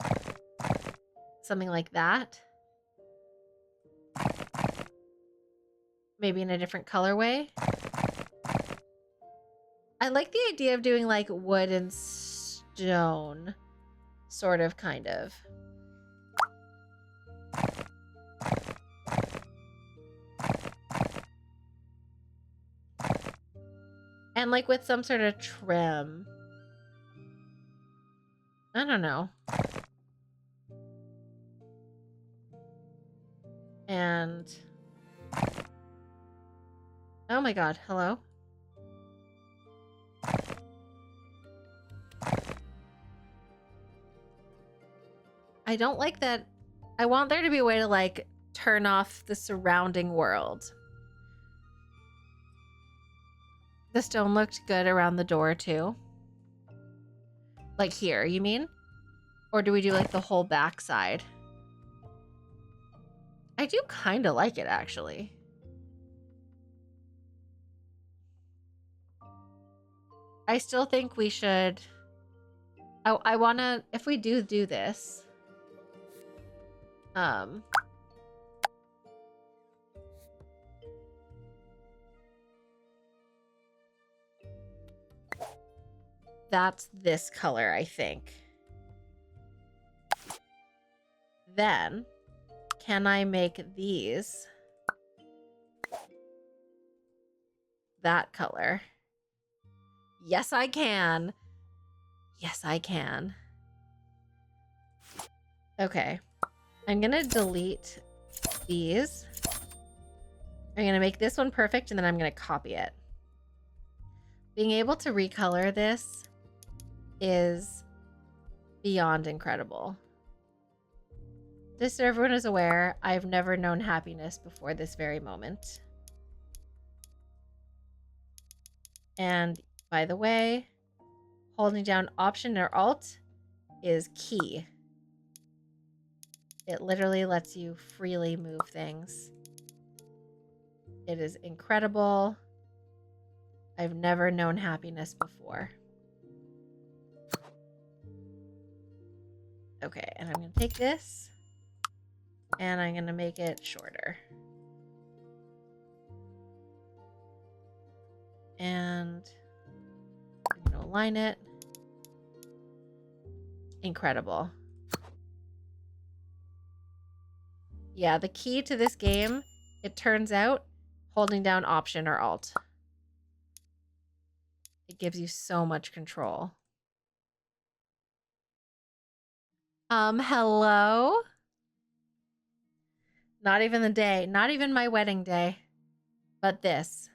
something like that? Maybe in a different colorway? I like the idea of doing like wood and stone, sort of, kind of. And like with some sort of trim. I don't know. And oh my god, hello? I don't like that. I want there to be a way to like turn off the surrounding world. The stone looked good around the door too. Like here, you mean? Or do we do like the whole backside? I do kind of like it actually. I still think we should. I want to, if we do this, that's this color, I think. Then, can I make these that color? Yes, I can. Yes, I can. Okay. I'm going to delete these. I'm going to make this one perfect, and then I'm going to copy it. Being able to recolor this is beyond incredible. Just so everyone is aware, I've never known happiness before this very moment. And by the way, holding down Option or Alt is key. It literally lets you freely move things. It is incredible. I've never known happiness before. Okay, and I'm going to take this and I'm going to make it shorter. And I'm going to align it. Incredible. Yeah, the key to this game, it turns out, holding down Option or Alt. It gives you so much control. Hello? Not even the day, not even my wedding day, but this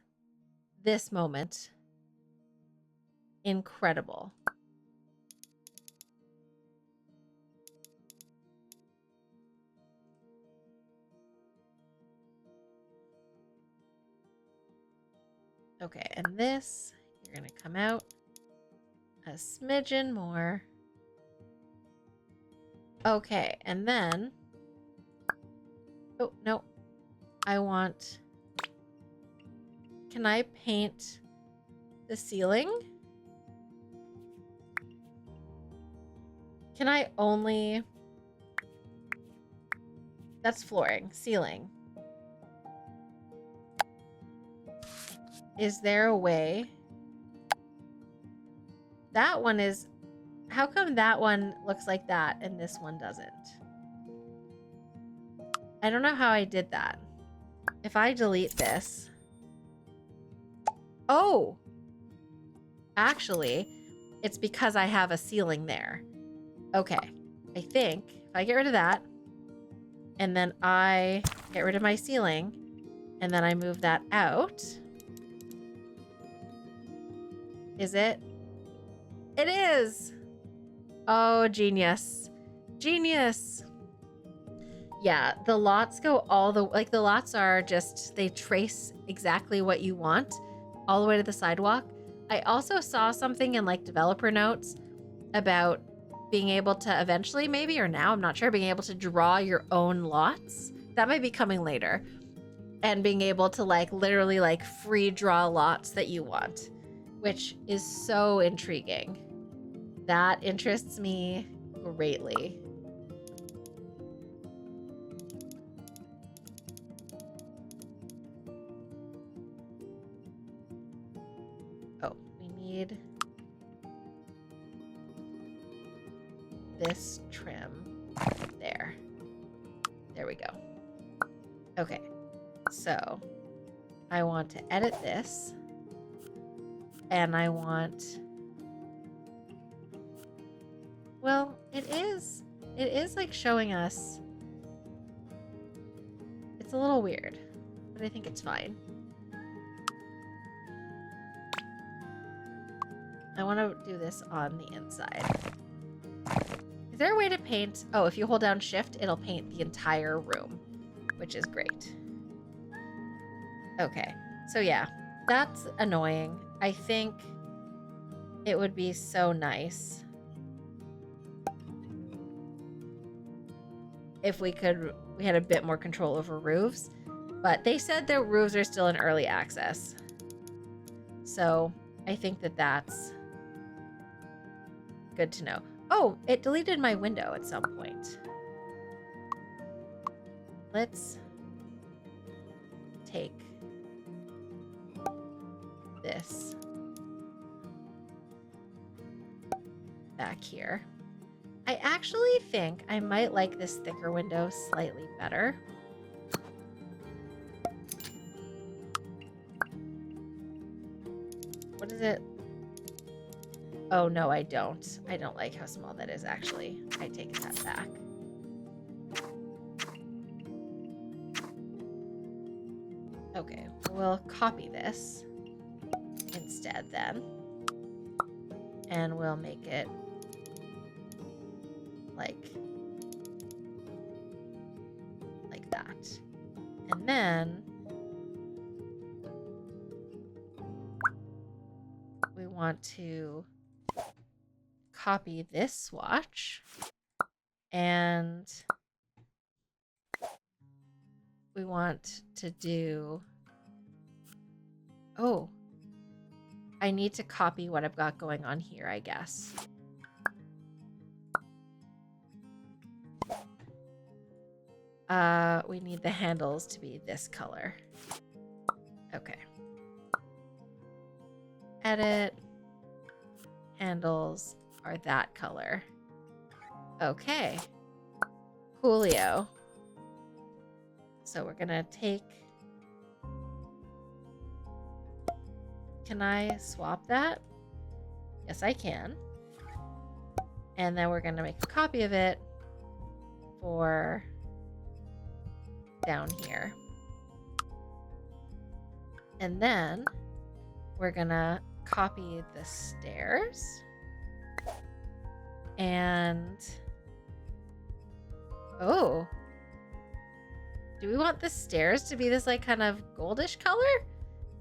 moment. Incredible. Okay, and this, you're gonna come out a smidgen more. Okay, and then, oh, no, I want, can I paint the ceiling? Can I only, that's flooring, ceiling. Is there a way? That one is, how come that one looks like that and this one doesn't? I don't know how I did that. If I delete this. Oh! Actually, it's because I have a ceiling there. Okay. I think if I get rid of that, and then I get rid of my ceiling, and then I move that out. Is it? It is! Oh, genius. Genius! Yeah, the lots go all the, like the lots are just, they trace exactly what you want all the way to the sidewalk. I also saw something in like developer notes about being able to eventually, maybe, or now, I'm not sure, being able to draw your own lots. That might be coming later. And being able to like literally like free draw lots that you want, which is so intriguing. That interests me greatly. Oh, we need this trim there. There we go. Okay, so I want to edit this, and I want, well, it is like showing us, it's a little weird, but I think it's fine. I want to do this on the inside. Is there a way to paint? Oh, if you hold down shift, it'll paint the entire room, which is great. Okay, so yeah, that's annoying. I think it would be so nice if we had a bit more control over roofs, but they said their roofs are still in early access. So I think that that's good to know. Oh, it deleted my window at some point. Let's take this back here. I actually think I might like this thicker window slightly better. What is it? Oh, no, I don't. I don't like how small that is, actually. I take that back. Okay, we'll copy this instead then. And we'll make it like that. And then we want to copy this swatch, and we want to do, oh, I need to copy what I've got going on here, I guess. We need the handles to be this color. Okay. Edit. Handles are that color. Okay. Coolio. So we're gonna take... Can I swap that? Yes, I can. And then we're gonna make a copy of it for down here. And then we're gonna copy the stairs. And oh, do we want the stairs to be this like kind of goldish color?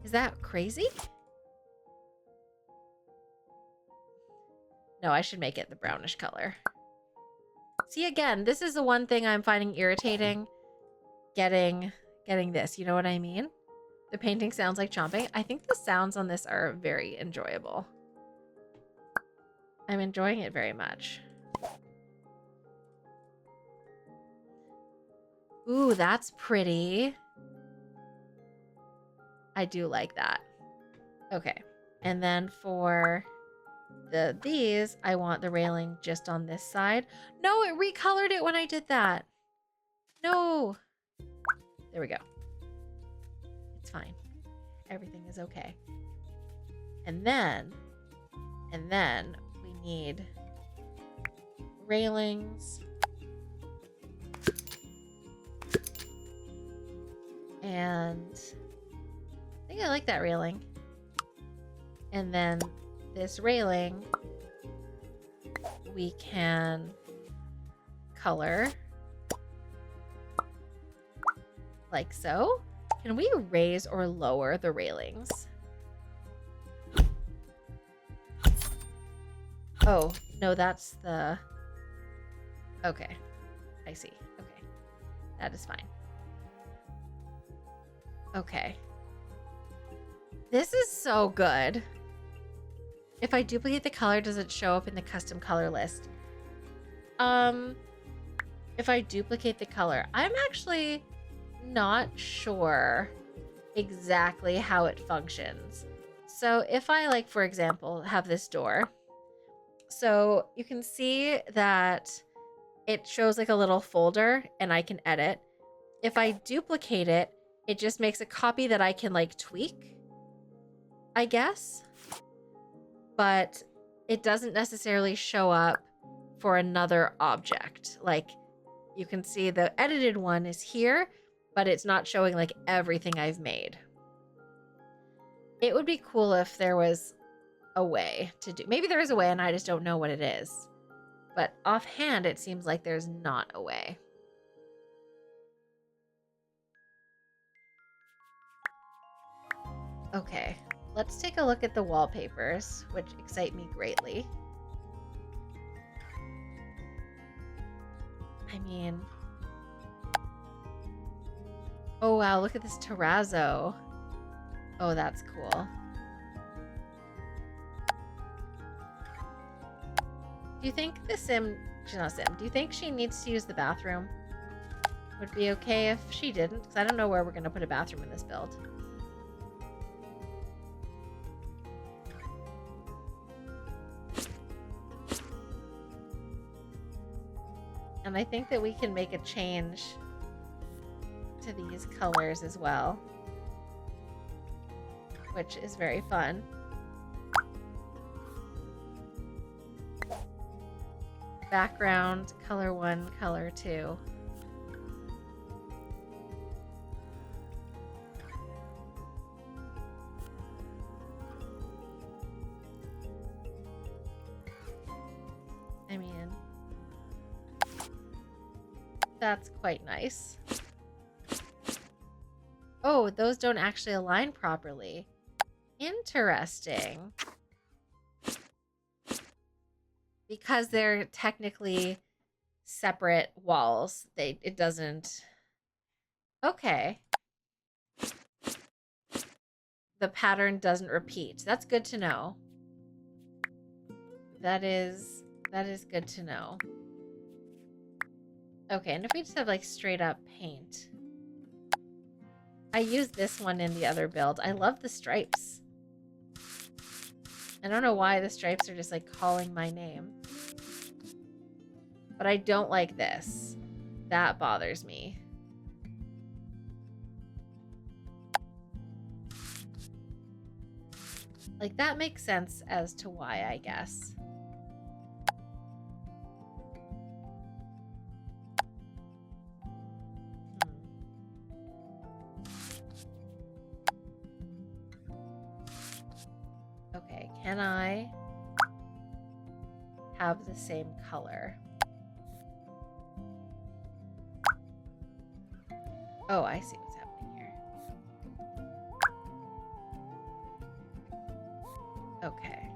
Is that crazy? No, I should make it the brownish color. See, again, this is the one thing I'm finding irritating getting this, you know what I mean? The painting sounds like chomping. I think the sounds on this are very enjoyable. I'm enjoying it very much. Ooh, that's pretty. I do like that. Okay. And then for these, I want the railing just on this side. No, it recolored it when I did that. No. There we go. It's fine. Everything is okay. And then we need railings. And I think I like that railing. And then this railing we can color like so. Can we raise or lower the railings? Oh, no, that's the... Okay, I see. Okay, that is fine. Okay. This is so good. If I duplicate the color, does it show up in the custom color list? If I duplicate the color, I'm actually not sure exactly how it functions. So if I, like, for example, have this door, so you can see that it shows like a little folder and I can edit. If I duplicate it, it just makes a copy that I can like tweak, I guess. But it doesn't necessarily show up for another object. Like, you can see the edited one is here, but it's not showing like everything I've made. It would be cool if there was a way to do, maybe there is a way and I just don't know what it is. But offhand, it seems like there's not a way. Okay, let's take a look at the wallpapers, which excite me greatly. I mean, oh wow, look at this terrazzo. Oh, that's cool. Do you think the sim, she's not a sim, do you think she needs to use the bathroom? Would be okay if she didn't, because I don't know where we're going to put a bathroom in this build. And I think that we can make a change to these colors as well, which is very fun. Background, color 1, color 2. I mean, that's quite nice. Oh, those don't actually align properly. Interesting. Because they're technically separate walls, it doesn't. Okay. The pattern doesn't repeat. That's good to know. That is good to know. Okay, and if we just have like straight up paint. I used this one in the other build. I love the stripes. I don't know why the stripes are just like calling my name. But I don't like this. That bothers me. Like, that makes sense as to why, I guess. Okay, can I have the same color? Oh, I see what's happening here. Okay.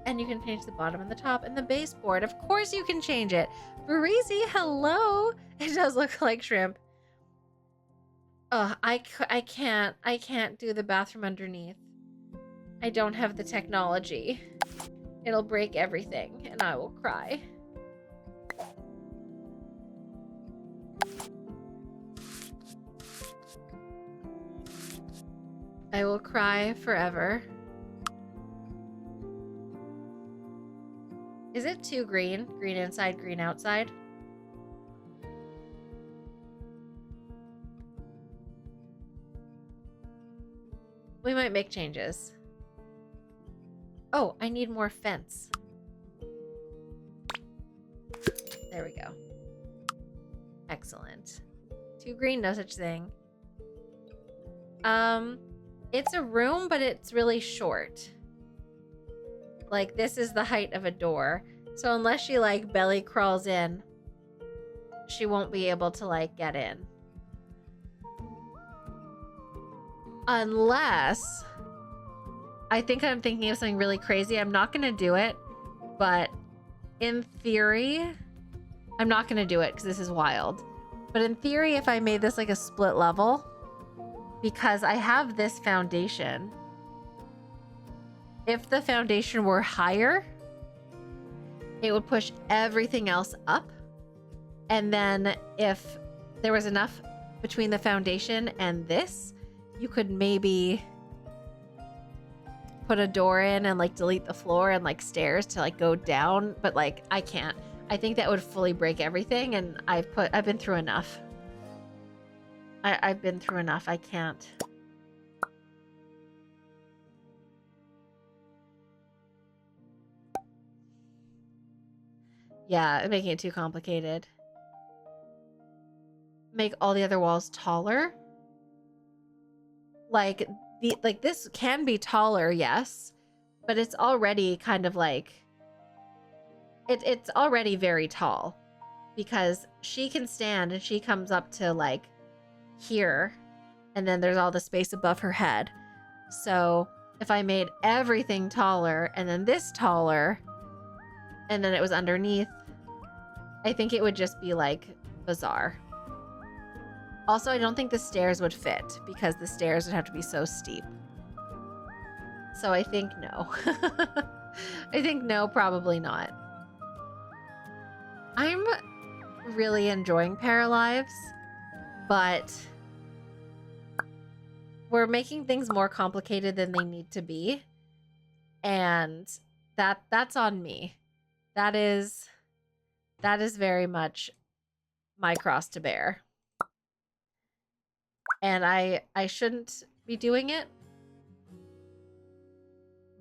And you can change the bottom and the top and the baseboard. Of course you can change it. Breezy, hello. It does look like shrimp. Oh, I can't do the bathroom underneath. I don't have the technology. It'll break everything and I will cry. I will cry forever. Is it too green? Green inside, green outside? We might make changes. Oh, I need more fence. There we go. Excellent. Too green, no such thing. It's a room, but it's really short. Like, this is the height of a door. So unless she, like, belly crawls in, she won't be able to, like, get in. Unless... I think I'm thinking of something really crazy. I'm not going to do it. But in theory... I'm not going to do it because this is wild. But in theory, if I made this, like, a split level... Because I have this foundation. If the foundation were higher, it would push everything else up. And then if there was enough between the foundation and this, you could maybe put a door in and like delete the floor and like stairs to like go down, but like I can't. I think that would fully break everything, and I've been through enough. I've been through enough. I can't. Yeah, making it too complicated. Make all the other walls taller. Like this can be taller, yes, but it's already kind of like it's already very tall because she can stand and she comes up to like here, and then there's all the space above her head. So if I made everything taller and then this taller and then it was underneath, I think it would just be like bizarre. Also, I don't think the stairs would fit because the stairs would have to be so steep. So I think no. I think no, probably not. I'm really enjoying Paralives, but we're making things more complicated than they need to be. And that's on me. That is very much my cross to bear. And I shouldn't be doing it,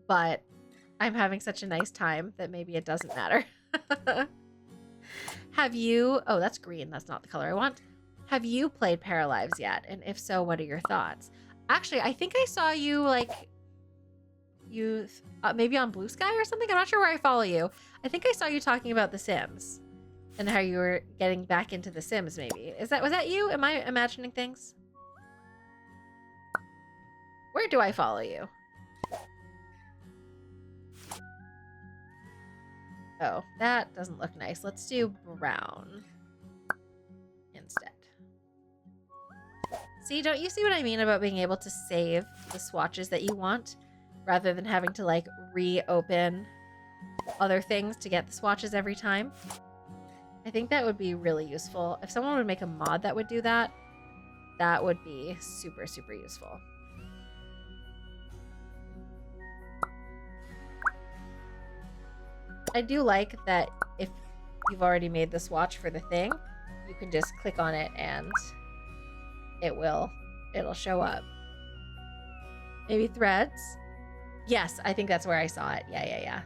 but I'm having such a nice time that maybe it doesn't matter. Have you, oh, that's green. That's not the color I want. Have you played Paralives yet? And if so, what are your thoughts? Actually, I think I saw you like, maybe on Blue Sky or something. I'm not sure where I follow you. I think I saw you talking about The Sims and how you were getting back into The Sims maybe. Was that you? Am I imagining things? Where do I follow you? Oh, that doesn't look nice. Let's do brown instead. See, don't you see what I mean about being able to save the swatches that you want rather than having to like reopen other things to get the swatches every time? I think that would be really useful. If someone would make a mod that would do that, that would be super, super useful. I do like that if you've already made the swatch for the thing, you can just click on it and it'll show up. Maybe threads? Yes, I think that's where I saw it. Yeah.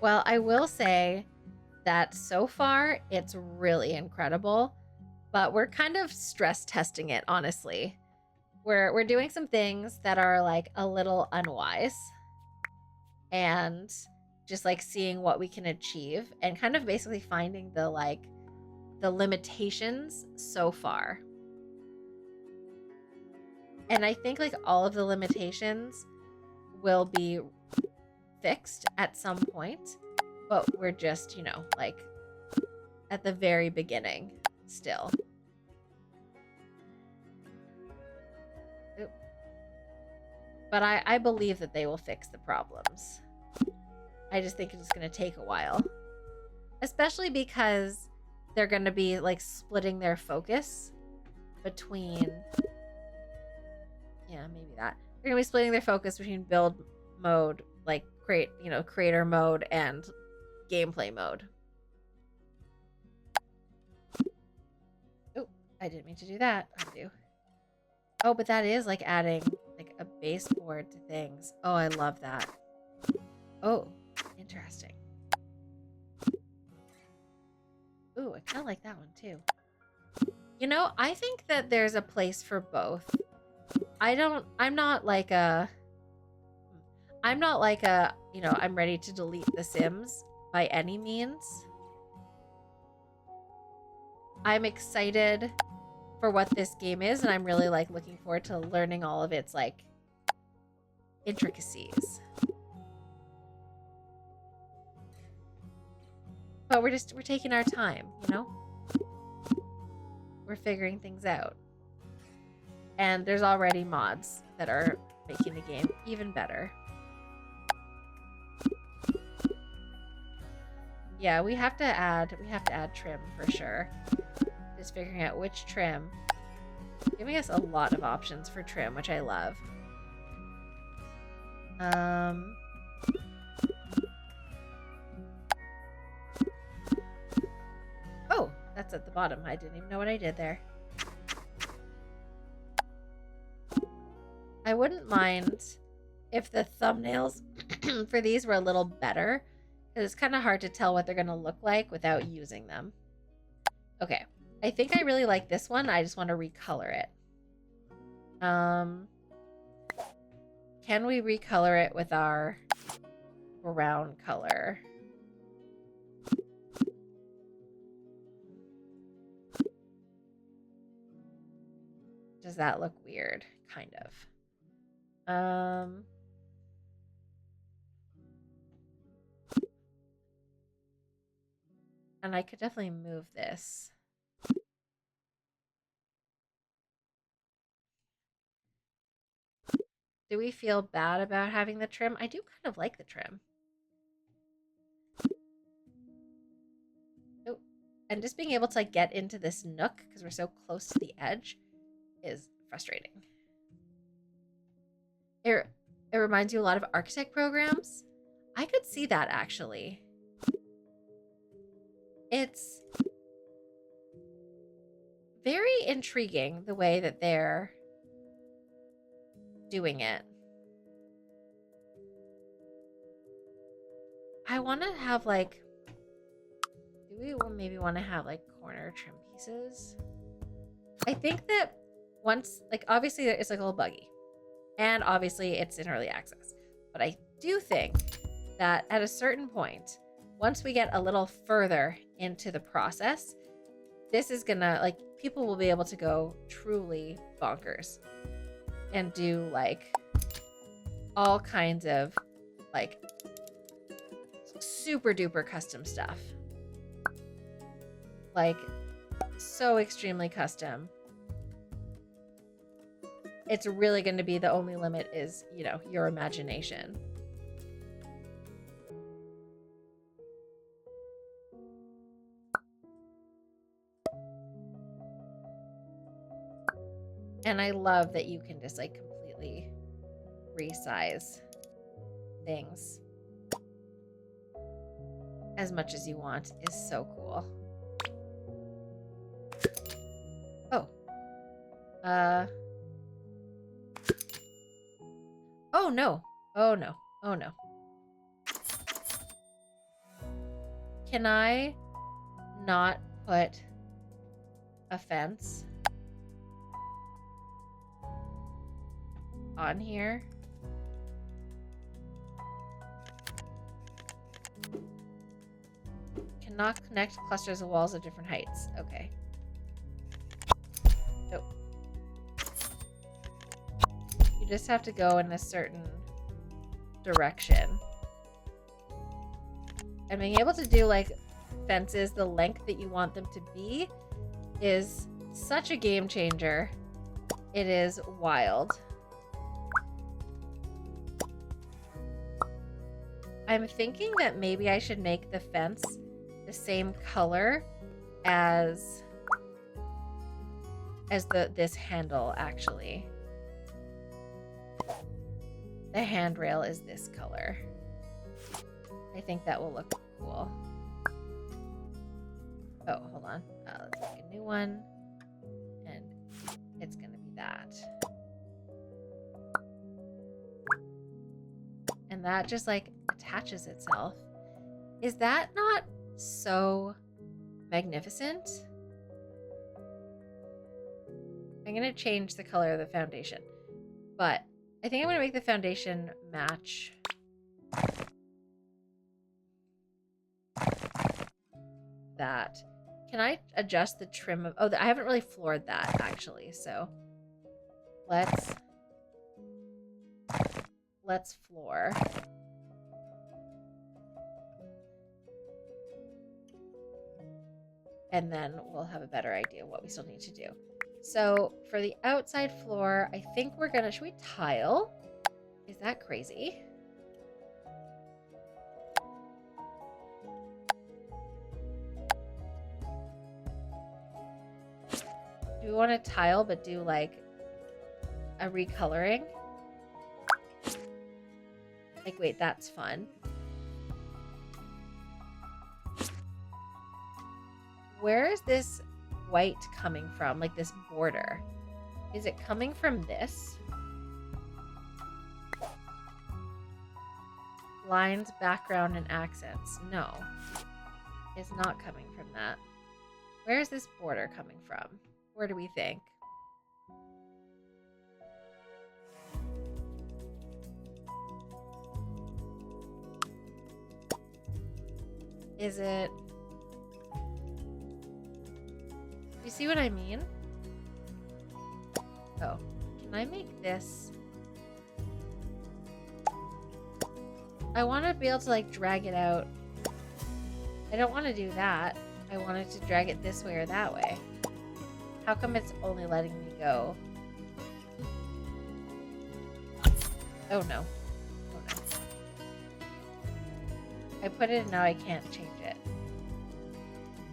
Well, I will say that so far it's really incredible, but we're kind of stress testing it, honestly. We're doing some things that are like a little unwise and just like seeing what we can achieve and kind of basically finding the limitations so far. And I think like all of the limitations will be fixed at some point, but we're just, you know, like at the very beginning still. But I believe that they will fix the problems. I just think it's going to take a while. Especially because they're going to be like splitting their focus between... Yeah, maybe that. They're going to be splitting their focus between build mode, like creator mode and gameplay mode. Oh, I didn't mean to do that. Undo. Oh, but that is like adding like a baseboard to things. Oh, I love that. Oh, interesting. Ooh, I kind of like that one too. You know, I think that there's a place for both. I'm not like a, you know, I'm ready to delete The Sims by any means. I'm excited for what this game is, and I'm really like looking forward to learning all of its like intricacies. But we're taking our time, you know? We're figuring things out. And there's already mods that are making the game even better. Yeah, we have to add trim for sure. is figuring out which trim. Giving us a lot of options for trim, which I love. Oh, that's at the bottom. I didn't even know what I did there. I wouldn't mind if the thumbnails for these were a little better, because it's kind of hard to tell what they're going to look like without using them. Okay, I think I really like this one. I just want to recolor it. Can we recolor it with our brown color? Does that look weird? Kind of. And I could definitely move this. Do we feel bad about having the trim? I do kind of like the trim. Oh, and just being able to like get into this nook because we're so close to the edge is frustrating. It reminds you a lot of architect programs. I could see that actually. It's very intriguing the way that they're doing it. I want to have like, do we maybe want to have like corner trim pieces? I think that once, like obviously it's like a little buggy and obviously it's in early access, but I do think that at a certain point, once we get a little further into the process, this is gonna, like, people will be able to go truly bonkers and do like all kinds of like super duper custom stuff, like so extremely custom. It's really going to be the only limit is, you know, your imagination. And I love that you can just like completely resize things as much as you want. Is so cool. Oh. Oh no. Oh no. Oh no. Can I not put a fence on here? Cannot connect clusters of walls of different heights. Okay. Oh. You just have to go in a certain direction. And being able to do like fences the length that you want them to be is such a game changer. It is wild. I'm thinking that maybe I should make the fence the same color as this handle actually. The handrail is this color. I think that will look cool. Oh, hold on. Let's make a new one. And it's going to be that. And that just like attaches itself. Is that not so magnificent? I'm going to change the color of the foundation. But I think I'm going to make the foundation match that. Can I adjust the trim of... Oh, I haven't really floored that, actually. So let's floor. And then we'll have a better idea what we still need to do. So for the outside floor, I think we're gonna... Should we tile? Is that crazy? we want to tile but do like a recoloring? Like, wait, that's fun. Where is this white coming from? Like this border. Is it coming from this? Lines, background, and accents. No. It's not coming from that. Where is this border coming from? Where do we think? Is it... You see what I mean? Oh, can I make this? I want to be able to like drag it out. I don't want to do that. I wanted to drag it this way or that way. How come it's only letting me go? Oh no. Oh no. I put it and now I can't change it.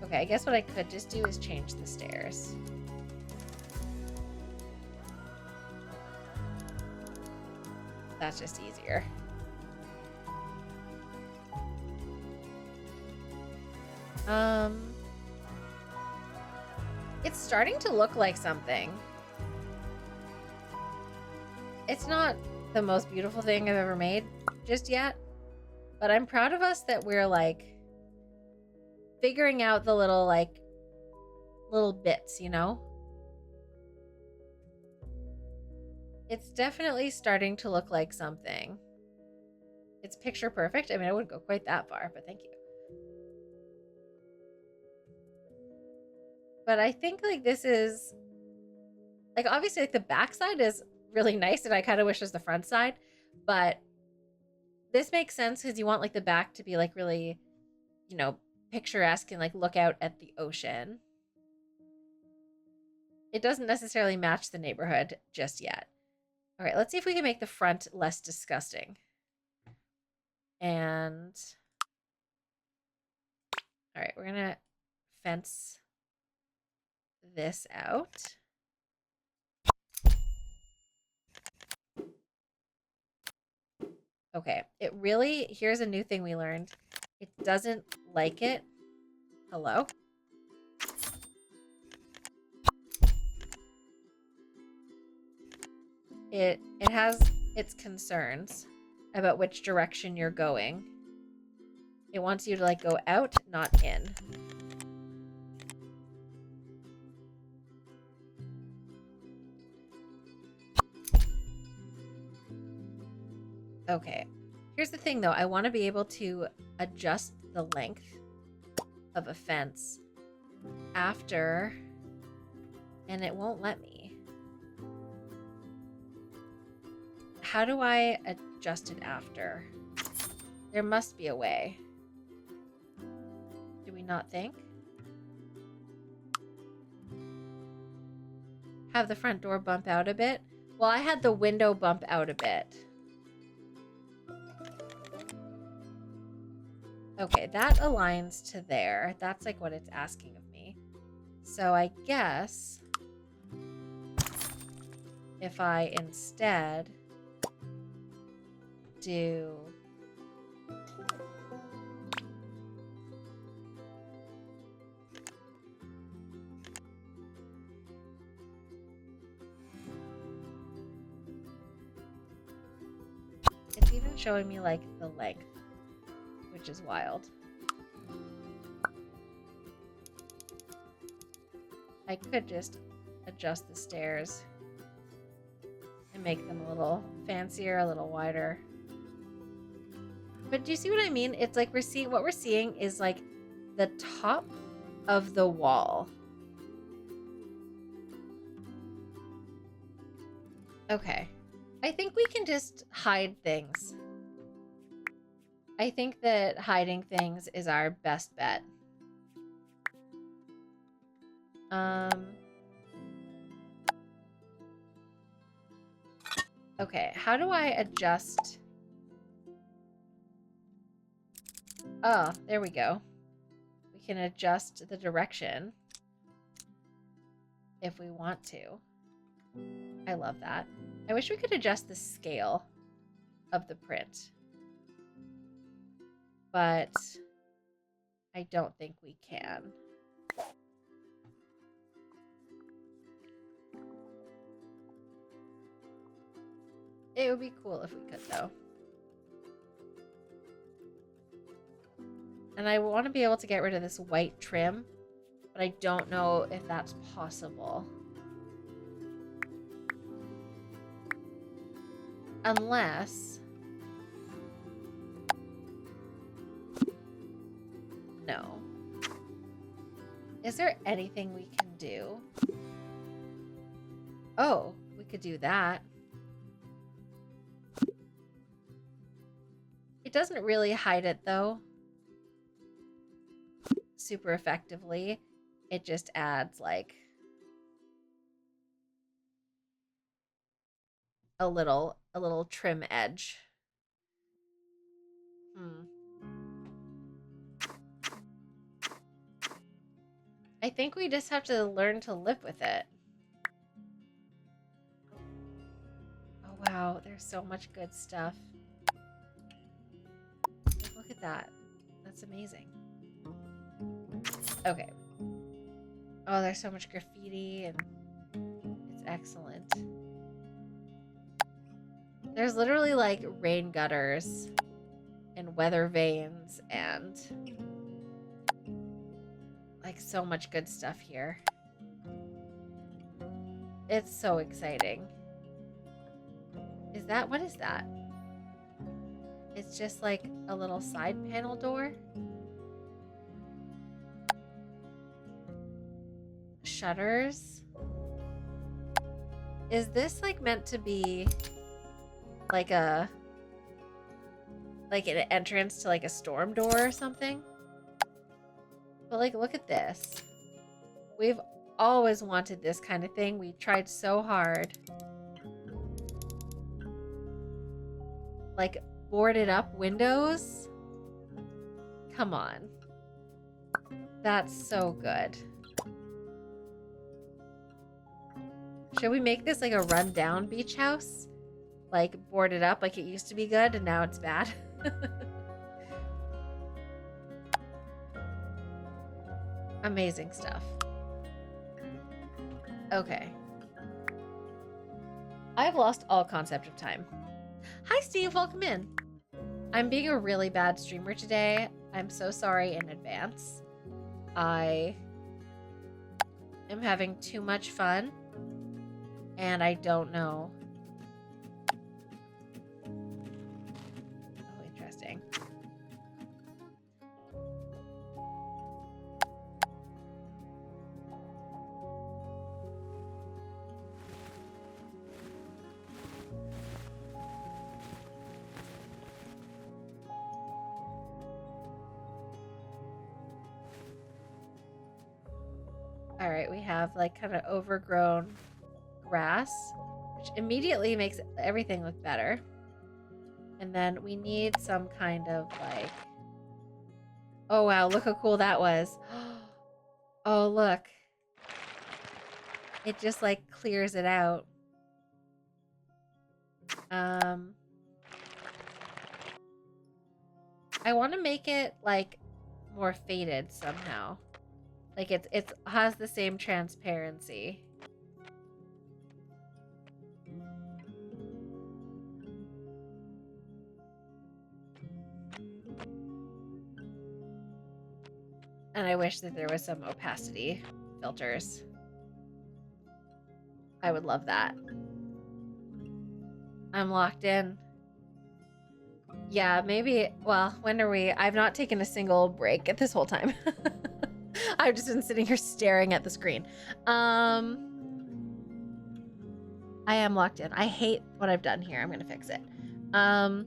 Okay, I guess what I could just do is change the stairs. That's just easier. It's starting to look like something. It's not the most beautiful thing I've ever made just yet, but I'm proud of us that we're like figuring out the little bits, you know? It's definitely starting to look like something. It's picture perfect. I mean, I wouldn't go quite that far, but thank you. But I think like this is like, obviously like the back side is really nice and I kind of wish it was the front side, but this makes sense because you want like the back to be like really, you know, picturesque and like look out at the ocean. It doesn't necessarily match the neighborhood just yet. All right, let's see if we can make the front less disgusting. And all right, we're gonna fence this out. Okay, it really, here's a new thing we learned. It doesn't like it. Hello? It has its concerns about which direction you're going. It wants you to like go out, not in. Okay, here's the thing though. I want to be able to adjust the length of a fence after, and it won't let me. How do I adjust it after? There must be a way. Do we not think? Have the front door bump out a bit? Well, I had the window bump out a bit. Okay, that aligns to there. That's like what it's asking of me. So I guess if I instead do it's even showing me like the length, which is wild. I could just adjust the stairs and make them a little fancier, a little wider. But do you see what I mean? It's like what we're seeing is like the top of the wall. Okay. I think we can just hide things. I think that hiding things is our best bet. Okay, how do I adjust? Oh, there we go. We can adjust the direction. if we want to. I love that. I wish we could adjust the scale of the print, but I don't think we can. It would be cool if we could, though. And I want to be able to get rid of this white trim, but I don't know if that's possible. Unless... No. Is there anything we can do? Oh, we could do that. It doesn't really hide it, though, super effectively. It just adds, like, a little trim edge. I think we just have to learn to live with it. Oh, wow. There's so much good stuff. Look at that. That's amazing. Okay. Oh, there's so much graffiti, and it's excellent. There's literally, like, rain gutters and weather vanes and, like, so much good stuff here. It's so exciting. What is that? It's just like a little side panel door. Shutters. Is this like meant to be like an entrance to like a storm door or something? But like, look at this. We've always wanted this kind of thing. We tried so hard. Like boarded up windows. Come on. That's so good. Should we make this like a rundown beach house? Like boarded up like it used to be good and now it's bad? Amazing stuff. Okay. I've lost all concept of time. Hi, Steve. Welcome in. I'm being a really bad streamer today. I'm so sorry in advance. I am having too much fun, and I don't know. Oh, interesting. All right, we have like kind of overgrown grass, which immediately makes everything look better. And then we need some kind of like, oh wow, look how cool that was. Oh, look. It just like clears it out. I want to make it like more faded somehow. Like it has the same transparency. And I wish that there was some opacity filters. I would love that. I'm locked in. Yeah, maybe, well, when are we? I've not taken a single break at this whole time. I've just been sitting here staring at the screen. I am locked in. I hate what I've done here. I'm gonna fix it. How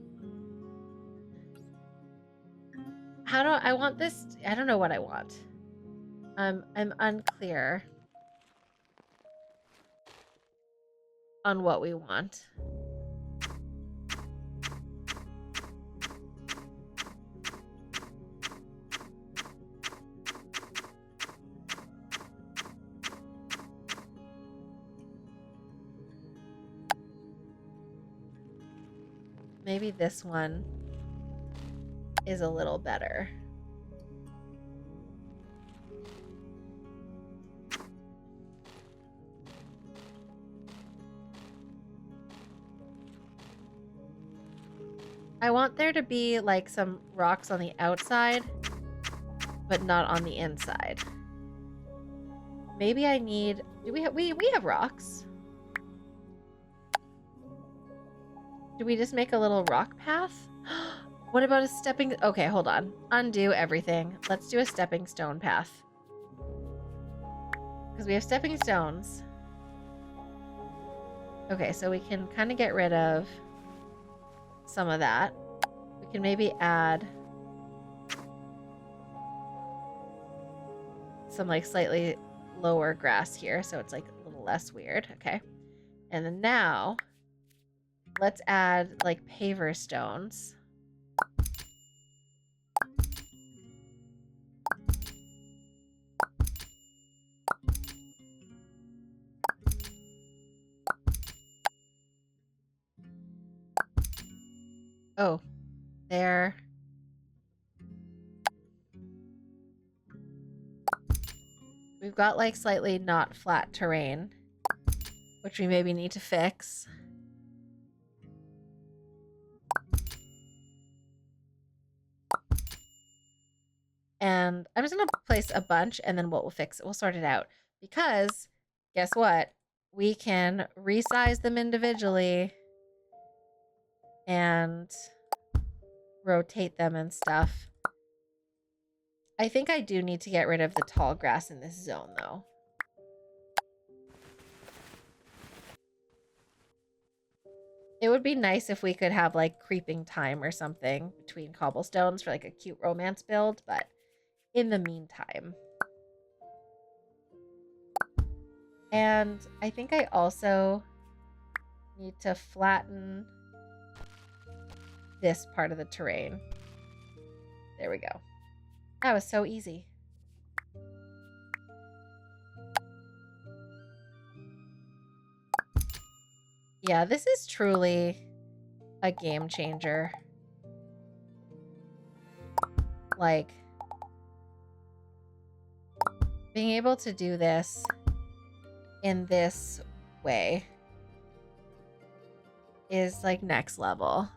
do I want this? I don't know what I want. I'm unclear on what we want. maybe this one is a little better. I want there to be like some rocks on the outside, but not on the inside. Maybe I need, do we have rocks? Do we just make a little rock path? What about a stepping, okay, hold on. Undo everything. Let's do a stepping stone path. Because we have stepping stones. Okay, so we can kind of get rid of some of that. We can maybe add some like slightly lower grass here, so it's like a little less weird. Okay. And then now let's add like paver stones. Oh, there. We've got like slightly not flat terrain, which we maybe need to fix. And I'm just going to place a bunch and then we'll fix it. We'll sort it out. Because guess what? We can resize them individually and rotate them and stuff. I think I do need to get rid of the tall grass in this zone, though. It would be nice if we could have, like, creeping time or something between cobblestones for, like, a cute romance build, but in the meantime. And I think I also need to flatten this part of the terrain. There we go. That was so easy. Yeah, this is truly a game changer. Like, being able to do this in this way is like next level.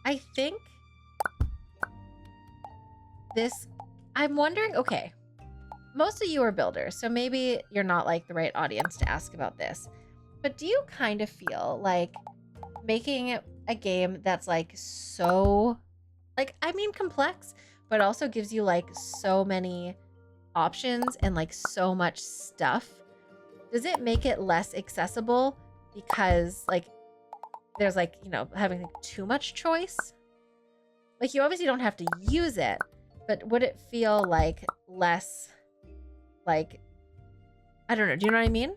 I think this, I'm wondering, okay, most of you are builders, so maybe you're not like the right audience to ask about this, but do you kind of feel like making a game that's like so, like, I mean complex, but also gives you like so many options and like so much stuff, does it make it less accessible because like there's like, you know, having like too much choice? Like, you obviously don't have to use it, but would it feel like less, like, I don't know, do you know what I mean?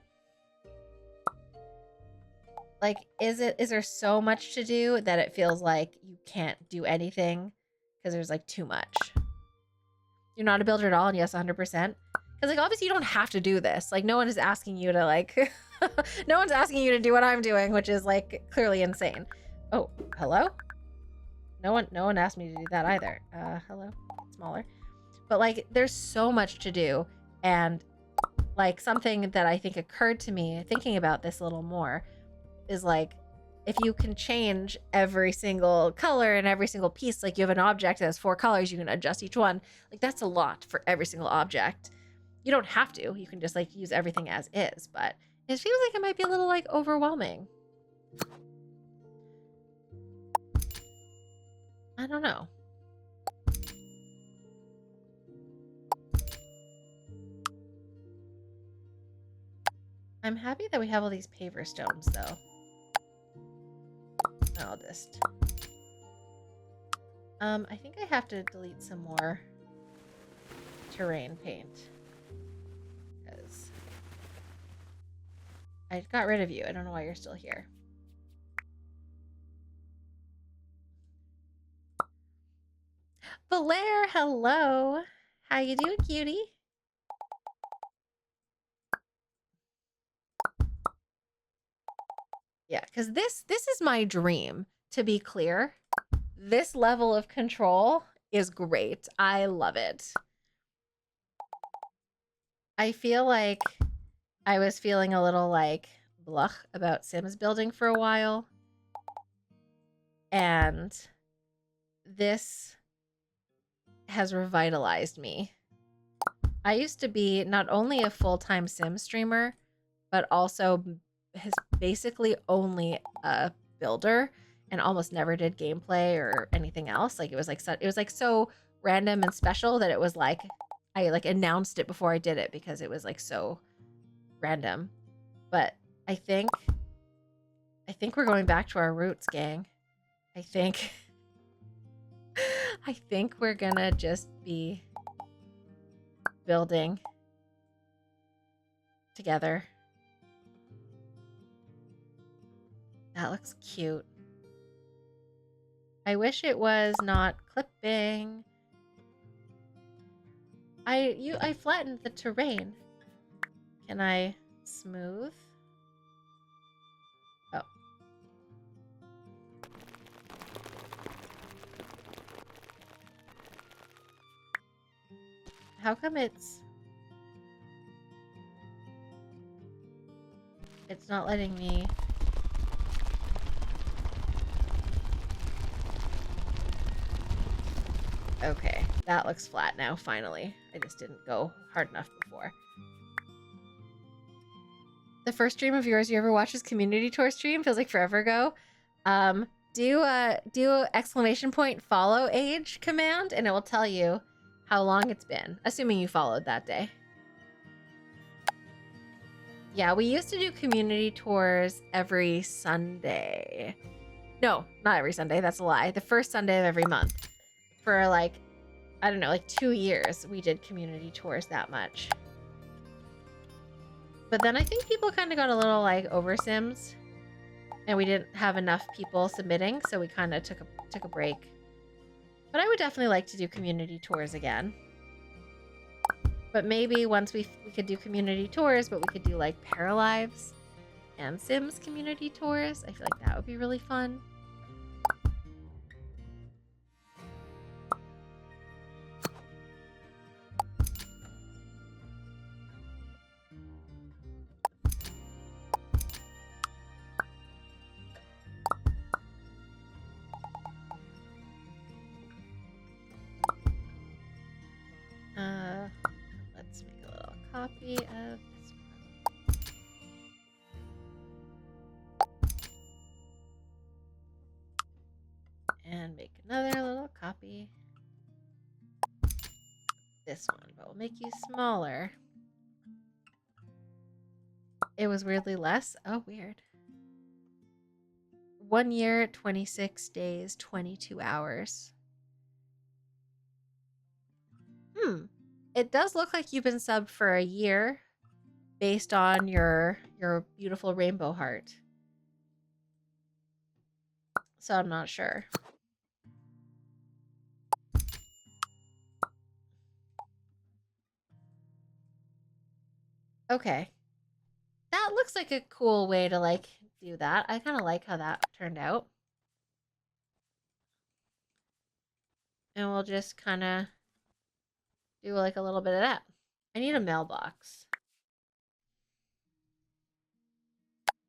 Like, is there so much to do that it feels like you can't do anything because there's like too much? You're not a builder at all, and yes, 100%. Because like, obviously you don't have to do this. Like, no one is asking you to like, no one's asking you to do what I'm doing, which is like clearly insane. Oh, hello? No one asked me to do that either. Hello? Smaller. But like, there's so much to do. And like, something that I think occurred to me thinking about this a little more is like, if you can change every single color and every single piece, like you have an object that has 4 colors, you can adjust each one. Like, that's a lot for every single object. You don't have to. You can just like use everything as is, but it feels like it might be a little like overwhelming. I don't know. I'm happy that we have all these paver stones though. I'll just, I think I have to delete some more terrain paint because I got rid of you. I don't know why you're still here. Belair, hello. How you doing, cutie? Yeah, because this is my dream, to be clear. This level of control is great. I love it. I feel like I was feeling a little like blah about Sims building for a while. And this has revitalized me. I used to be not only a full-time Sim streamer, but also basically only a builder and almost never did gameplay or anything else. Like it was like so random and special that it was like I like announced it before I did it because it was like so random. But I think we're going back to our roots, gang. I think I think we're gonna just be building together. That looks cute. I wish it was not clipping. I flattened the terrain. Can I smooth? Oh. How come it's not letting me? Okay, that looks flat now, finally. I just didn't go hard enough before. The first stream of yours you ever watched is community tour stream. Feels like forever ago. Do exclamation point follow age command and it will tell you how long it's been, assuming you followed that day. Yeah, we used to do community tours every Sunday. No, not every Sunday. That's a lie. The first Sunday of every month. For like, I don't know, like 2 years, we did community tours that much. But then I think people kind of got a little like over Sims, and we didn't have enough people submitting, so we kind of took a break. But I would definitely like to do community tours again. But maybe once we could do community tours, but we could do like Paralives and Sims community tours. I feel like that would be really fun. Let's make a little copy of this one. And make another little copy. This one, but we'll make you smaller. It was weirdly less. Oh, weird. 1 year, 26 days, 22 hours. It does look like you've been subbed for a year based on your beautiful rainbow heart. So I'm not sure. Okay. That looks like a cool way to like do that. I kind of like how that turned out. And we'll just kind of do like a little bit of that. I need a mailbox.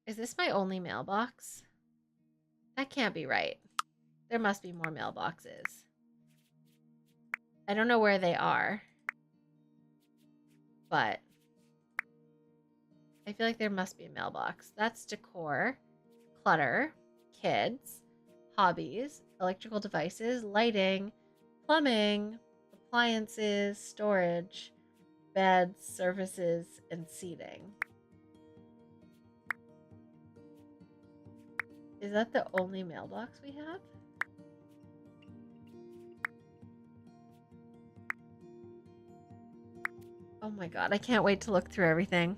Is this my only mailbox? That can't be right. There must be more mailboxes. I don't know where they are, but I feel like there must be a mailbox. That's decor, clutter, kids, hobbies, electrical devices, lighting, plumbing, appliances, storage, beds, services, and seating. Is that the only mailbox we have? Oh my god, I can't wait to look through everything.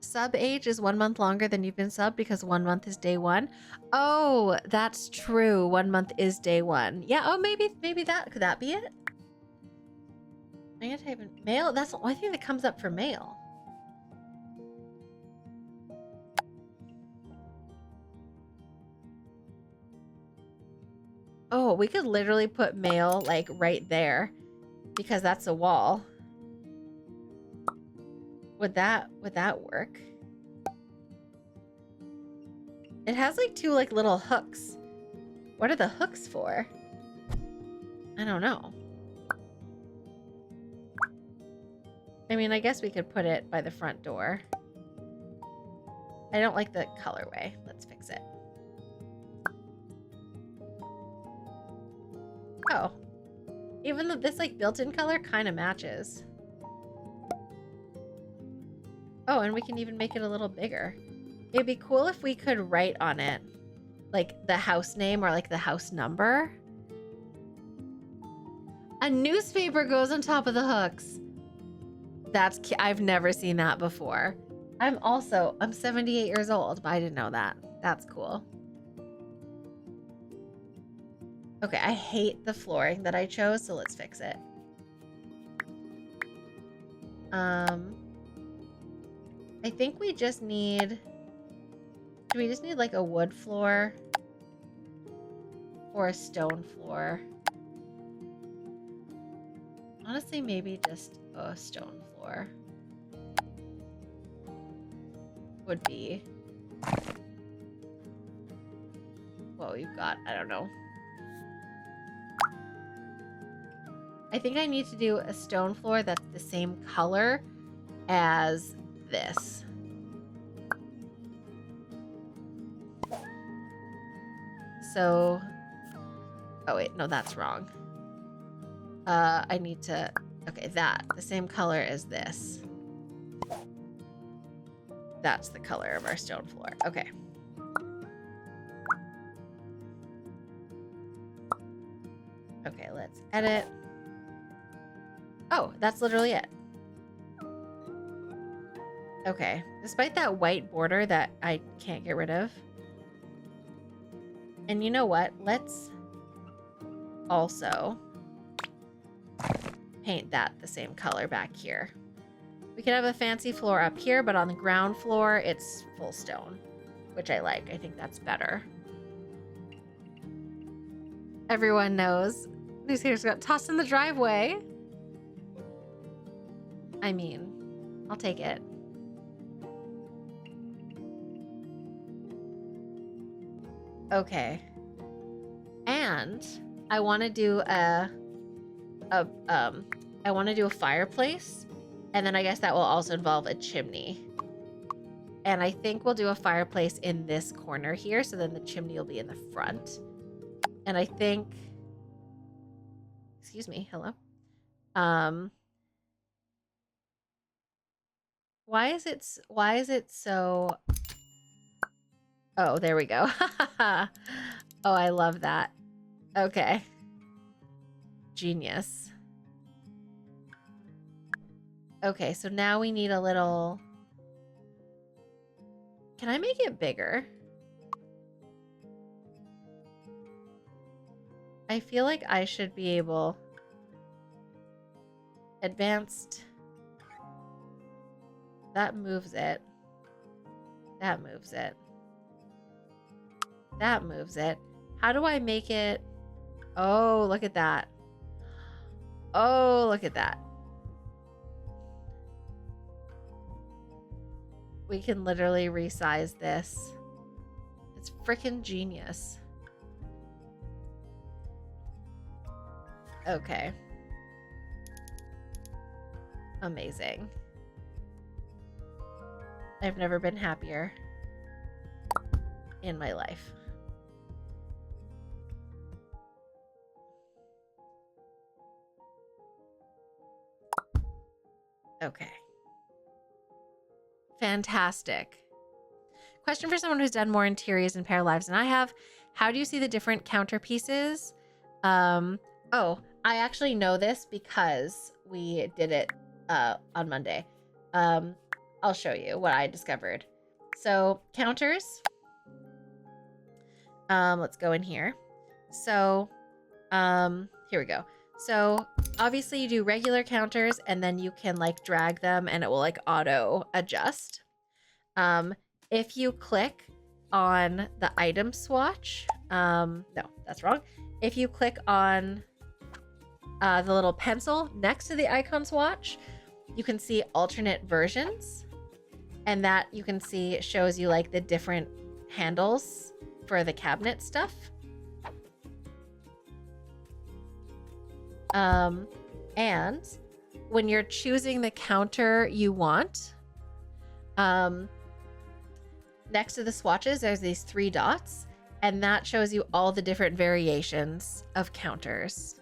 Sub age is 1 month longer than you've been subbed because 1 month is day 1. Oh, that's true. 1 month is day 1. Yeah, oh, maybe that, could that be it? I'm gonna type in mail. That's the only thing that comes up for mail. Oh, we could literally put mail like right there because that's a wall. Would that work? It has like two like little hooks. What are the hooks for? I don't know. I mean, I guess we could put it by the front door. I don't like the colorway. Let's fix it. Oh. Even though this like built-in color kind of matches. Oh, and we can even make it a little bigger. It'd be cool if we could write on it like the house name or like the house number. A newspaper goes on top of the hooks. I've never seen that before. I'm 78 years old, but I didn't know that. That's cool. Okay, I hate the flooring that I chose, so let's fix it. I think we just need... Do we just need like a wood floor? Or a stone floor? Honestly, maybe just a stone floor would be what we've got. I don't know. I think I need to do a stone floor that's the same color as this. So, oh wait, no, that's wrong. I need to, okay, the same color as this. That's the color of our stone floor. Okay. Okay, let's edit. Oh, that's literally it. Okay, despite that white border that I can't get rid of. And you know what? Let's also paint that the same color back here. We could have a fancy floor up here, but on the ground floor, it's full stone, which I like. I think that's better. Everyone knows these hairs got tossed in the driveway. I mean, I'll take it. Okay. And I want to do a fireplace, and then I guess that will also involve a chimney. And I think we'll do a fireplace in this corner here, so then the chimney will be in the front. And I think, excuse me, hello. Why is it so? Oh, there we go. Oh, I love that. Okay. Genius. Okay, so now we need a little... Can I make it bigger? I feel like I should be able... Advanced... That moves it. That moves it. That moves it. How do I make it? Oh, look at that. Oh, look at that. We can literally resize this. It's freaking genius. Okay. Amazing. I've never been happier in my life. Okay. Fantastic. Question for someone who's done more interiors and Paralives than I have. How do you see the different counter pieces? Oh, I actually know this because we did it on Monday. I'll show you what I discovered. So counters. Let's go in here. So here we go. So obviously you do regular counters and then you can like drag them and it will like auto adjust. If you click on the item swatch, no, that's wrong. if you click on the little pencil next to the icon swatch, you can see alternate versions, and that you can see shows you like the different handles for the cabinet stuff. And when you're choosing the counter you want, next to the swatches, there's these 3 dots, and that shows you all the different variations of counters.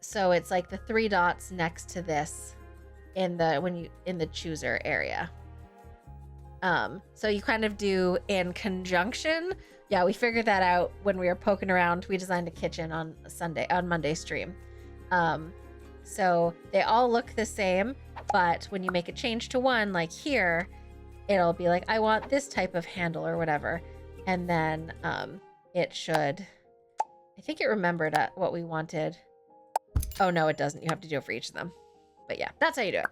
So it's like the 3 dots next to this in the chooser area. So you kind of do in conjunction. Yeah, we figured that out when we were poking around. We designed a kitchen on Monday stream. So they all look the same, but when you make a change to one, like here, it'll be like, I want this type of handle or whatever. And then it should, I think it remembered what we wanted. Oh no, it doesn't. You have to do it for each of them. But yeah, that's how you do it.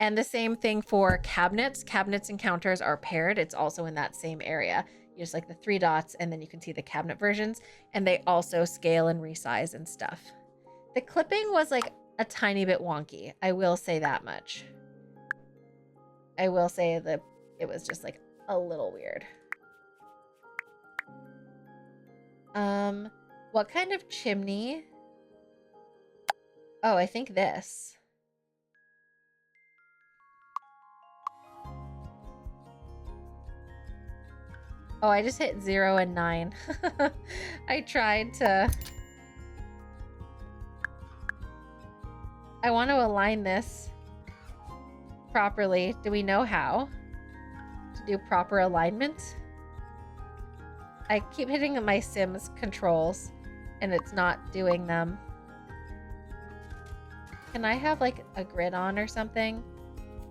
And the same thing for cabinets. Cabinets and counters are paired. It's also in that same area. You just like the 3 dots, and then you can see the cabinet versions, and they also scale and resize and stuff. The clipping was like a tiny bit wonky. I will say that much. I will say that it was just like a little weird. What kind of chimney? Oh, I think this. Oh, I just hit 0 and 9. I tried to... I want to align this properly. Do we know how to do proper alignment? I keep hitting my Sims controls and it's not doing them. Can I have like a grid on or something?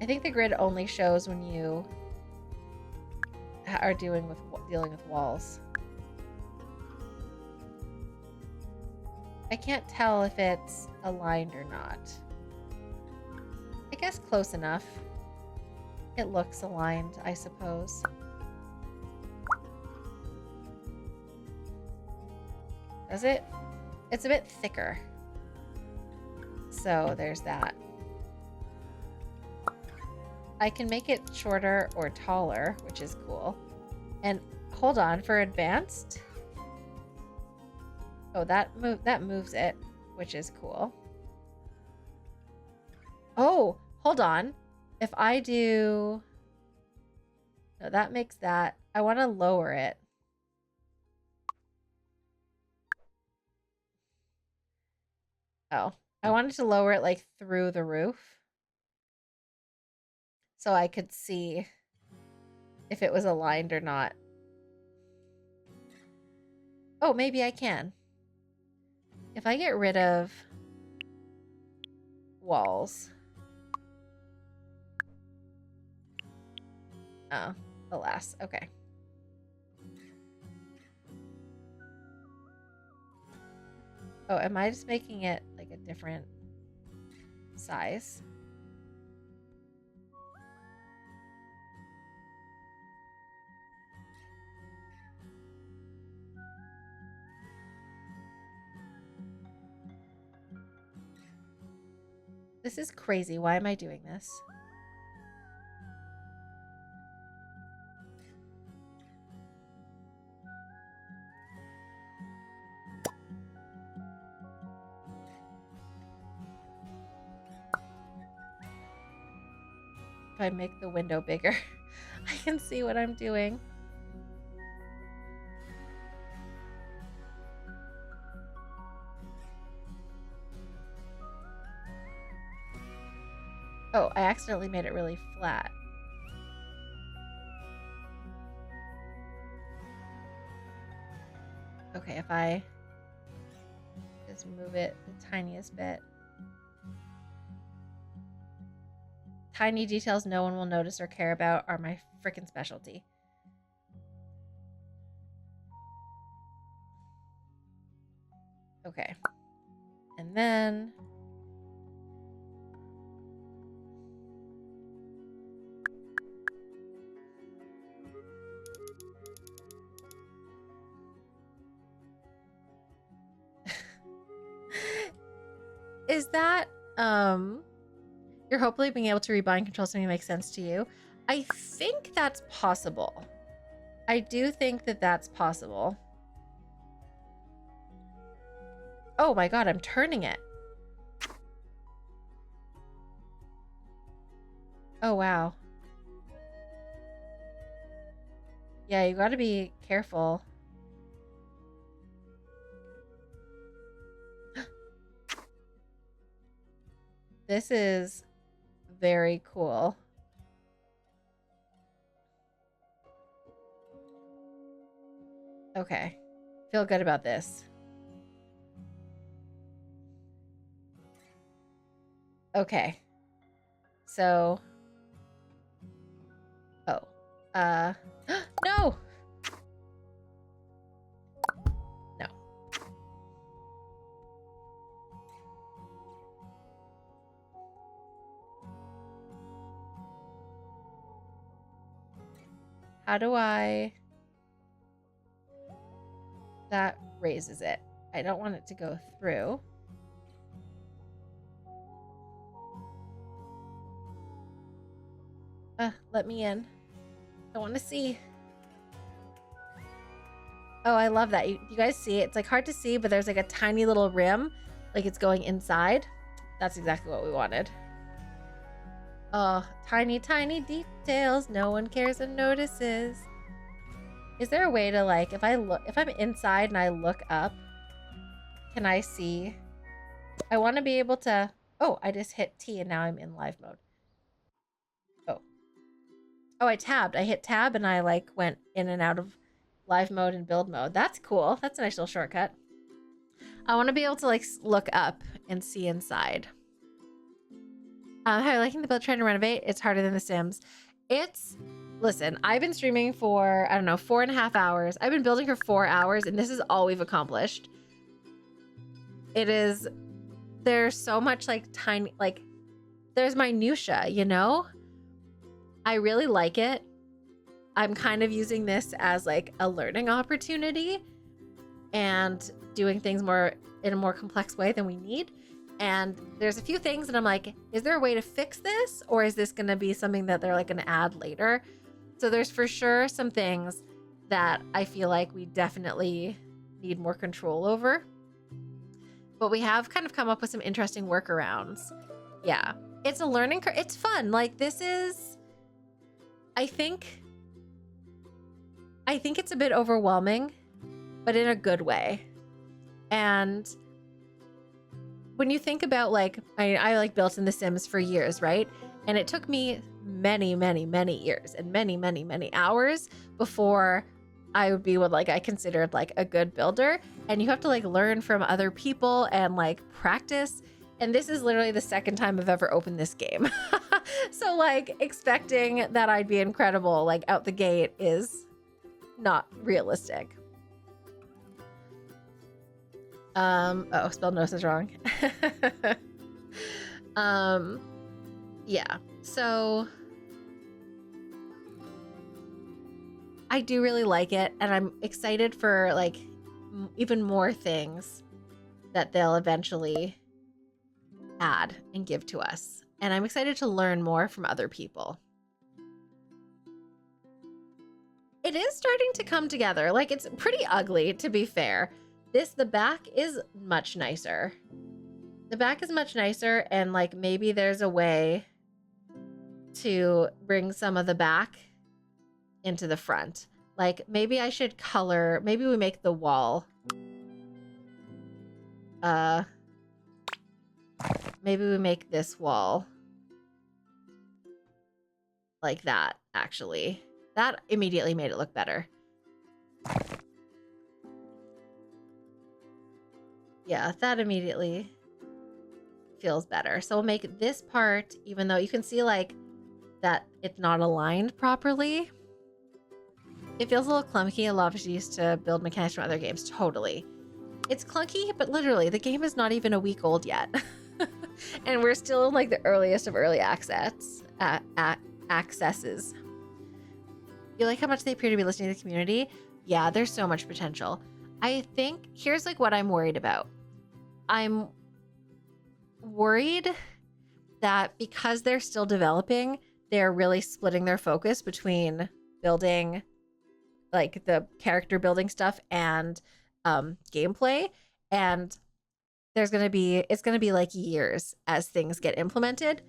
I think the grid only shows when you are dealing with walls. I can't tell if it's aligned or not. I guess close enough. It looks aligned, I suppose. Does it? It's a bit thicker. So there's that. I can make it shorter or taller, which is cool. And hold on, for advanced. Oh, that moves it, which is cool. Oh, hold on. If I do... No, that makes that... I want to lower it. Oh, I wanted to lower it like through the roof. So I could see if it was aligned or not. Oh, maybe I can. If I get rid of walls. Oh, alas. Okay. Oh, am I just making it like a different size? This is crazy. Why am I doing this? If I make the window bigger, I can see what I'm doing. Oh, I accidentally made it really flat. Okay, if I just move it the tiniest bit. Tiny details no one will notice or care about are my freaking specialty. Okay. And then... is that you're hopefully being able to rebind and control something that makes sense to you? I think that's possible. I do think that that's possible. Oh my god, I'm turning it. Oh wow. Yeah, you gotta be careful. This is very cool. Okay. Feel good about this. Okay. So. Oh. No! No. How do I... That raises it. I don't want it to go through. Let me in. I want to see. Oh, I love that. You guys see it? It's like hard to see, but there's like a tiny little rim, like it's going inside. That's exactly what we wanted. Oh, tiny, tiny details. No one cares and notices. Is there a way to like, if I'm inside and I look up, can I see? I want to be able to, oh, I just hit T and now I'm in live mode. Oh, I tabbed. I hit tab and I like went in and out of live mode and build mode. That's cool. That's a nice little shortcut. I want to be able to like look up and see inside. How are you liking the build, trying to renovate? It's harder than The Sims. Listen, I've been streaming for, I don't know, 4.5 hours. I've been building for 4 hours and this is all we've accomplished. There's so much like tiny, like there's minutia, you know? I really like it. I'm kind of using this as like a learning opportunity and doing things in a more complex way than we need. And there's a few things that I'm like, is there a way to fix this? Or is this going to be something that they're like going to add later? So there's for sure some things that I feel like we definitely need more control over. But we have kind of come up with some interesting workarounds. Yeah, it's a learning curve. It's fun. Like this is... I think it's a bit overwhelming, but in a good way. And when you think about like, I like built in The Sims for years, right? And it took me many, many, many years and many, many, many hours before I would be what like I considered like a good builder. And you have to like learn from other people and like practice. And this is literally the second time I've ever opened this game. So like expecting that I'd be incredible like out the gate is not realistic. Oh, spell notice is wrong. Yeah. So I do really like it and I'm excited for like even more things that they'll eventually add and give to us. And I'm excited to learn more from other people. It is starting to come together. Like it's pretty ugly, to be fair. The back is much nicer. The back is much nicer and like maybe there's a way to bring some of the back into the front. Like maybe I should color, maybe we make the wall. Maybe we make this wall like that, actually. That immediately made it look better. Yeah, that immediately feels better. So we'll make this part, even though you can see like that it's not aligned properly. It feels a little clunky. I love used to build mechanics from other games. Totally. It's clunky, but literally the game is not even a week old yet. And we're still in like the earliest of early accesses. You like how much they appear to be listening to the community? Yeah, there's so much potential. I think here's like what I'm worried about. worried that because they're still developing, they're really splitting their focus between building like the character building stuff and gameplay. And it's going to be like years as things get implemented.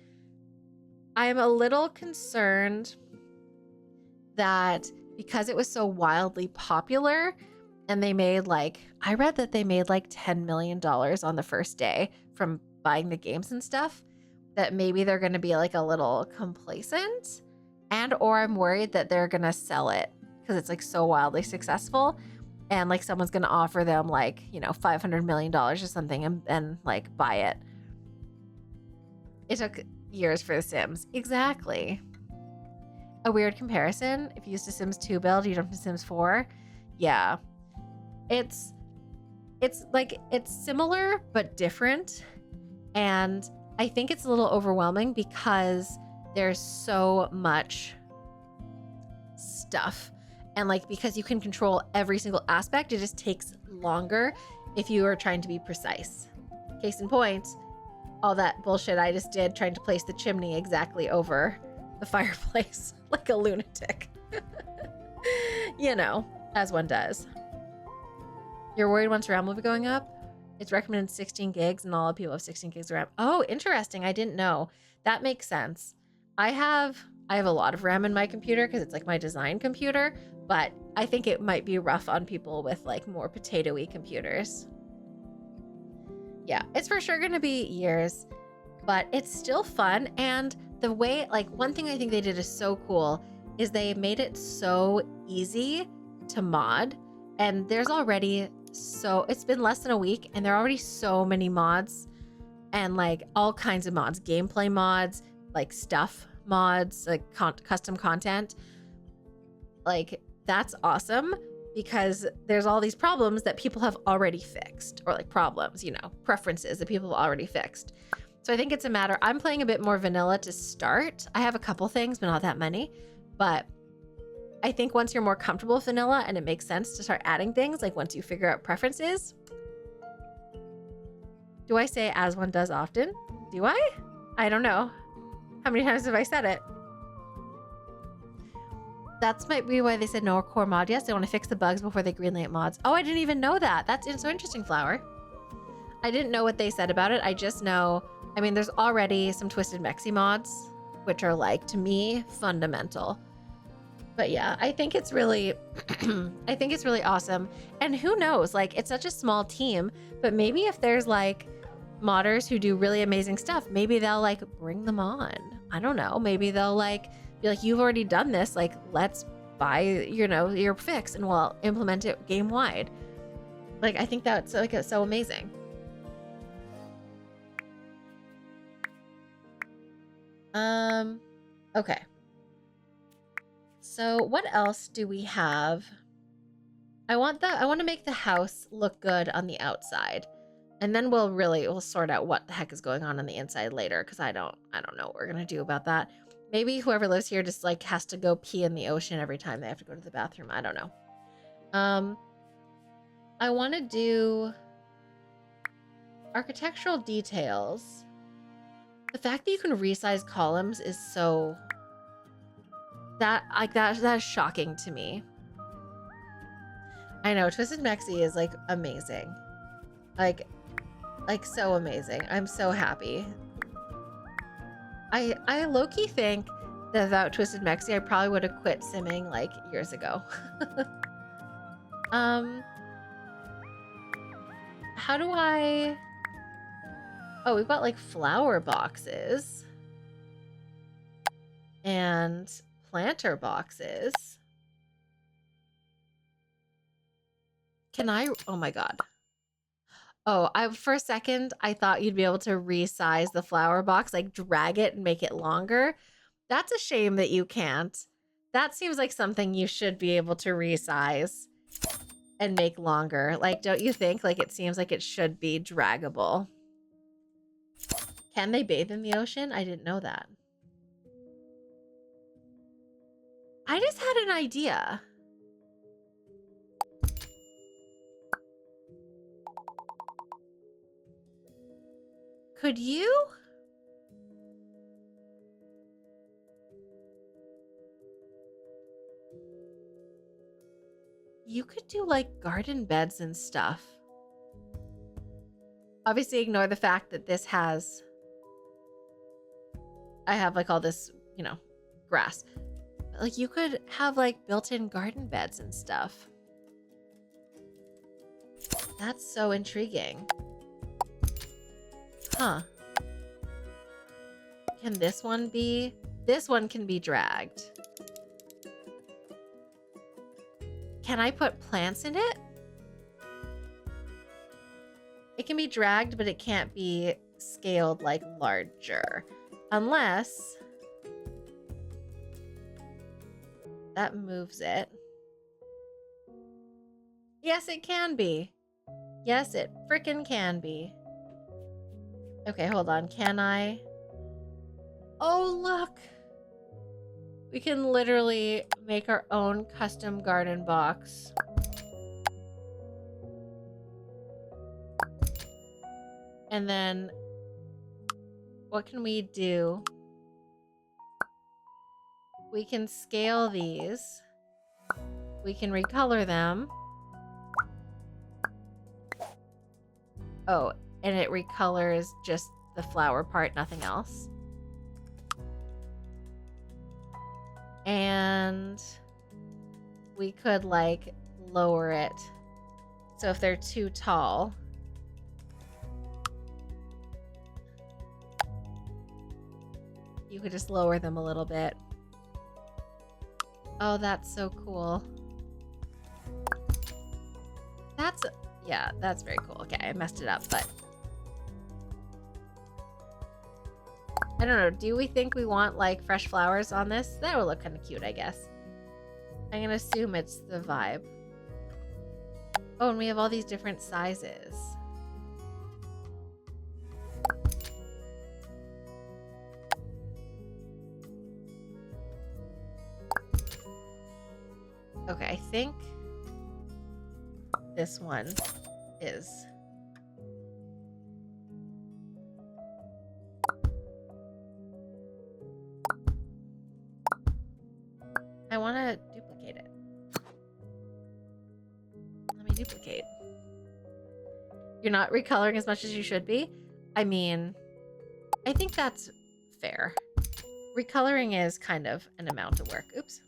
I am a little concerned that because it was so wildly popular and they made I read that they made like $10 million on the first day from buying the games and stuff, that maybe they're going to be like a little complacent, or I'm worried that they're going to sell it because it's like so wildly successful and like someone's going to offer them like, $500 million or something and like buy it. It took years for The Sims. Exactly. A weird comparison. If you used a Sims 2 build, you jumped to Sims 4. Yeah. It's similar but different. And I think it's a little overwhelming because there's so much stuff. And because you can control every single aspect, it just takes longer if you are trying to be precise. Case in point, all that bullshit I just did trying to place the chimney exactly over the fireplace like a lunatic. As one does. You're worried once RAM will be going up? It's recommended 16 gigs and all the people have 16 gigs of RAM. Oh, interesting. I didn't know. That makes sense. I have a lot of RAM in my computer because it's like my design computer, but I think it might be rough on people with like more potato-y computers. Yeah, it's for sure going to be years, but it's still fun. And the way, one thing I think they did is so cool is they made it so easy to mod. And there's already it's been less than a week and there are already so many mods and all kinds of mods, gameplay mods, stuff mods, custom content. That's awesome because there's all these problems that people have already fixed, or problems, preferences that people have already fixed. So I think it's a matter, I'm playing a bit more vanilla to start. I have a couple things, but not that many. But I think once you're more comfortable with vanilla and it makes sense to start adding things, once you figure out preferences. Do I say as one does often? Do I? I don't know. How many times have I said it? That's might be why they said no core mod. Yes, they want to fix the bugs before they greenlight mods. Oh, I didn't even know that. That's so interesting, Flower. I didn't know what they said about it. I just know, there's already some Twisted Mexi mods, which are to me, fundamental. But yeah, I think it's really, I think it's really awesome. And who knows, it's such a small team, but maybe if there's modders who do really amazing stuff, maybe they'll bring them on. I don't know. Maybe they'll be like, you've already done this. Let's buy, your fix and we'll implement it game wide. I think that's it's so amazing. Okay. So what else do we have? I want to make the house look good on the outside. And then we'll sort out what the heck is going on the inside later, because I don't know what we're going to do about that. Maybe whoever lives here just has to go pee in the ocean every time they have to go to the bathroom. I don't know. I want to do architectural details. The fact that you can resize columns is so that's shocking to me. I know Twisted Mexi is amazing. So amazing. I'm so happy. I low-key think that without Twisted Mexi, I probably would have quit simming years ago. How do I... Oh, we've got flower boxes and planter boxes. Can I? Oh my God. Oh, for a second, I thought you'd be able to resize the flower box, drag it and make it longer. That's a shame that you can't. That seems like something you should be able to resize and make longer. Don't you think? It seems like it should be draggable. Can they bathe in the ocean? I didn't know that. I just had an idea. Could you? You could do like garden beds and stuff. Obviously ignore the fact that this has, I have like all this, you know, grass. But like you could have like built-in garden beds and stuff. That's so intriguing. Huh. Can this one be? This one can be dragged. Can I put plants in it? It can be dragged, but it can't be scaled like larger. Unless that moves it. Yes, it can be. Yes, it frickin' can be. Okay, hold on. Can I? Oh, look. We can literally make our own custom garden box. And then what can we do? We can scale these. We can recolor them. Oh, and it recolors just the flower part, nothing else. And we could like lower it. So if they're too tall, you could just lower them a little bit. Oh, that's so cool. Yeah, that's very cool. Okay, I messed it up, but I don't know. Do we think we want like fresh flowers on this? That would look kind of cute, I guess. I'm gonna assume it's the vibe. Oh, and we have all these different sizes. Okay, I think this one is. I want to duplicate it. Let me duplicate. You're not recoloring as much as you should be? I mean, I think that's fair. Recoloring is kind of an amount of work. Oops.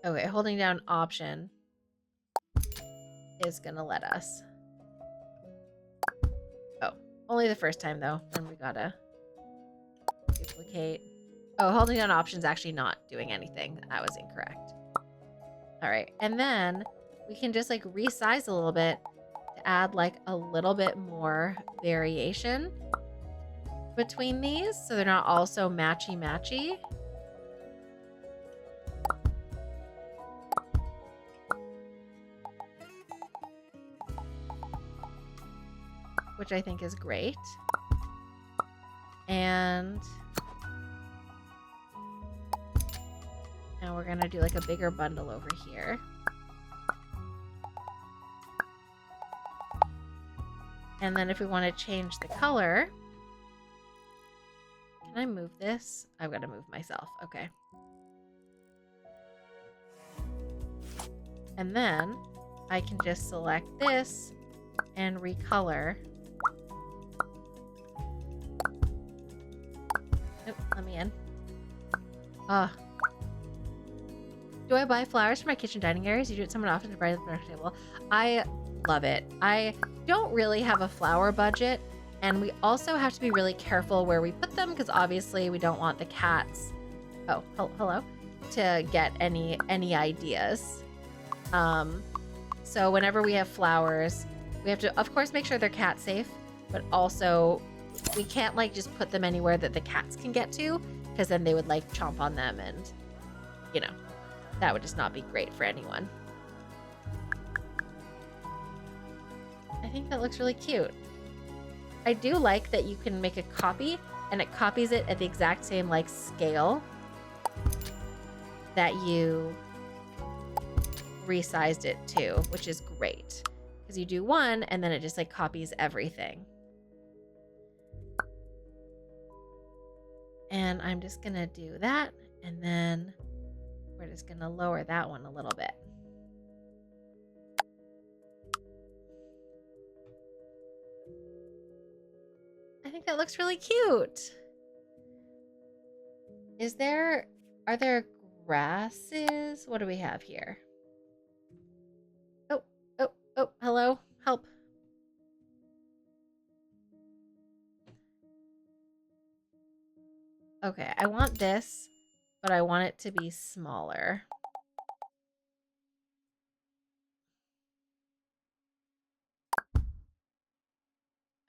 Okay, holding down Option is gonna let us. Oh, only the first time though. Then we gotta duplicate. Oh, holding down Option's actually not doing anything. That was incorrect. All right, and then we can just like resize a little bit to add like a little bit more variation between these so they're not all so matchy-matchy. Which I think is great. And now we're gonna do like a bigger bundle over here. And then if we want to change the color, can I move this? I've got to move myself. Okay. And then I can just select this and recolor. Nope, let me in. Do I buy flowers for my kitchen dining areas? You do it somewhat often to brighten the dinner table. I love it. I don't really have a flower budget, and we also have to be really careful where we put them because obviously we don't want the cats. Oh, hello, to get any ideas. So whenever we have flowers, we have to, of course, make sure they're cat safe, but also we can't like just put them anywhere that the cats can get to because then they would like chomp on them and, you know, that would just not be great for anyone. I think that looks really cute. I do like that you can make a copy and it copies it at the exact same like scale. that you resized it to, which is great. Because you do one and then it just like copies everything. And I'm just going to do that. And then we're just going to lower that one a little bit. I think that looks really cute. Are there grasses? What do we have here? Oh, hello, help. Okay, I want this, but I want it to be smaller.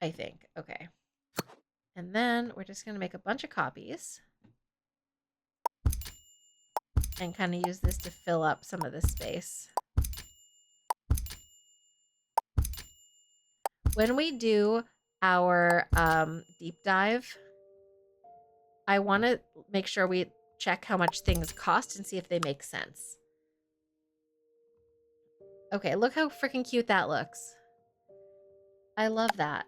I think, okay. And then we're just gonna make a bunch of copies and kind of use this to fill up some of the space. When we do our deep dive, I want to make sure we check how much things cost and see if they make sense. Okay, look how freaking cute that looks. I love that.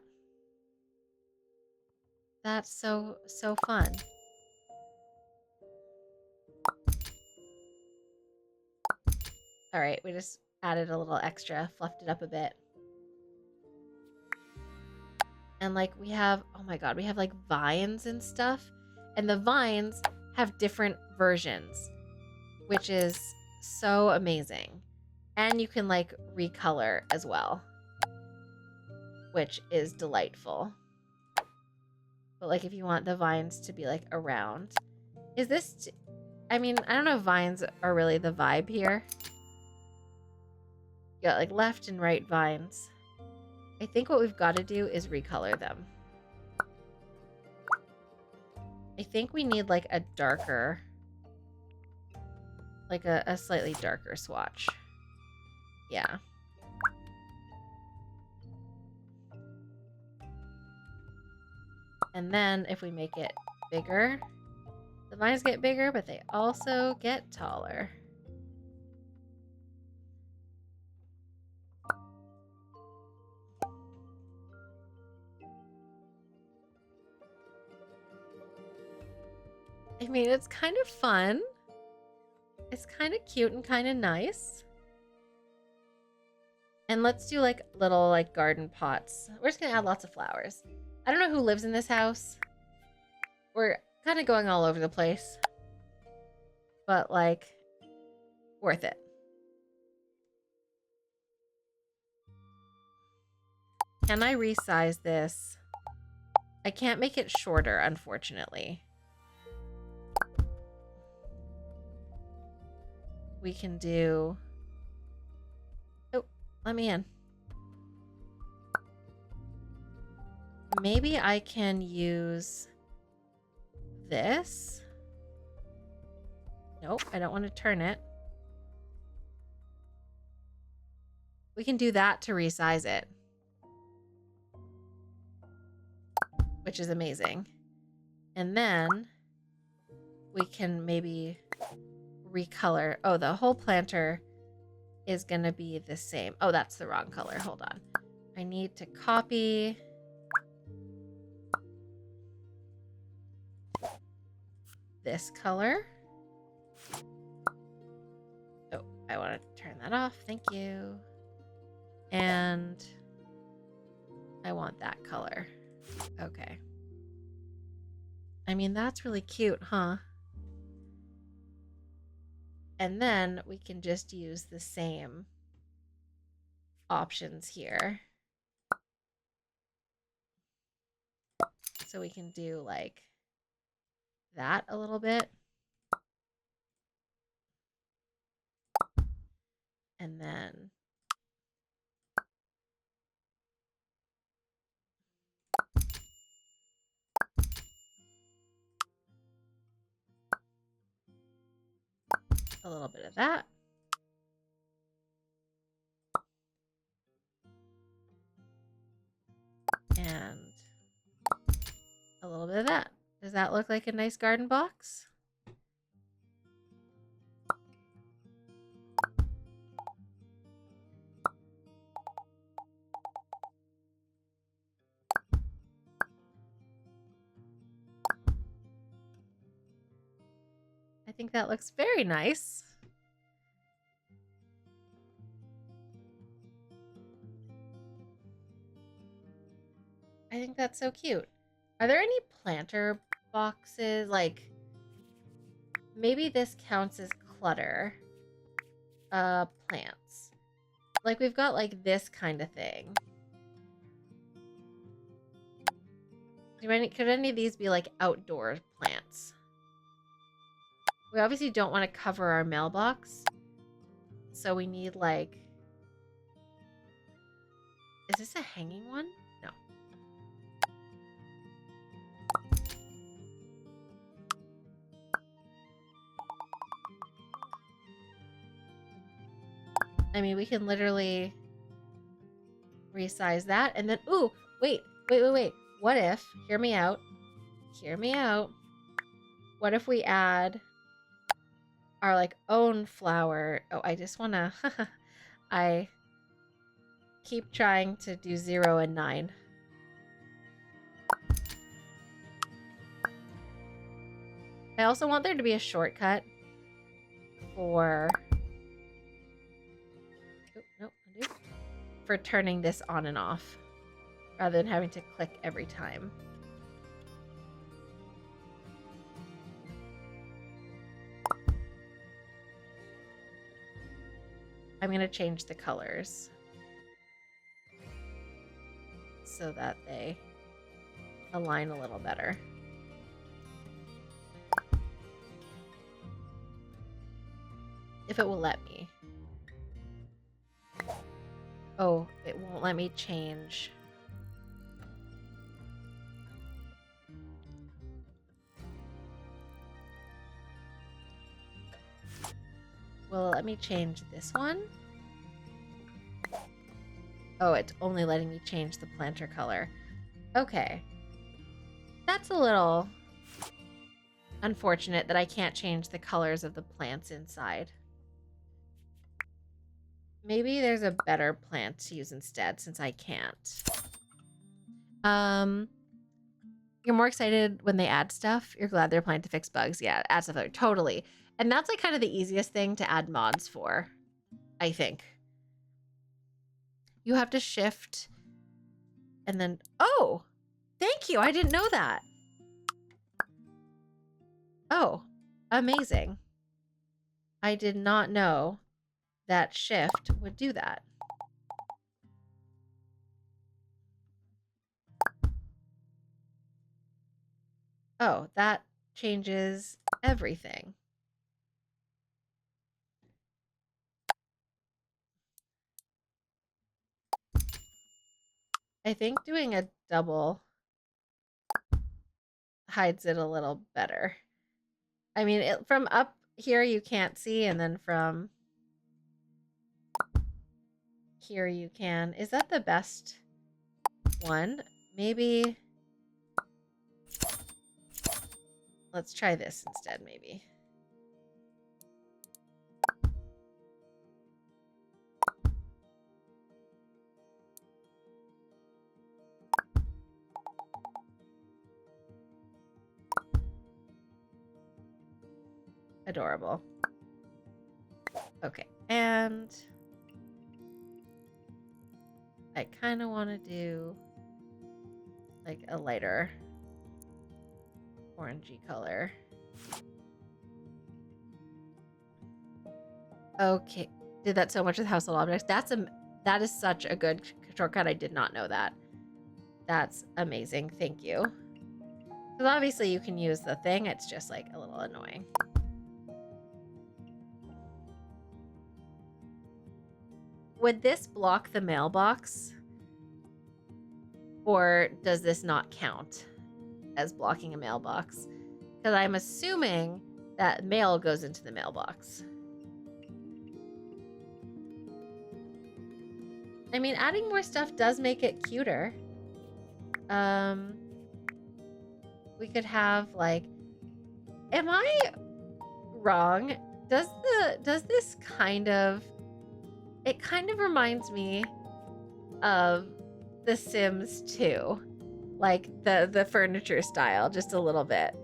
That's so fun. All right, we just added a little extra, fluffed it up a bit. And like we have, oh my God, we have like vines and stuff. And the vines have different versions, which is so amazing. And you can like recolor as well, which is delightful. But like if you want the vines to be like around, is this, I mean, I don't know if vines are really the vibe here. You got like left and right vines. I think what we've got to do is recolor them. I think we need like a darker, like a slightly darker swatch. Yeah. And then if we make it bigger, the vines get bigger, but they also get taller. I mean, it's kind of fun. It's kind of cute and kind of nice. And let's do like little like garden pots. We're just gonna add lots of flowers. I don't know who lives in this house. We're kind of going all over the place. But like, worth it. Can I resize this? I can't make it shorter, unfortunately. We can do... Oh, let me in. Maybe I can use this. Nope, I don't want to turn it. We can do that to resize it, which is amazing. And then we can maybe recolor. Oh, the whole planter is going to be the same. Oh, that's the wrong color. Hold on. I need to copy this color. Oh, I want to turn that off. Thank you. And I want that color. Okay. I mean, that's really cute, huh? And then we can just use the same options here. So we can do like that a little bit. And then a little bit of that. And a little bit of that. Does that look like a nice garden box? think that looks very nice. I think that's so cute. Are there any planter boxes? Like, maybe this counts as clutter. Plants. Like, we've got, like, this kind of thing. Could any of these be, like, outdoor plants? We obviously don't want to cover our mailbox. So we need, like... Is this a hanging one? No. I mean, we can literally resize that. And then... Ooh! Wait. What if... Hear me out. What if we add our, like, own flower? Oh, I just want to... I keep trying to do 0 and 9. I also want there to be a shortcut for... Oh, no, undo. For turning this on and off, rather than having to click every time. I'm going to change the colors so that they align a little better. If it will let me. Oh, it won't let me change. Will it let me change this one? Oh, it's only letting me change the planter color. Okay. That's a little unfortunate that I can't change the colors of the plants inside. Maybe there's a better plant to use instead, since I can't. You're more excited when they add stuff. You're glad they're planning to fix bugs. Yeah, add stuff. Totally. And that's like kind of the easiest thing to add mods for, I think. You have to shift and then... Oh! Thank you! I didn't know that. Oh, amazing. I did not know that shift would do that. Oh, that changes everything. I think doing a double hides it a little better. I mean, from up here you can't see, and then from here you can. Is that the best one? Maybe... Let's try this instead, maybe. Adorable. Okay, and I kind of want to do like a lighter orangey color. Okay, did that so much with household objects. That is such a good shortcut. I did not know that. That's amazing. Thank you. Because obviously you can use the thing. It's just like a little annoying. Would this block the mailbox? Or does this not count as blocking a mailbox? Because I'm assuming that mail goes into the mailbox. I mean, adding more stuff does make it cuter. We could have like... Am I wrong? Does this kind of... It kind of reminds me of The Sims 2. Like the furniture style, just a little bit.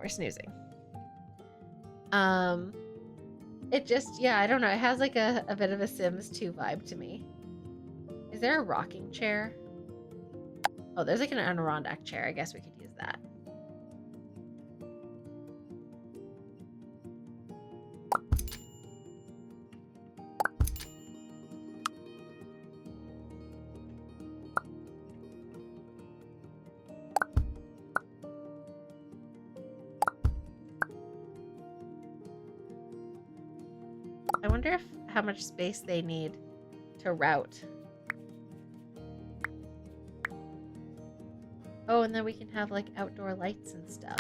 we're snoozing. It just, yeah, I don't know. It has like a bit of a Sims 2 vibe to me. Is there a rocking chair? Oh, there's like an Adirondack chair. I guess we could use that. I wonder how much space they need to route. Oh, and then we can have like outdoor lights and stuff.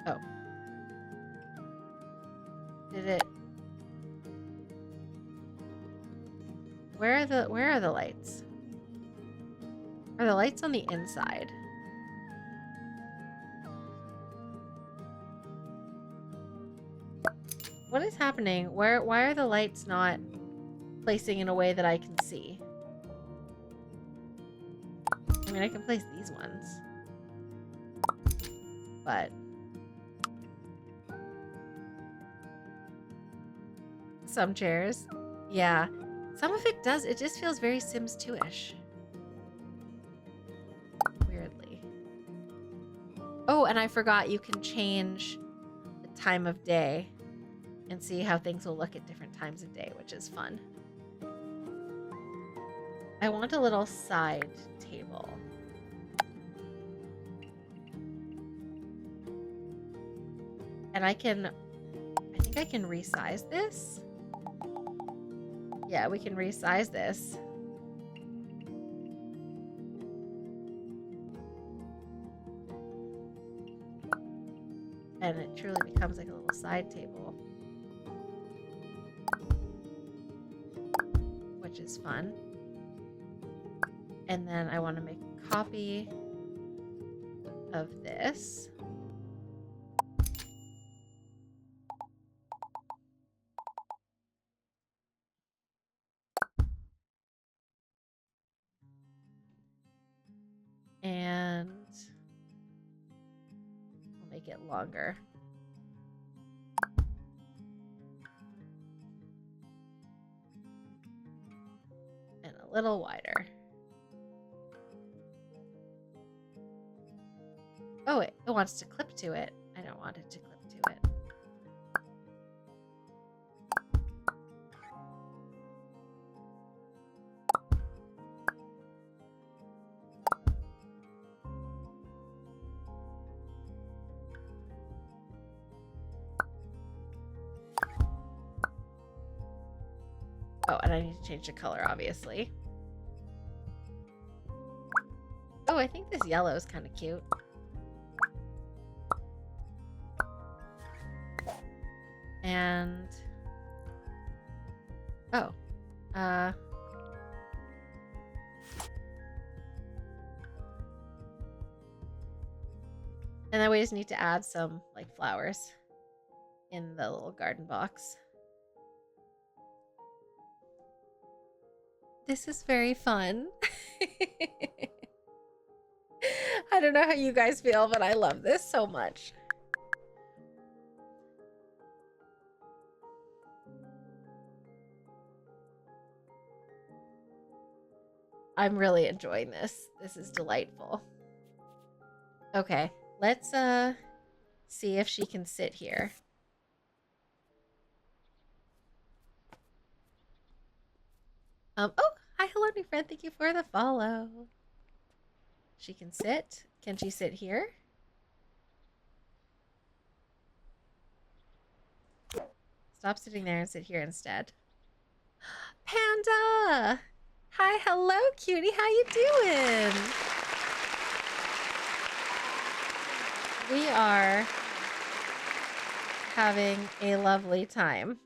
Oh. Did it? Where are the lights? Are the lights on the inside? What is happening? Why are the lights not placing in a way that I can see? I mean, I can place these ones. But some chairs. Yeah. Some of it does. It just feels very Sims 2-ish. Weirdly. Oh, and I forgot you can change the time of day and see how things will look at different times of day, which is fun. I want a little side table. And I think I can resize this. Yeah, we can resize this. And it truly becomes like a little side table. Which is fun. And then I want to make a copy of this. And I'll make it longer. And a little wider. Oh, it wants to clip to it. I don't want it to clip to it. Oh, and I need to change the color, obviously. Oh, I think this yellow is kind of cute. And oh, and then we just need to add some like flowers in the little garden box. This is very fun. I don't know how you guys feel, but I love this so much. I'm really enjoying this. This is delightful. Okay, let's see if she can sit here. Oh, hi, hello, new friend. Thank you for the follow. She can sit. Can she sit here? Stop sitting there and sit here instead. Panda! Hi, hello, cutie. How you doing? We are having a lovely time.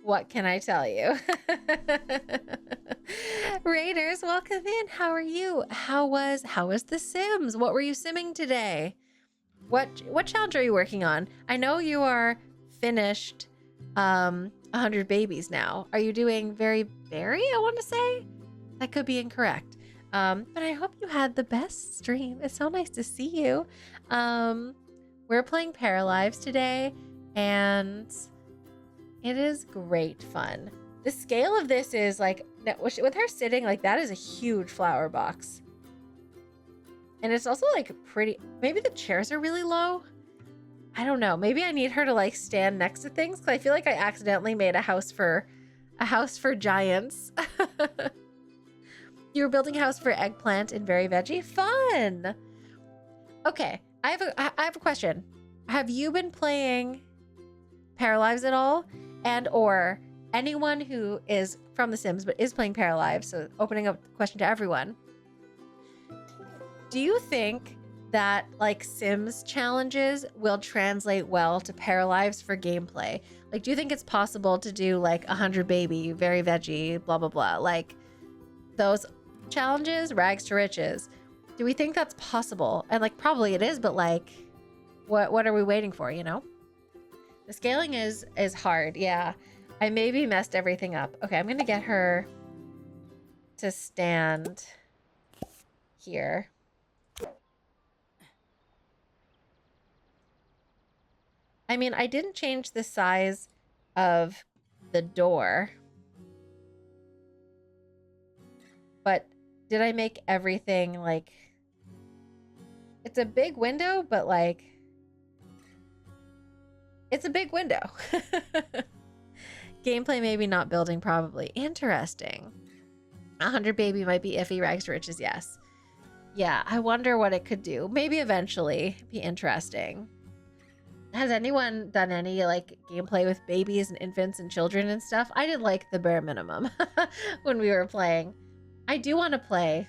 What can I tell you? Raiders, welcome in. How are you? How was The Sims? What were you simming today? What challenge are you working on? I know you are finished 100 babies now. Are you doing very berry, I want to say? That could be incorrect. But I hope you had the best stream. It's so nice to see you. We're playing Paralives today, and it is great fun. The scale of this is like, with her sitting, like that is a huge flower box. And it's also like pretty, maybe the chairs are really low. I don't know. Maybe I need her to like stand next to things, because I feel like I accidentally made a house for giants. You were building a house for eggplant and berry veggie. Fun. Okay, I have a question. Have you been playing Paralives at all? And or anyone who is from The Sims but is playing Paralives, so opening up the question to everyone. Do you think that like Sims challenges will translate well to Paralives for gameplay? Like, do you think it's possible to do like 100 baby, very veggie, blah, blah, blah, like those challenges, rags to riches? Do we think that's possible? And like, probably it is, but like, what are we waiting for, you know? The scaling is hard. Yeah, I maybe messed everything up. Okay, I'm gonna get her to stand here. I mean, I didn't change the size of the door, but did I make everything like, it's a big window, but like, it's a big window. Gameplay, maybe not building, probably. Interesting. 100 baby might be iffy, rags to riches, yes. Yeah, I wonder what it could do. Maybe eventually. Be interesting. Has anyone done any like gameplay with babies and infants and children and stuff? I did like the bare minimum when we were playing. I do want to play.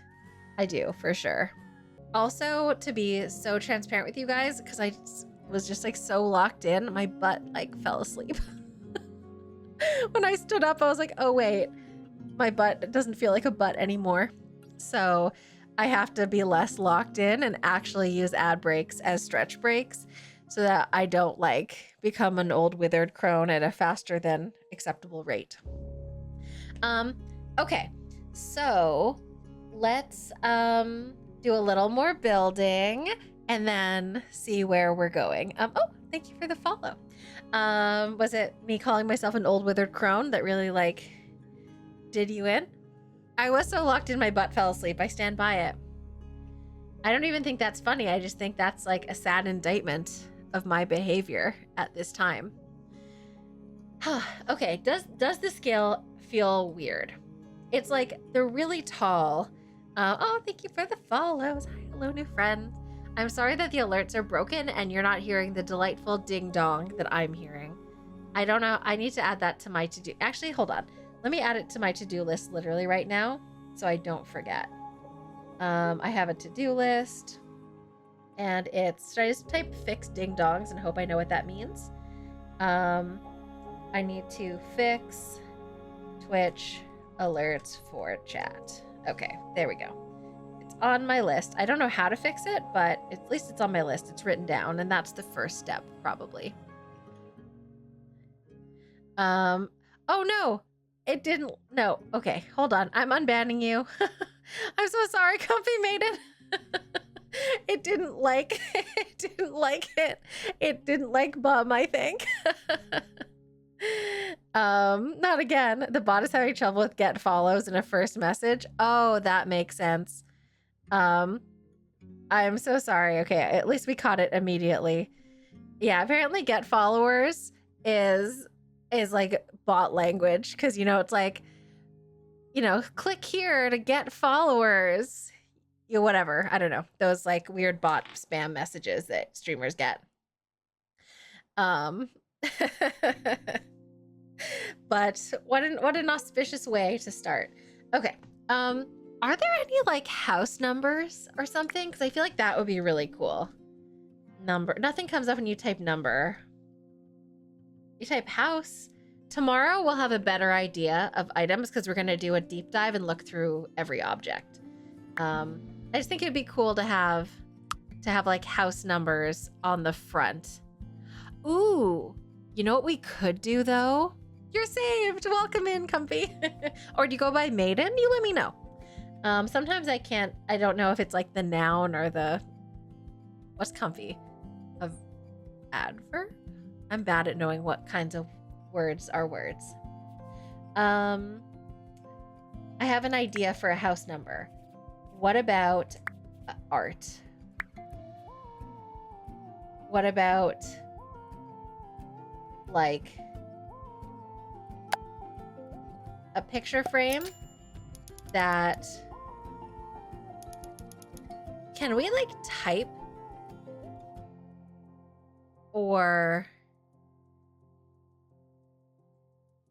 I do, for sure. Also, to be so transparent with you guys, because I was just like so locked in, my butt like fell asleep. When I stood up, I was like, oh wait, my butt doesn't feel like a butt anymore. So I have to be less locked in and actually use ad breaks as stretch breaks so that I don't like become an old withered crone at a faster than acceptable rate. Okay, so let's do a little more building and then see where we're going. Oh, thank you for the follow. Was it me calling myself an old withered crone that really like did you in? I was so locked in, my butt fell asleep. I stand by it. I don't even think that's funny. I just think that's like a sad indictment of my behavior at this time. Okay, does the scale feel weird? It's like they're really tall. Oh, thank you for the follows. Hi, hello, new friend. I'm sorry that the alerts are broken and you're not hearing the delightful ding dong that I'm hearing. I don't know. I need to add that to my to-do. Actually, hold on. Let me add it to my to-do list literally right now so I don't forget. I have a to-do list and it's, should I just type fix ding dongs and hope I know what that means? I need to fix Twitch alerts for chat. Okay, there we go. It's on my list. I don't know how to fix it, but at least it's on my list. It's written down, and that's the first step, probably. Oh no, it didn't. No, okay, hold on. I'm unbanning you. I'm so sorry, Comfy Maiden. It didn't like it. It didn't like bum, I think. Not again. The bot is having trouble with get follows in a first message. Oh, that makes sense. I'm so sorry. Okay, at least we caught it immediately. Yeah, apparently get followers is like bot language, because, you know, it's like, you know, click here to get followers. You know, whatever. I don't know. Those like weird bot spam messages that streamers get. But what an auspicious way to start. Okay. Are there any like house numbers or something? Because I feel like that would be really cool. Number. Nothing comes up when you type number. You type house. Tomorrow we'll have a better idea of items because we're going to do a deep dive and look through every object. I just think it'd be cool to have like house numbers on the front. Ooh, you know what we could do though? You're saved. Welcome in, Comfy. Or do you go by Maiden? You let me know. Sometimes I don't know if it's like the noun or the, what's comfy of adverb? I'm bad at knowing what kinds of words are words. I have an idea for a house number. What about art? What about like a picture frame that, can we like type, or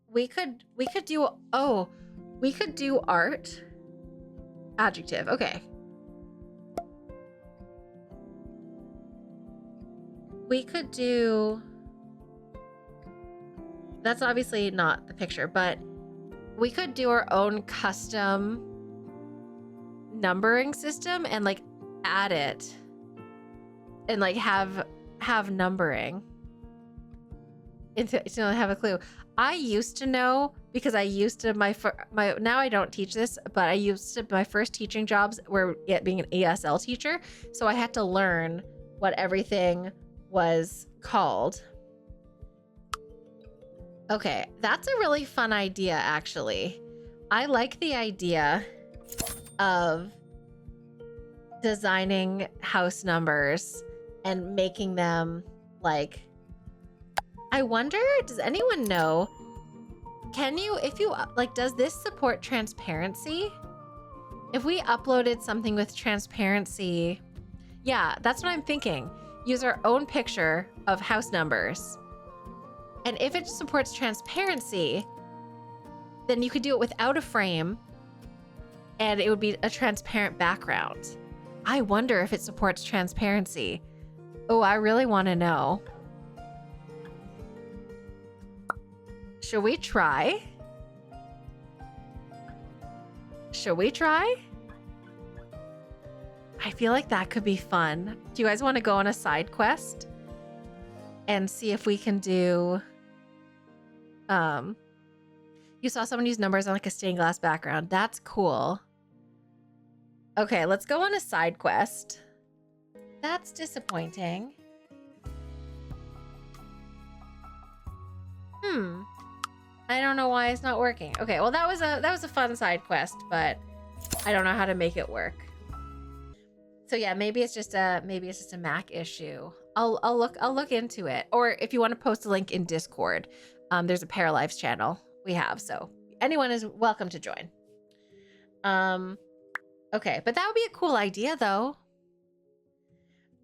we could do, oh, we could do art. Adjective, okay. We could do, that's obviously not the picture, but we could do our own custom numbering system and like add it and like have numbering into, to have a clue. I used to know, because I used to, my now I don't teach this, but I used to, my first teaching jobs were being an ESL teacher. So I had to learn what everything was called. Okay, that's a really fun idea, actually. I like the idea of designing house numbers and making them like, I wonder, does anyone know, can you, if you, like, does this support transparency? If we uploaded something with transparency, yeah, that's what I'm thinking. Use our own picture of house numbers. And if it supports transparency, then you could do it without a frame and it would be a transparent background. I wonder if it supports transparency. Oh, I really want to know. Should we try? Should we try? I feel like that could be fun. Do you guys want to go on a side quest and see if we can do, you saw someone use numbers on like a stained glass background. That's cool. Okay, let's go on a side quest. That's disappointing. I don't know why it's not working. Okay, well that was a fun side quest, but I don't know how to make it work. So yeah, maybe it's just a Mac issue. I'll look into it. Or if you want to post a link in Discord, there's a Paralives channel we have, so anyone is welcome to join. Okay, but that would be a cool idea though.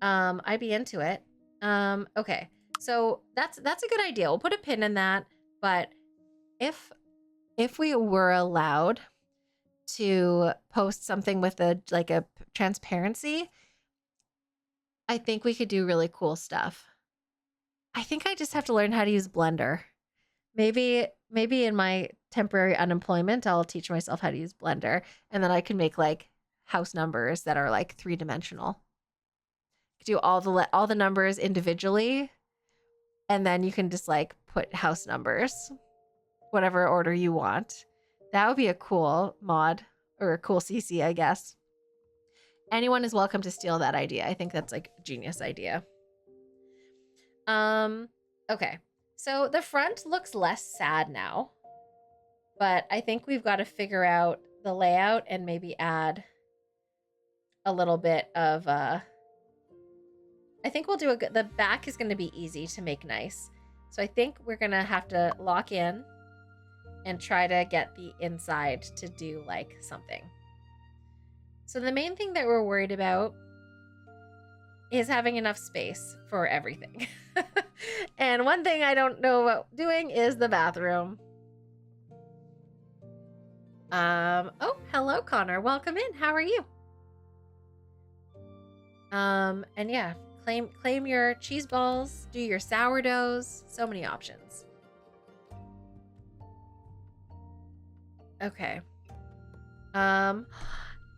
I'd be into it. Okay, so that's a good idea. We'll put a pin in that. But if we were allowed to post something with a transparency, I think we could do really cool stuff. I think I just have to learn how to use Blender. Maybe in my temporary unemployment, I'll teach myself how to use Blender, and then I can make like house numbers that are like 3-dimensional. Do all the numbers individually, and then you can just like put house numbers, whatever order you want. That would be a cool mod, or a cool CC, I guess. Anyone is welcome to steal that idea. I think that's like a genius idea. Okay. So the front looks less sad now, but I think we've got to figure out the layout and maybe add a little bit of, I think we'll do the back is going to be easy to make nice. So I think we're going to have to lock in and try to get the inside to do like something. So the main thing that we're worried about is having enough space for everything. And one thing I don't know about doing is the bathroom. Oh, hello, Connor. Welcome in. How are you? And yeah, claim your cheese balls, do your sourdoughs, so many options. Okay.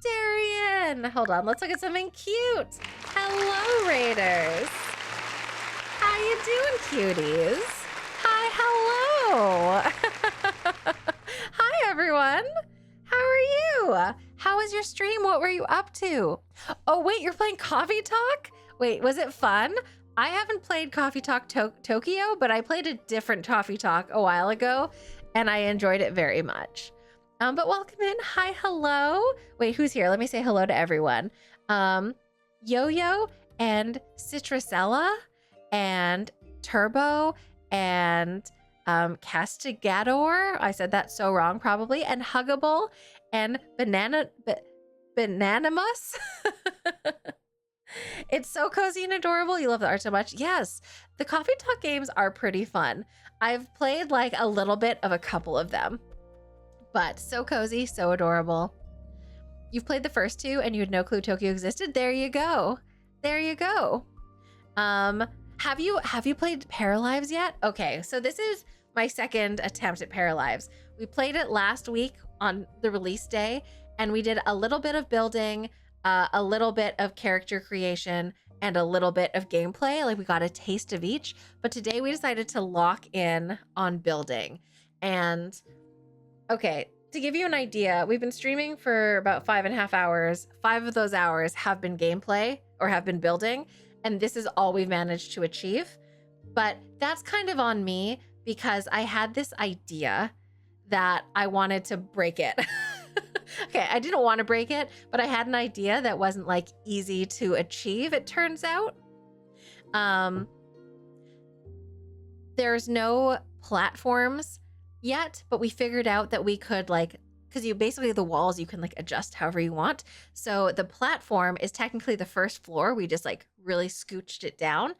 Darian! Hold on, let's look at something cute. Hello, Raiders. How you doing, cuties? Hi, hello. Hi, everyone. How are you? How was your stream? What were you up to? Oh, wait, you're playing Coffee Talk? Wait, was it fun? I haven't played Coffee Talk Tokyo, but I played a different Coffee Talk a while ago, and I enjoyed it very much. But welcome in. Hi, hello. Wait, who's here? Let me say hello to everyone. Yo-Yo and Citrusella and Turbo and Castigador. I said that so wrong probably. And Huggable and Bananamus. It's so cozy and adorable. You love the art so much. Yes, the Coffee Talk games are pretty fun. I've played like a little bit of a couple of them, but so cozy, so adorable. You've played the first two and you had no clue Tokyo existed. There you go. There you go. Have you played Paralives yet? Okay, so this is my second attempt at Paralives. We played it last week on the release day, and we did a little bit of building, a little bit of character creation, and a little bit of gameplay. Like we got a taste of each, but today we decided to lock in on building. And okay, to give you an idea, we've been streaming for about 5.5 hours. 5 of those hours have been gameplay or have been building, and this is all we've managed to achieve. But that's kind of on me because I had this idea that I wanted to break it. Okay, I didn't want to break it, but I had an idea that wasn't like easy to achieve, it turns out. There's no platforms yet, but we figured out that we could like, because you basically the walls you can like adjust however you want. So the platform is technically the first floor. We just like really scooched it down.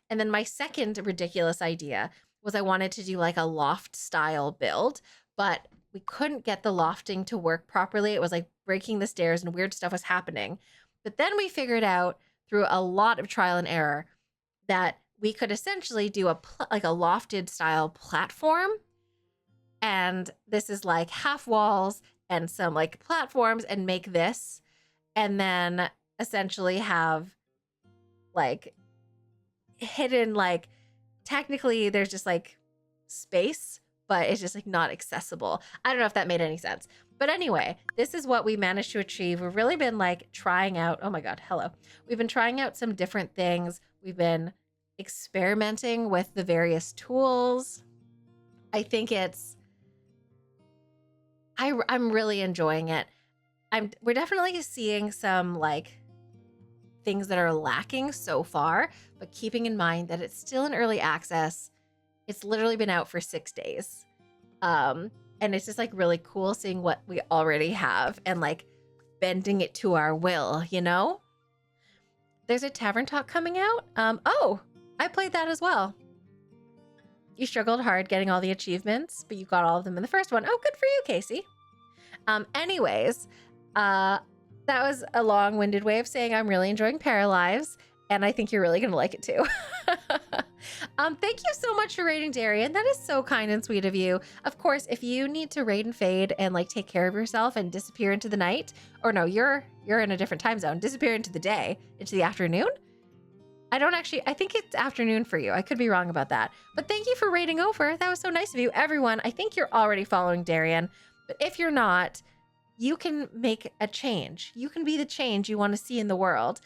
And then my second ridiculous idea was I wanted to do like a loft style build, but we couldn't get the lofting to work properly. It was like breaking the stairs and weird stuff was happening. But then we figured out through a lot of trial and error that we could essentially do like a lofted style platform. And this is like half walls and some like platforms and make this. And then essentially have like hidden, like technically there's just like space, but it's just like not accessible. I don't know if that made any sense. But anyway, this is what we managed to achieve. We've really been like trying out, oh my God, hello. We've been trying out some different things. We've been experimenting with the various tools. I think I'm really enjoying it. We're definitely seeing some like things that are lacking so far, but keeping in mind that it's still in early access. It's literally been out for 6 days. And it's just like really cool seeing what we already have and like bending it to our will, you know? There's a Tavern Talk coming out. Oh, I played that as well. You struggled hard getting all the achievements, but you got all of them in the first one. Oh, good for you, Casey. Anyways, that was a long-winded way of saying I'm really enjoying Paralives, and I think you're really gonna like it too. Thank you so much for raiding, Darian. That is so kind and sweet of you. Of course, if you need to raid and fade and like take care of yourself and disappear into the night, or no, you're in a different time zone, disappear into the day, into the afternoon. I think it's afternoon for you. I could be wrong about that. But thank you for raiding over. That was so nice of you. Everyone, I think you're already following Darian, but if you're not, you can make a change. You can be the change you want to see in the world.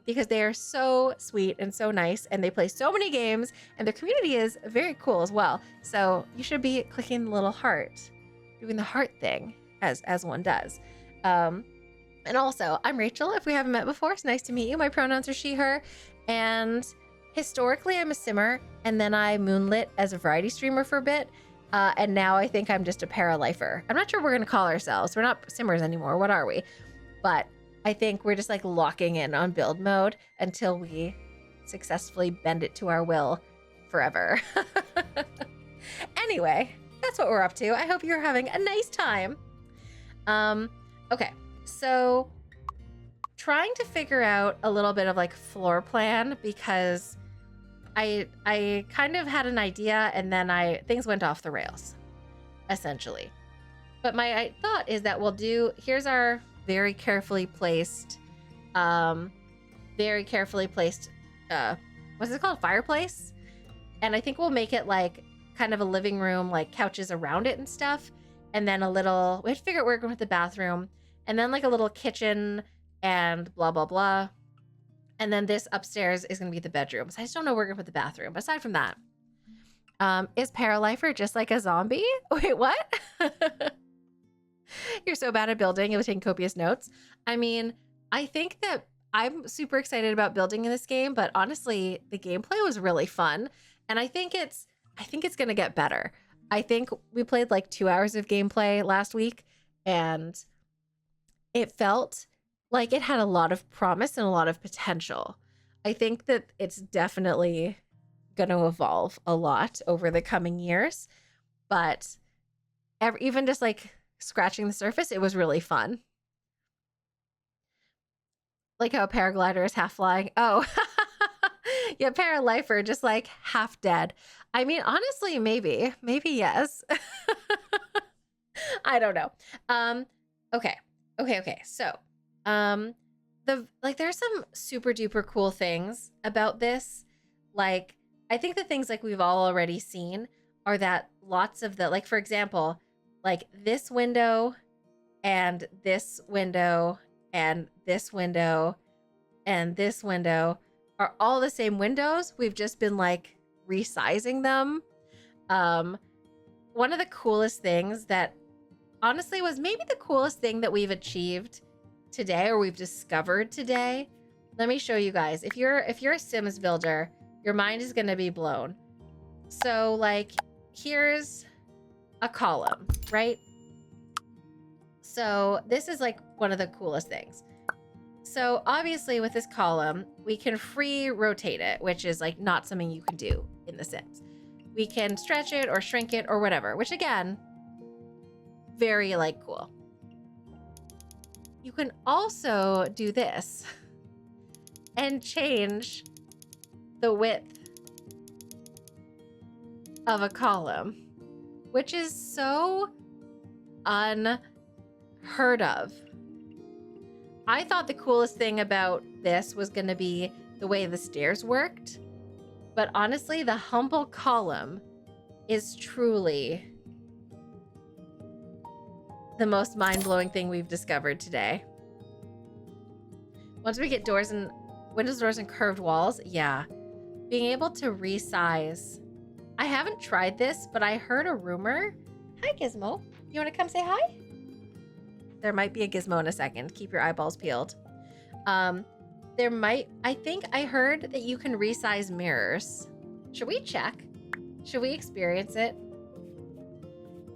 Because they are so sweet and so nice, and they play so many games, and their community is very cool as well. So you should be clicking the little heart, doing the heart thing as one does. And also, I'm Rachel. If we haven't met before, it's nice to meet you. My pronouns are she, her, and historically I'm a simmer, and then I moonlit as a variety streamer for a bit, and now I think I'm just a paralifer. I'm not sure what we're gonna call ourselves. We're not simmers anymore. What are we? But I think we're just like locking in on build mode until we successfully bend it to our will forever. Anyway, that's what we're up to. I hope you're having a nice time. Okay, so trying to figure out a little bit of like floor plan because I kind of had an idea and then things went off the rails, essentially. But my thought is that here's our very carefully placed, what's it called? Fireplace. And I think we'll make it like kind of a living room, like couches around it and stuff. And then we have to figure out where we're going with the bathroom. and then like a little kitchen and blah, blah, blah. And then this upstairs is going to be the bedroom. So I just don't know where we're going to put the bathroom. But aside from that, is Paralifer just like a zombie? Wait, what? You're so bad at building. It was taking copious notes. I mean, I think that I'm super excited about building in this game, but honestly, the gameplay was really fun. And I think it's going to get better. I think we played like 2 hours of gameplay last week, and it felt like it had a lot of promise and a lot of potential. I think that it's definitely going to evolve a lot over the coming years, but even just like scratching the surface, it was really fun. Like how a paraglider is half flying. Oh, yeah, Paralifer just like half dead. I mean, honestly, maybe yes. I don't know. Okay. So, there's some super duper cool things about this. Like, I think the things like we've all already seen are that lots of the, like, for example, like this window and this window and this window and this window are all the same windows. We've just been like resizing them. One of the coolest things that honestly was maybe the coolest thing that we've achieved today, or we've discovered today. Let me show you guys. If you're a Sims builder, your mind is going to be blown. So like here's a column, right? So this is like one of the coolest things. So obviously with this column, we can free rotate it, which is like not something you can do in The Sims. We can stretch it or shrink it or whatever, which again, very like cool. You can also do this and change the width of a column, which is so unheard of. I thought the coolest thing about this was going to be the way the stairs worked, but honestly, the humble column is truly the most mind-blowing thing we've discovered today. Once we get doors and windows, doors, and curved walls, yeah, being able to resize. I haven't tried this, but I heard a rumor. Hi, Gizmo. You want to come say hi? There might be a Gizmo in a second. Keep your eyeballs peeled. I think I heard that you can resize mirrors. Should we check? Should we experience it?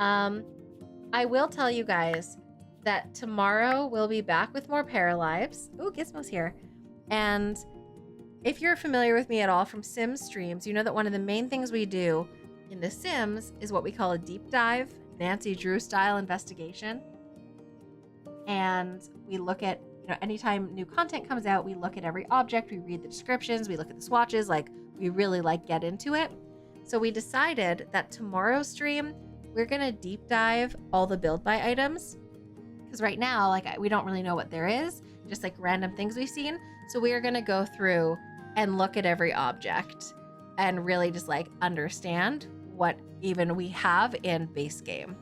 I will tell you guys that tomorrow we'll be back with more Paralives. Oh, Gizmo's here. And if you're familiar with me at all from Sims streams, you know that one of the main things we do in The Sims is what we call a deep dive, Nancy Drew style investigation. And we look at, anytime new content comes out, we look at every object, we read the descriptions, we look at the swatches, like we really get into it. So we decided that tomorrow's stream, we're gonna deep dive all the build by items. Because right now, we don't really know what there is, just like random things we've seen. So we are gonna go through and look at every object and really just understand what even we have in base game.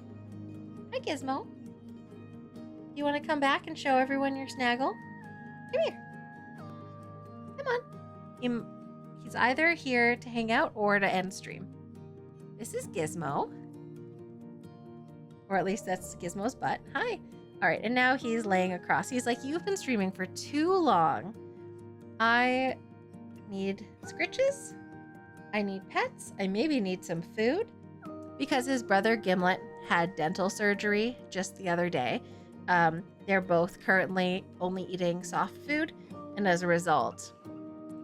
Hi, Gizmo. You want to come back and show everyone your snaggle? Come here. Come on. He's either here to hang out or to end stream. This is Gizmo. Or at least that's Gizmo's butt. Hi. All right, and now he's laying across. He's like, you've been streaming for too long. I need scritches. I need pets. I maybe need some food. Because his brother Gimlet had dental surgery just the other day. They're both currently only eating soft food, and as a result,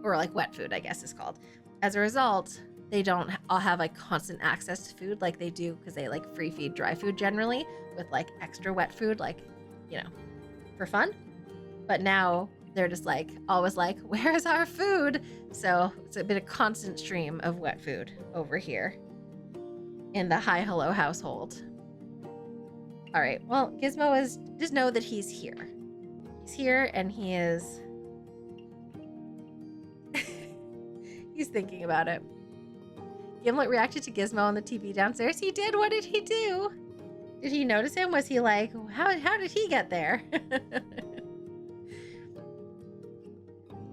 or wet food, I guess is called. As a result, they don't all have constant access to food like they do because they free feed dry food generally with extra wet food, for fun. But now they're just always where's our food? So it's been a constant stream of wet food over here in the Hi Hello household. All right, well, Gizmo is, just know that he's here. He's here and he is, he's thinking about it. Gimlet reacted to Gizmo on the TV downstairs. He did, what did he do? Did he notice him? Was he like, how did he get there?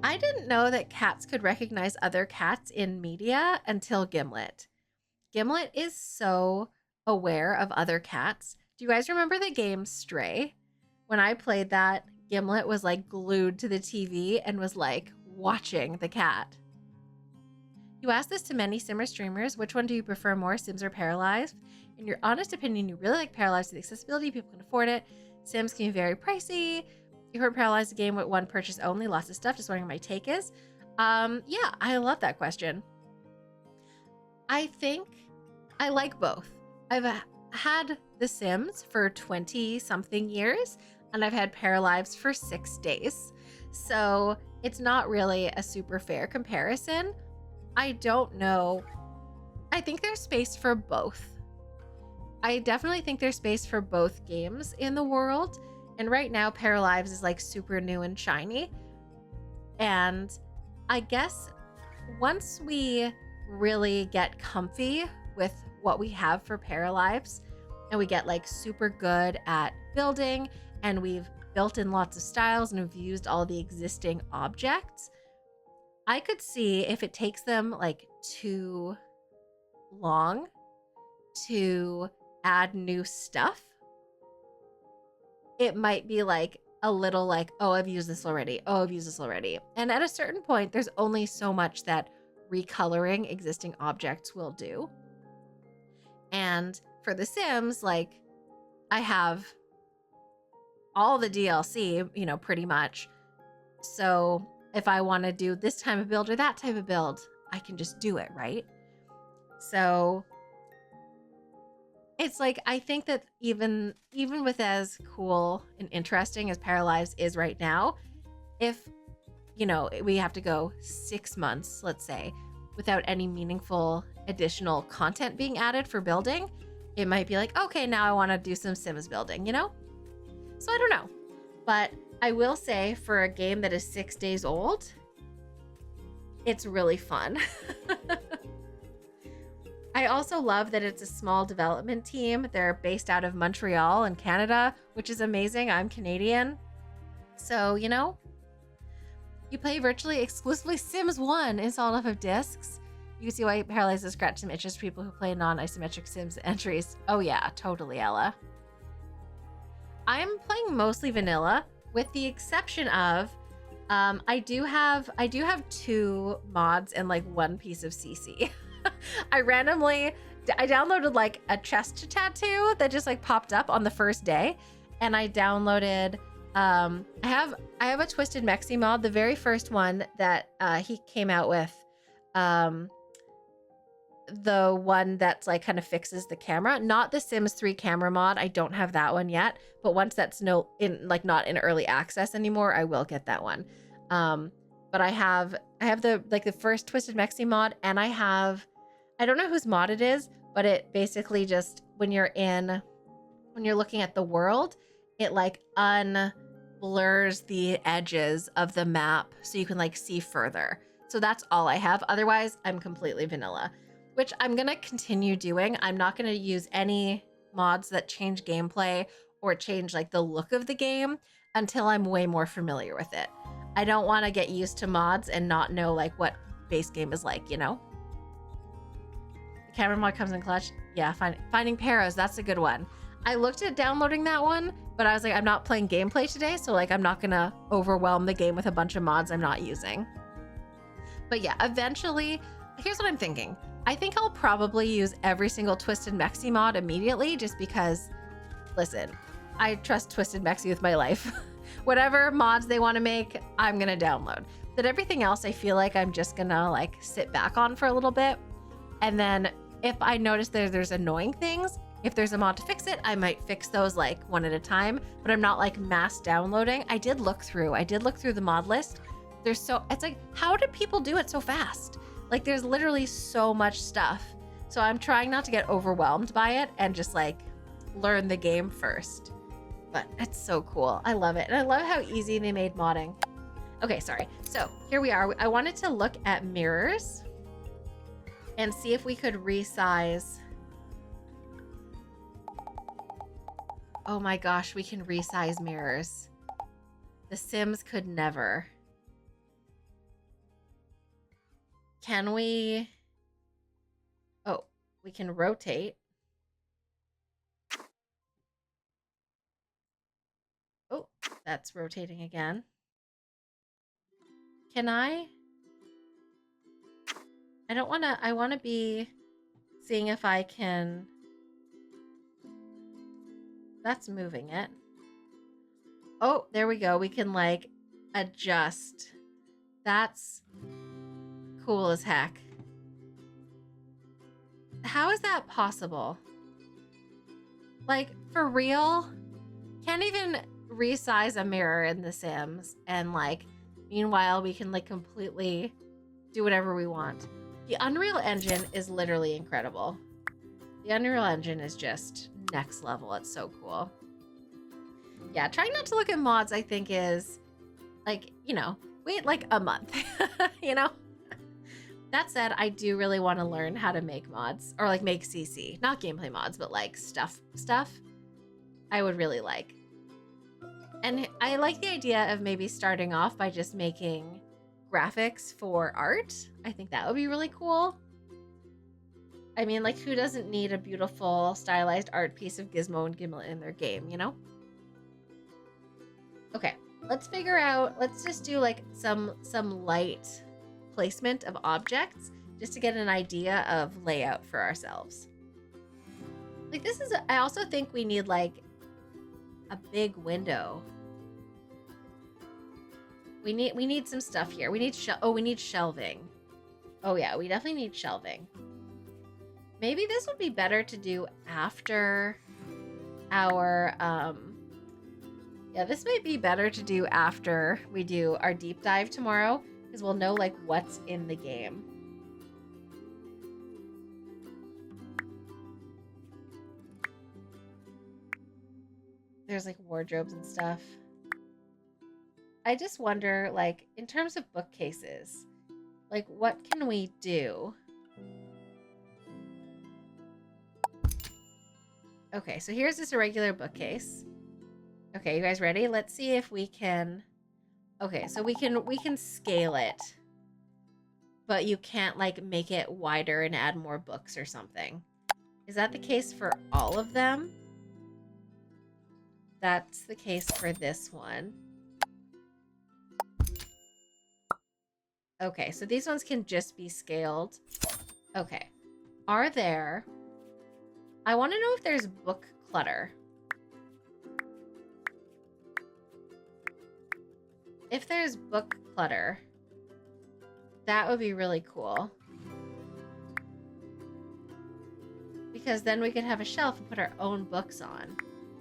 I didn't know that cats could recognize other cats in media until Gimlet. Gimlet is so aware of other cats. Do you guys remember the game Stray? When I played that, Gimlet was like glued to the TV and was like watching the cat. You asked this to many Simmer streamers. Which one do you prefer more, Sims or Paralives? In your honest opinion, you really like Paralives to the accessibility. People can afford it. Sims can be very pricey. You heard Paralives a game with one purchase only. Lots of stuff. Just wondering what my take is. Yeah, I love that question. I think I like both. I've had The Sims for 20 something years, and I've had Paralives for 6 days. So it's not really a super fair comparison. I don't know. I think there's space for both. I definitely think there's space for both games in the world. And right now, Paralives is like super new and shiny. And I guess once we really get comfy with what we have for Paralives and we get like super good at building and we've built in lots of styles and we've used all the existing objects, I could see if it takes them like too long to add new stuff, it might be like a little like, oh, I've used this already. Oh, I've used this already. And at a certain point, there's only so much that recoloring existing objects will do. And for The Sims, like I have all the DLC, you know, pretty much. So if I want to do this type of build or that type of build, I can just do it, right? So it's like, I think that even with as cool and interesting as Paralives is right now, if, you know, we have to go 6 months, let's say, without any meaningful additional content being added for building, it might be like, okay, now I want to do some Sims building, you know? So I don't know. But I will say, for a game that is 6 days old, it's really fun. I also love that it's a small development team. They're based out of Montreal in Canada, which is amazing. I'm Canadian. So, you know, you play virtually exclusively Sims 1 installed off of discs. You can see why Paralives has scratched some itches for people who play non-isometric Sims entries. Oh yeah, totally, Ella. I'm playing mostly vanilla, with the exception of I do have 2 mods and like 1 piece of CC. I downloaded like a chest tattoo that just like popped up on the first day, and I downloaded I have a Twisted Mexi mod, the very first one that he came out with, the one that's like kind of fixes the camera, not the Sims 3 camera mod. I don't have that one yet, but once that's not in early access anymore, I will get that one. But I have the first Twisted Mexi mod, and I don't know whose mod it is, but it basically just, when you're looking at the world, it like unblurs the edges of the map so you can like see further. So that's all I have. Otherwise, I'm completely vanilla, which I'm going to continue doing. I'm not going to use any mods that change gameplay or change like the look of the game until I'm way more familiar with it. I don't want to get used to mods and not know like what base game is like, you know? The camera mod comes in clutch. Yeah, finding Paros, that's a good one. I looked at downloading that one, but I was like, I'm not playing gameplay today, so like I'm not gonna overwhelm the game with a bunch of mods I'm not using. But yeah, eventually, here's what I'm thinking. I think I'll probably use every single Twisted Mexi mod immediately, just because, listen, I trust Twisted Mexi with my life. Whatever mods they want to make, I'm gonna download. But everything else, I feel like I'm just gonna like sit back on for a little bit. And then if I notice there's annoying things, if there's a mod to fix it, I might fix those like one at a time, but I'm not like mass downloading. I did look through the mod list. It's like, how did people do it so fast? Like there's literally so much stuff. So I'm trying not to get overwhelmed by it and just like learn the game first. But it's so cool. I love it. And I love how easy they made modding. Okay, sorry. So here we are. I wanted to look at mirrors and see if we could resize Oh my gosh, we can resize mirrors. The Sims could never. Can we? Oh, we can rotate. Oh, that's rotating again. Can I? I don't want to, I want to be seeing if I can. That's moving it. Oh, there we go. We can like adjust. That's cool as heck. How is that possible? Like, for real? Can't even resize a mirror in The Sims. And like, meanwhile, we can like completely do whatever we want. The Unreal Engine is literally incredible. The Unreal Engine is just next level. It's so cool. Yeah, trying not to look at mods, I think, is like, you know, wait like a month, you know? That said, I do really want to learn how to make mods or like make CC, not gameplay mods, but like stuff I would really like. And I like the idea of maybe starting off by just making graphics for art. I think that would be really cool. I mean, like, who doesn't need a beautiful stylized art piece of Gizmo and Gimlet in their game, you know? Okay, let's figure out, let's just do like some light placement of objects just to get an idea of layout for ourselves. Like this is, I also think we need like a big window. We need some stuff here. We need we need shelving. Oh yeah, we definitely need shelving. Maybe this would be better to do after our, yeah, this might be better to do after we do our deep dive tomorrow, because we'll know like what's in the game. There's like wardrobes and stuff. I just wonder, like, in terms of bookcases, like what can we do? Okay, so here's just a regular bookcase. Okay, you guys ready? Let's see if we can. Okay, so we can scale it, but you can't like make it wider and add more books or something. Is that the case for all of them? That's the case for this one. Okay, so these ones can just be scaled. Okay. Are there... I want to know if there's book clutter. If there's book clutter, that would be really cool. Because then we could have a shelf and put our own books on.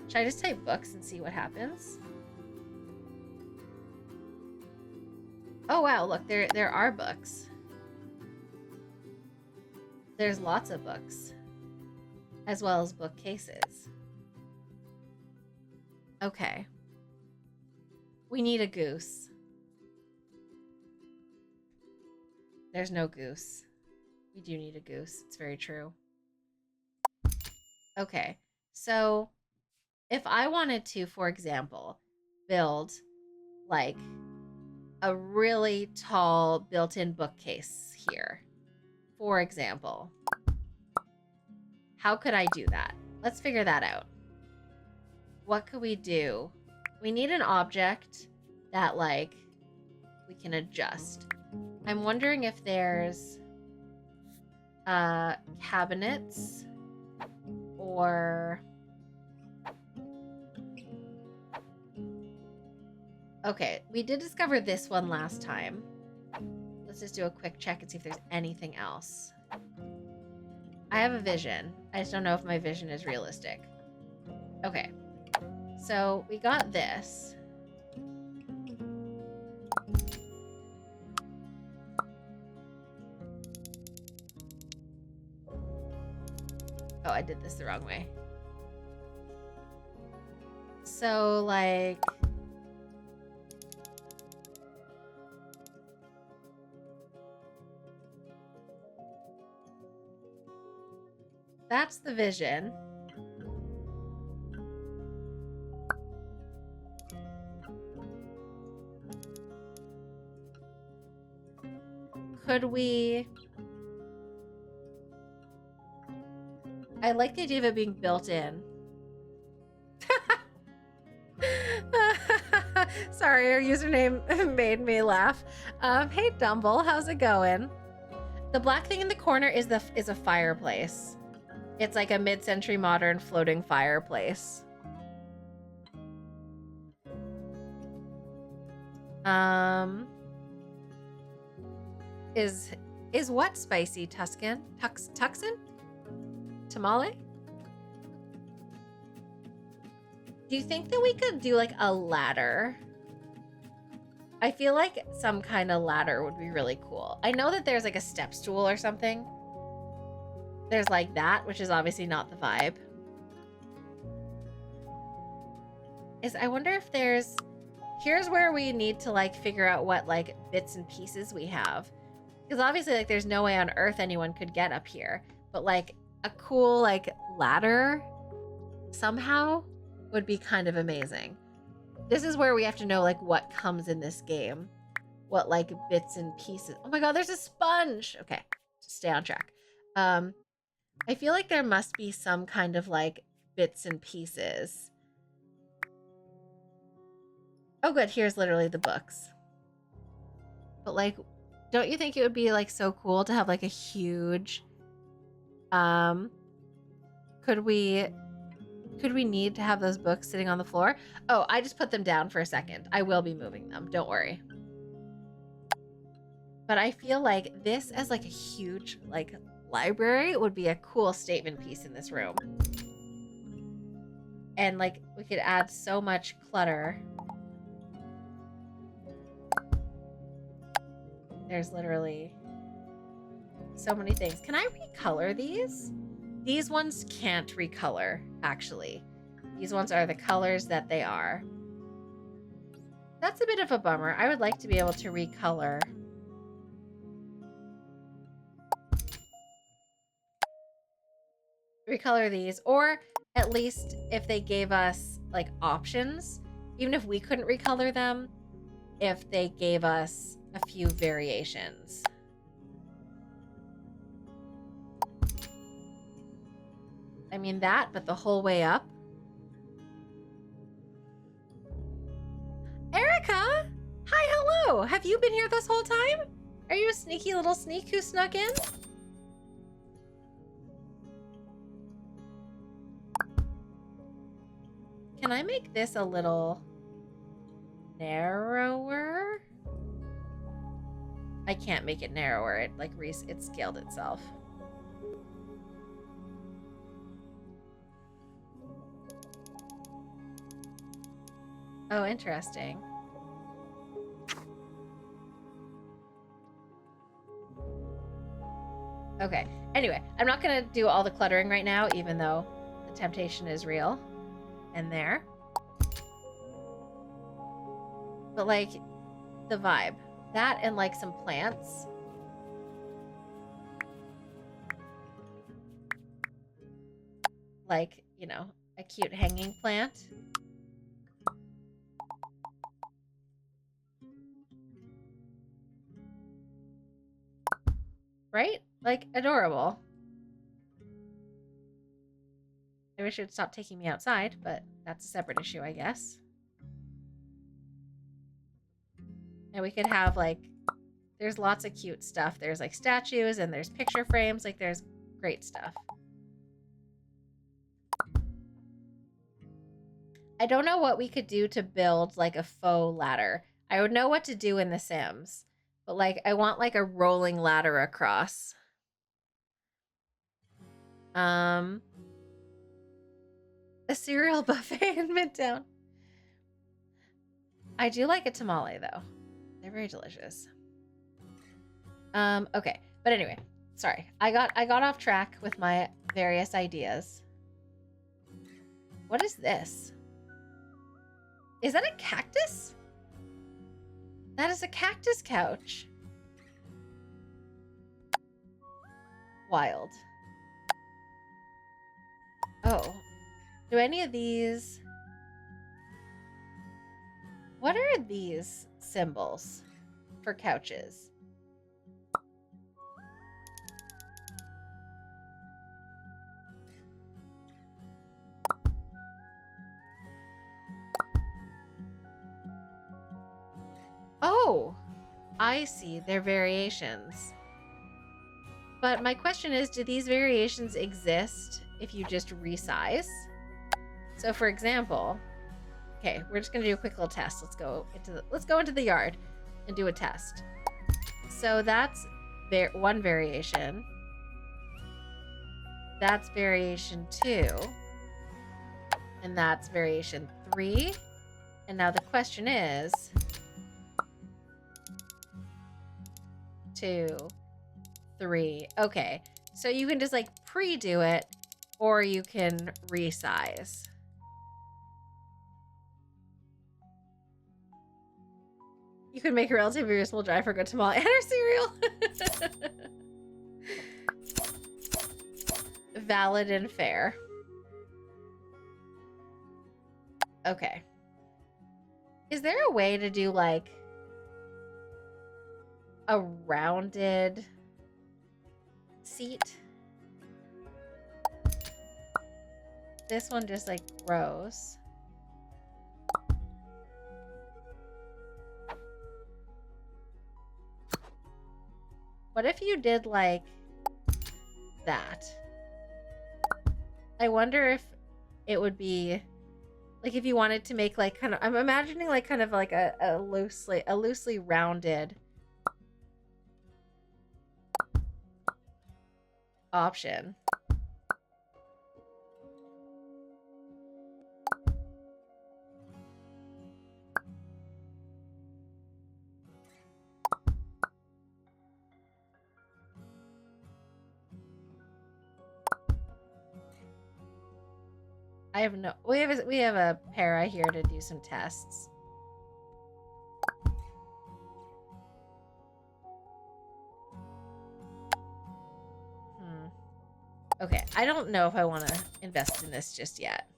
Should I just type books and see what happens? Oh wow, look, there are books. There's lots of books, as well as bookcases. Okay. We need a goose. There's no goose. We do need a goose. It's very true. Okay, so if I wanted to, for example, build like a really tall built-in bookcase here, for example, how could I do that? Let's figure that out. What could we do? We need an object that like we can adjust. I'm wondering if there's cabinets or... Okay, we did discover this one last time. Let's just do a quick check and see if there's anything else. I have a vision. I just don't know if my vision is realistic. Okay, so we got this. Oh, I did this the wrong way. So, like... That's the vision. Could we... I like the idea of it being built in. Sorry, your username made me laugh. Hey Dumble, how's it going? The black thing in the corner is a fireplace. It's like a mid-century modern floating fireplace. Is what spicy? Tuscan? Tuxin? Tamale? Do you think that we could do like a ladder? I feel like some kind of ladder would be really cool. I know that there's like a step stool or something. There's like that, which is obviously not the vibe. I wonder if there's... Here's where we need to like figure out what like bits and pieces we have. Because obviously like there's no way on earth anyone could get up here. But like a cool like ladder somehow would be kind of amazing. This is where we have to know like what comes in this game. What like bits and pieces. Oh my god, there's a sponge! Okay, just stay on track. I feel like there must be some kind of like bits and pieces. Oh good, here's literally the books. But like, don't you think it would be like so cool to have like a huge... Could we need to have those books sitting on the floor? Oh, I just put them down for a second. I will be moving them, don't worry. But I feel like this as like a huge like library would be a cool statement piece in this room. And like we could add so much clutter. There's literally so many things. Can I recolor these? These ones can't recolor, actually. These ones are the colors that they are. That's a bit of a bummer. I would like to be able to recolor. Recolor these, or at least if they gave us like options, even if we couldn't recolor them, if they gave us a few variations. I mean that, but the whole way up. Erica! Hi, hello! Have you been here this whole time? Are you a sneaky little sneak who snuck in? Can I make this a little narrower? I can't make it narrower. It like it scaled itself. Oh, interesting. Okay. Anyway, I'm not gonna do all the cluttering right now, even though the temptation is real. And there. But like the vibe. That and like some plants. Like, you know, a cute hanging plant. Right? Like, adorable. I wish it would stop taking me outside, but that's a separate issue, I guess. And we could have, like, there's lots of cute stuff. There's, like, statues and there's picture frames. Like, there's great stuff. I don't know what we could do to build, like, a faux ladder. I would know what to do in The Sims. But, like, I want, like, a rolling ladder across. A cereal buffet in Midtown. I do like a tamale, though. They're very delicious. Okay. But anyway, sorry. I got off track with my various ideas. What is this? Is that a cactus? That is a cactus couch. Wild. Oh. Do any of these... What are these symbols for couches? Oh, I see. They're variations. But my question is, do these variations exist if you just resize? So for example, okay, we're just gonna do a quick little test. Let's go into the yard and do a test. So that's one variation. That's variation 2. And that's variation 3. And now the question is 2, 3. Okay, so you can just like pre-do it, or you can resize. You could make a relatively reusable dry for good tamale and her cereal. Valid and fair. Okay. Is there a way to do like a rounded seat? This one just like grows. What if you did like that? I wonder if it would be like if you wanted to make like kind of, I'm imagining like kind of like a loosely rounded option. I have no, we have a para here to do some tests. Okay, I don't know if I want to invest in this just yet.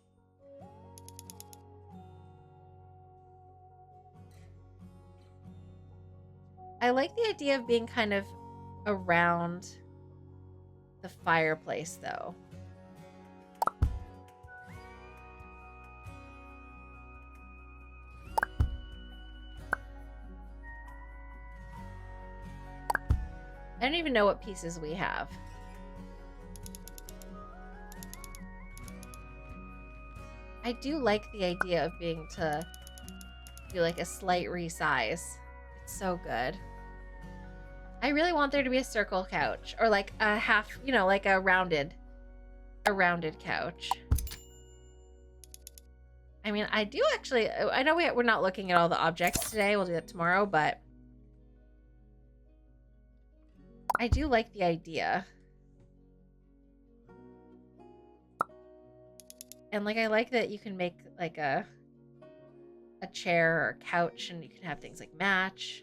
I like the idea of being kind of around the fireplace, though. I don't even know what pieces we have. I do like the idea of being to do like a slight resize. It's so good. I really want there to be a circle couch or like a half, you know, like a rounded couch. I mean, I do actually, I know we're not looking at all the objects today. We'll do that tomorrow, but I do like the idea. And like, I like that you can make like a chair or a couch and you can have things like match.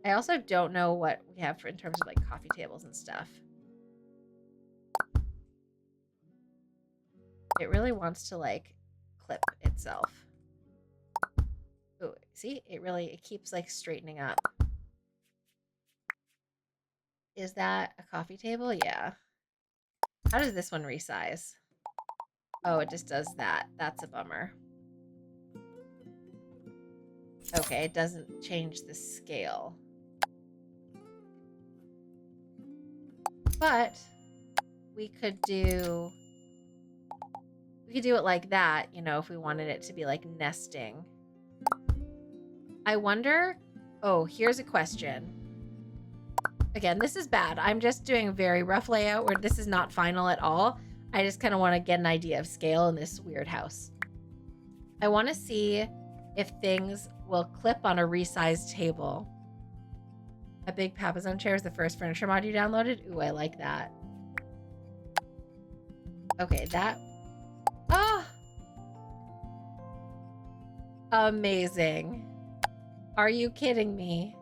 I also don't know what we have in terms of like coffee tables and stuff. It really wants to like clip itself. Oh, see, it keeps like straightening up. Is that a coffee table? Yeah. How does this one resize? Oh, it just does that. That's a bummer. Okay, it doesn't change the scale. But we could do it like that, you know, if we wanted it to be like nesting. I wonder, oh, here's a question. Again, this is bad. I'm just doing a very rough layout where this is not final at all. I just kind of want to get an idea of scale in this weird house. I want to see if things will clip on a resized table. A big Papazone chair is the first furniture mod you downloaded. Ooh, I like that. Okay, that. Oh! Amazing. Are you kidding me?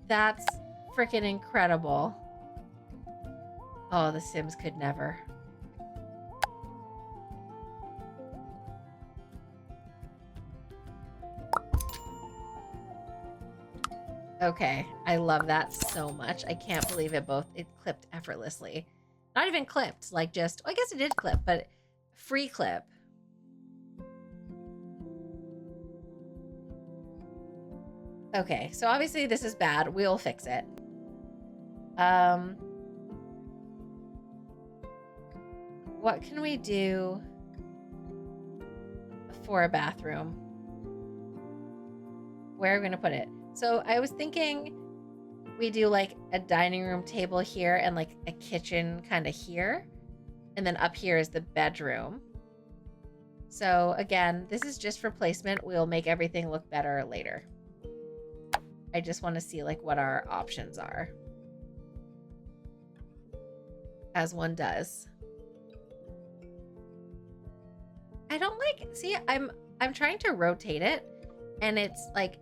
That's freaking incredible. Oh, The Sims could never. Okay, I love that so much. I can't believe it clipped effortlessly. Not even clipped, like just, I guess it did clip, but free clip. Okay, so obviously this is bad. We'll fix it. What can we do for a bathroom? Where are we gonna put it? So I was thinking we do like a dining room table here and like a kitchen kind of here. And then up here is the bedroom. So again, this is just for placement. We'll make everything look better later. I just want to see like what our options are. As one does. I don't like, see, I'm trying to rotate it and it's like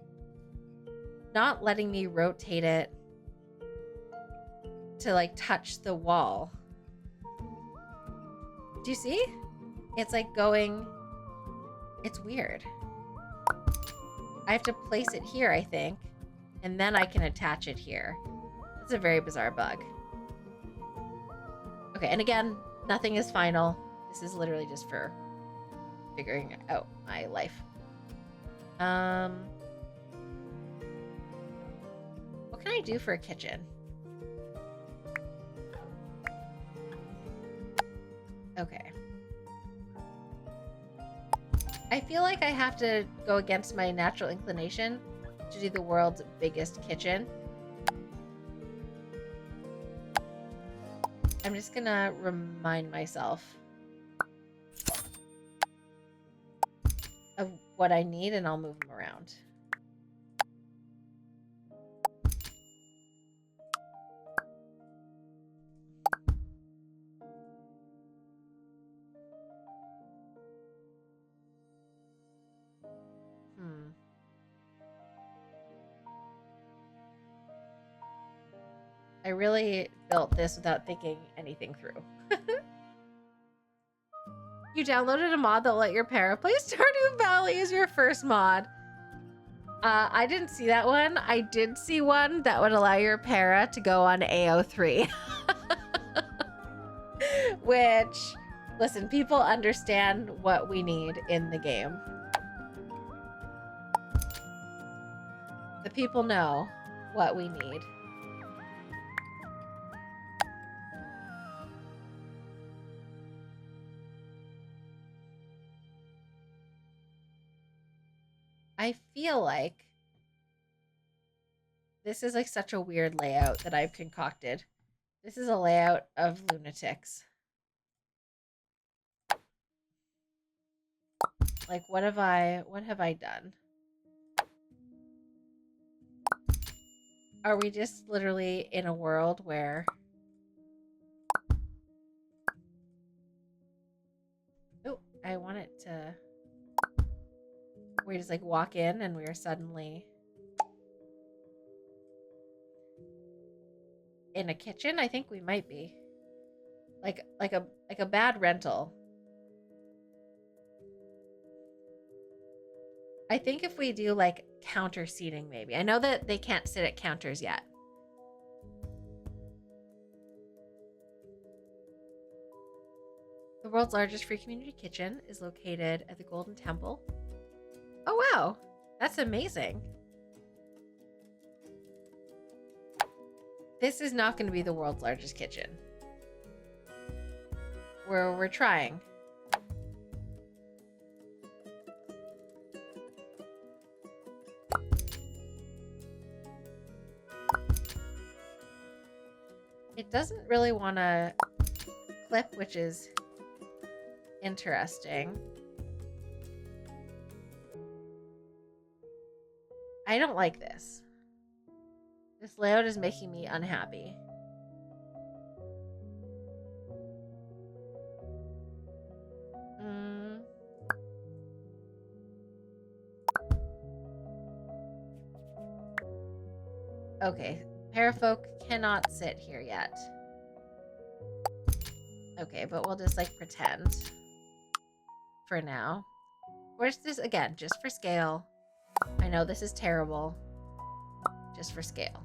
not letting me rotate it to like touch the wall. Do you see? It's like going, it's weird. I have to place it here, I think, and then I can attach it here. It's a very bizarre bug. Okay, and again, nothing is final. This is literally just for figuring out my life. What can I do for a kitchen? Okay. I feel like I have to go against my natural inclination to do the world's biggest kitchen. I'm just gonna remind myself of what I need and I'll move them around. I really built this without thinking anything through. You downloaded a mod that will let your para play Stardew Valley as your first mod. I didn't see that one. I did see one that would allow your para to go on AO3. Which, listen, people understand what we need in the game. The people know what we need. I feel like this is like such a weird layout that I've concocted. This is a layout of lunatics. Like, what have I done? Are we just literally in a world where... Oh, I want it to... We just like walk in and we're suddenly in a kitchen. I think we might be like a bad rental. I think if we do like counter seating, maybe. I know that they can't sit at counters yet. The world's largest free community kitchen is located at the Golden Temple. Oh, wow. That's amazing. This is not going to be the world's largest kitchen. We're trying. It doesn't really want to clip, which is interesting. I don't like this. This layout is making me unhappy. Okay, parafolk cannot sit here yet. Okay, but we'll just like pretend for now. Where's this again? Just for scale. I know this is terrible. Just for scale.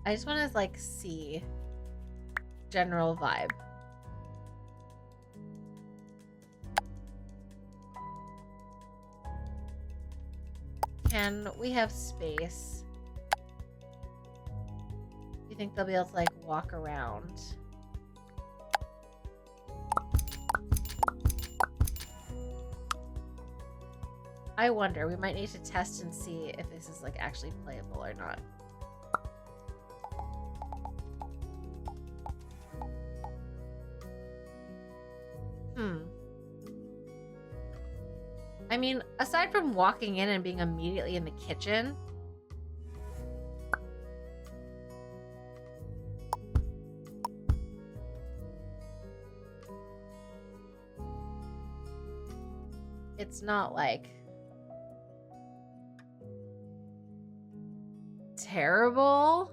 I just want to like see general vibe. can we have space? Do you think they'll be able to like walk around? I wonder, we might need to test and see if this is like actually playable or not. I mean, aside from walking in and being immediately in the kitchen, it's not like terrible.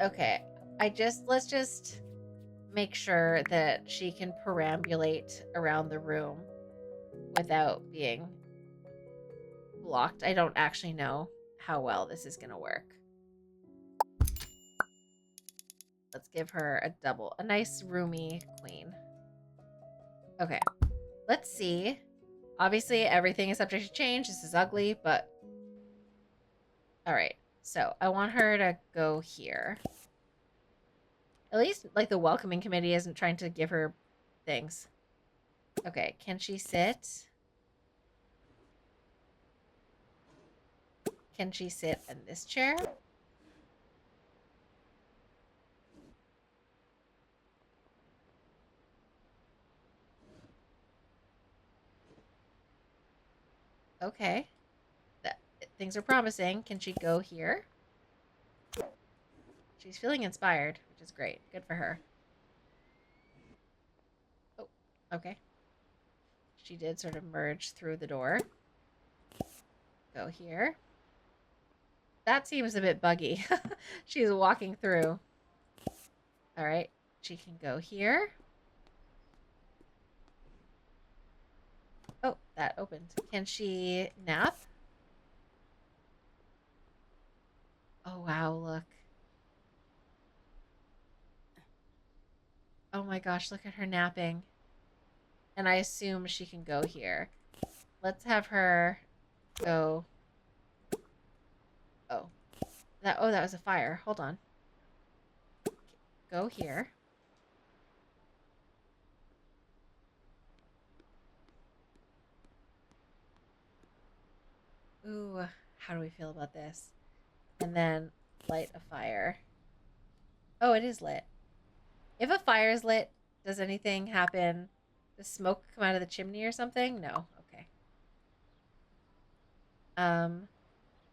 Okay, let's just make sure that she can perambulate around the room without being blocked. I don't actually know how well this is gonna work. Let's give her a nice roomy queen. Okay, let's see. Obviously, everything is subject to change. This is ugly, but... All right, so I want her to go here. At least, like, the welcoming committee isn't trying to give her things. Okay, can she sit? Can she sit in this chair? Okay. Things are promising. Can she go here? She's feeling inspired, which is great. Good for her. Oh, okay. She did sort of merge through the door. Go here. That seems a bit buggy. She's walking through. All right. She can go here. Oh, that opened. Can she nap? Oh, wow, look. Oh my gosh, look at her napping. And I assume she can go here. Let's have her go. Oh. That was a fire. Hold on. Go here. Ooh, how do we feel about this? And then light a fire. Oh, it is lit. If a fire is lit, does anything happen? Does smoke come out of the chimney or something? No. Okay.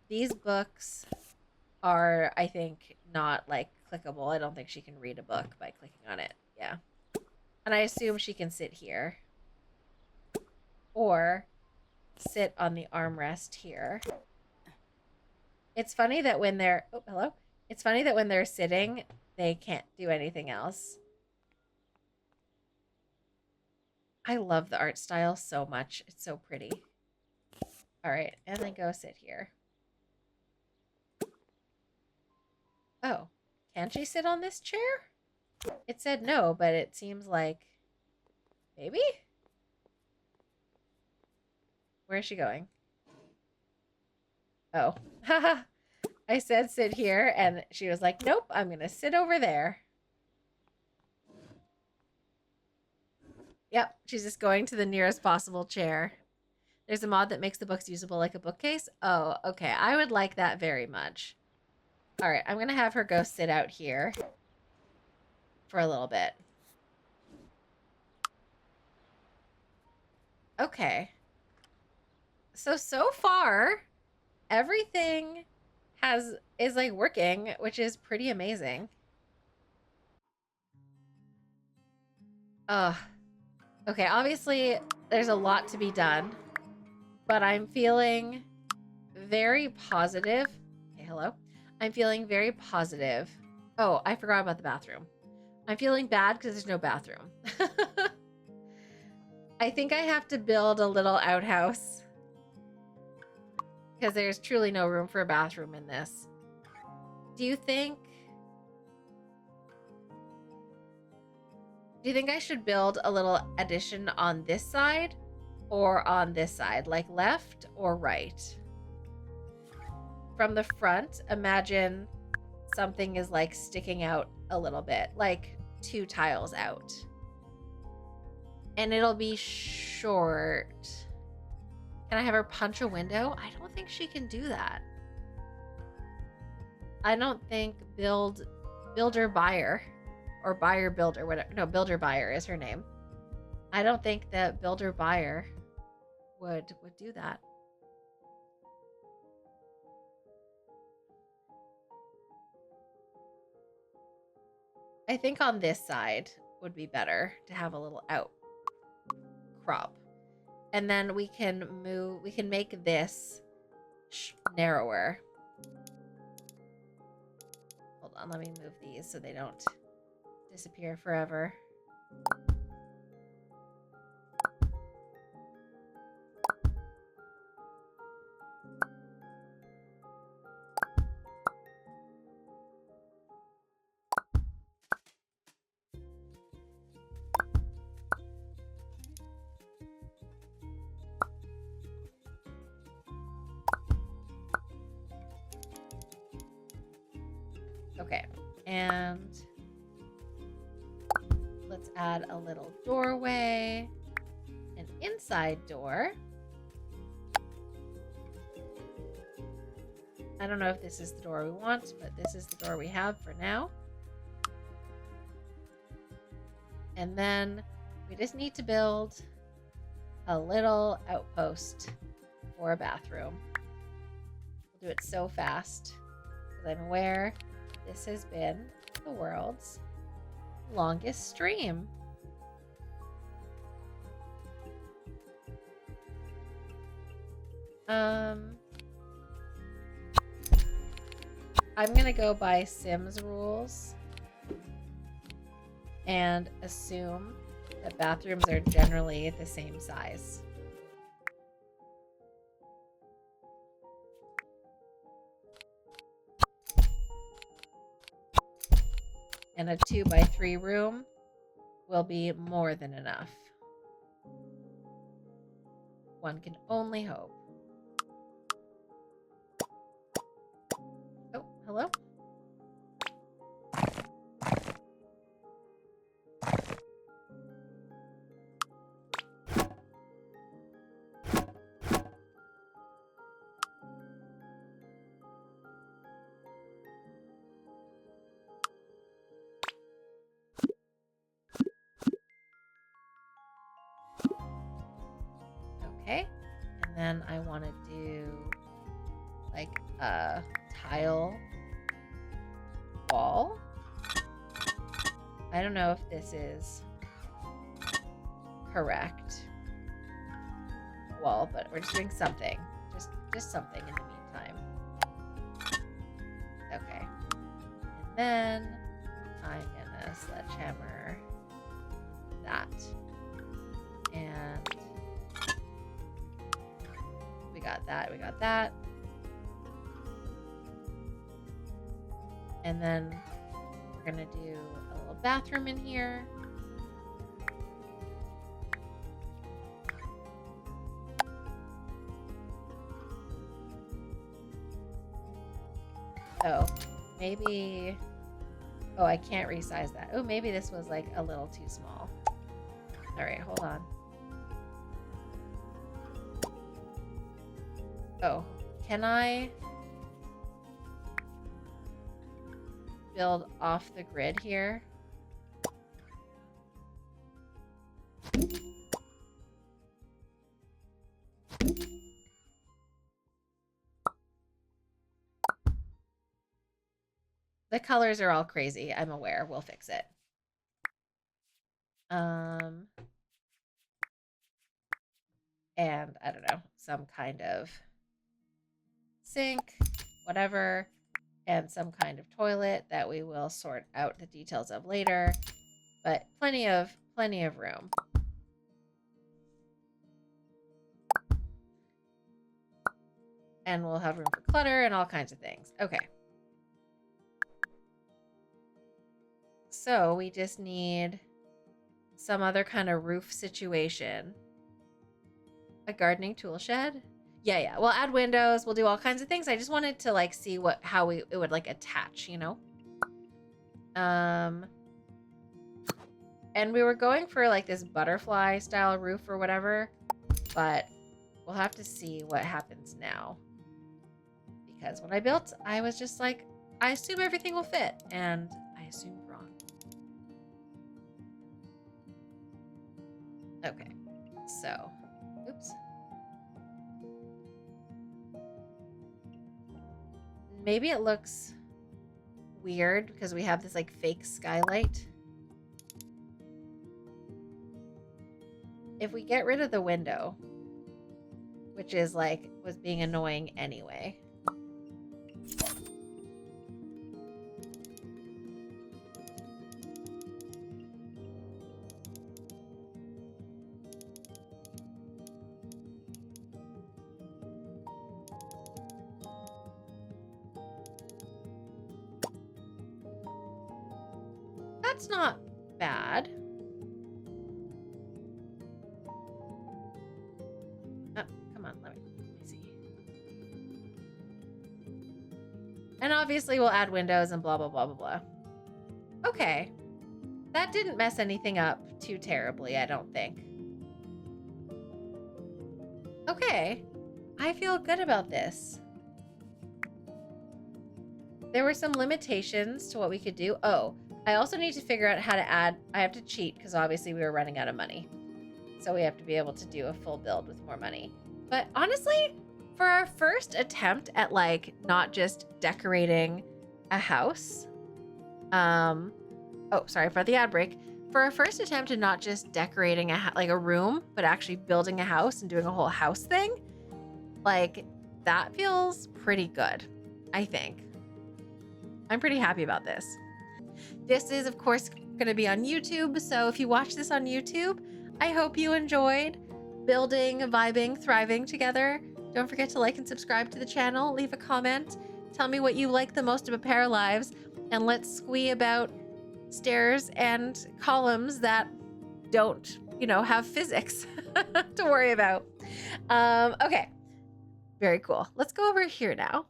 These books are, I think, not like clickable. I don't think she can read a book by clicking on it. Yeah. And I assume she can sit here. Or sit on the armrest here. It's funny that when they're... Oh, hello? It's funny that when they're sitting, they can't do anything else. I love the art style so much. It's so pretty. All right, and then go sit here. Oh, can she sit on this chair? It said no, but it seems like... Maybe? Where is she going? Oh. Haha. I said sit here, and she was like, nope, I'm going to sit over there. Yep, she's just going to the nearest possible chair. There's a mod that makes the books usable like a bookcase. Oh, okay. I would like that very much. All right, I'm going to have her go sit out here for a little bit. Okay. So far, everything is like working, which is pretty amazing. Okay, obviously there's a lot to be done, but I'm feeling very positive. Okay, hello. I'm feeling very positive. Oh, I forgot about the bathroom. I'm feeling bad because there's no bathroom. I think I have to build a little outhouse because there's truly no room for a bathroom in this. Do you think Do you think I should build a little addition on this side or on this side, like left or right? From the front, imagine something is like sticking out a little bit, like 2 tiles out. And it'll be short. Can I have her punch a window? I don't think she can do that. I don't think builder buyer or buyer builder, whatever. No, builder buyer is her name. I don't think that builder buyer would do that. I think on this side would be better to have a little out crop. And then we can make this narrower. Hold on, let me move these so they don't disappear forever. Okay, and let's add a little doorway, an inside door. I don't know if this is the door we want, but this is the door we have for now. And then we just need to build a little outpost for a bathroom. We'll do it so fast because I'm aware this has been the world's longest stream. I'm gonna go by Sims rules and assume that bathrooms are generally the same size. And a 2x3 room will be more than enough. One can only hope. Oh, hello? Okay, and then I want to do like a tile wall. I don't know if this is correct wall, but we're just doing something, just something in the meantime. Okay, and then I'm gonna sledgehammer that, and we got that. And then we're gonna do a little bathroom in here. Oh, maybe, oh, I can't resize that. Oh, maybe this was like a little too small. All right, hold on. Oh, can I build off the grid here? The colors are all crazy. I'm aware. We'll fix it. And I don't know, some kind of sink, whatever, and some kind of toilet that we will sort out the details of later, but plenty of room. And we'll have room for clutter and all kinds of things. Okay. So we just need some other kind of roof situation. A gardening tool shed? Yeah. We'll add windows. We'll do all kinds of things. I just wanted to like see how it would like attach, you know? And we were going for like this butterfly style roof or whatever, but we'll have to see what happens now. Because when I built, I was just like, I assume everything will fit, and I assumed wrong. Okay, so, oops. Maybe it looks weird because we have this like fake skylight. If we get rid of the window, which is like, was being annoying anyway. That's not bad. Oh, come on, let me see. And obviously we'll add windows and blah, blah, blah, blah, blah. Okay. That didn't mess anything up too terribly, I don't think. Okay. I feel good about this. There were some limitations to what we could do. Oh, I also need to figure out how to add, I have to cheat because obviously we were running out of money. So we have to be able to do a full build with more money. But honestly, for our first attempt at like not just decorating a house, oh, sorry for the ad break. For our first attempt at not just decorating a room, but actually building a house and doing a whole house thing, like that feels pretty good, I think. I'm pretty happy about this. This is, of course, going to be on YouTube. So if you watch this on YouTube, I hope you enjoyed building, vibing, thriving together. Don't forget to like and subscribe to the channel. Leave a comment. Tell me what you like the most about Paralives. And let's squee about stairs and columns that don't, have physics to worry about. Okay. Very cool. Let's go over here now.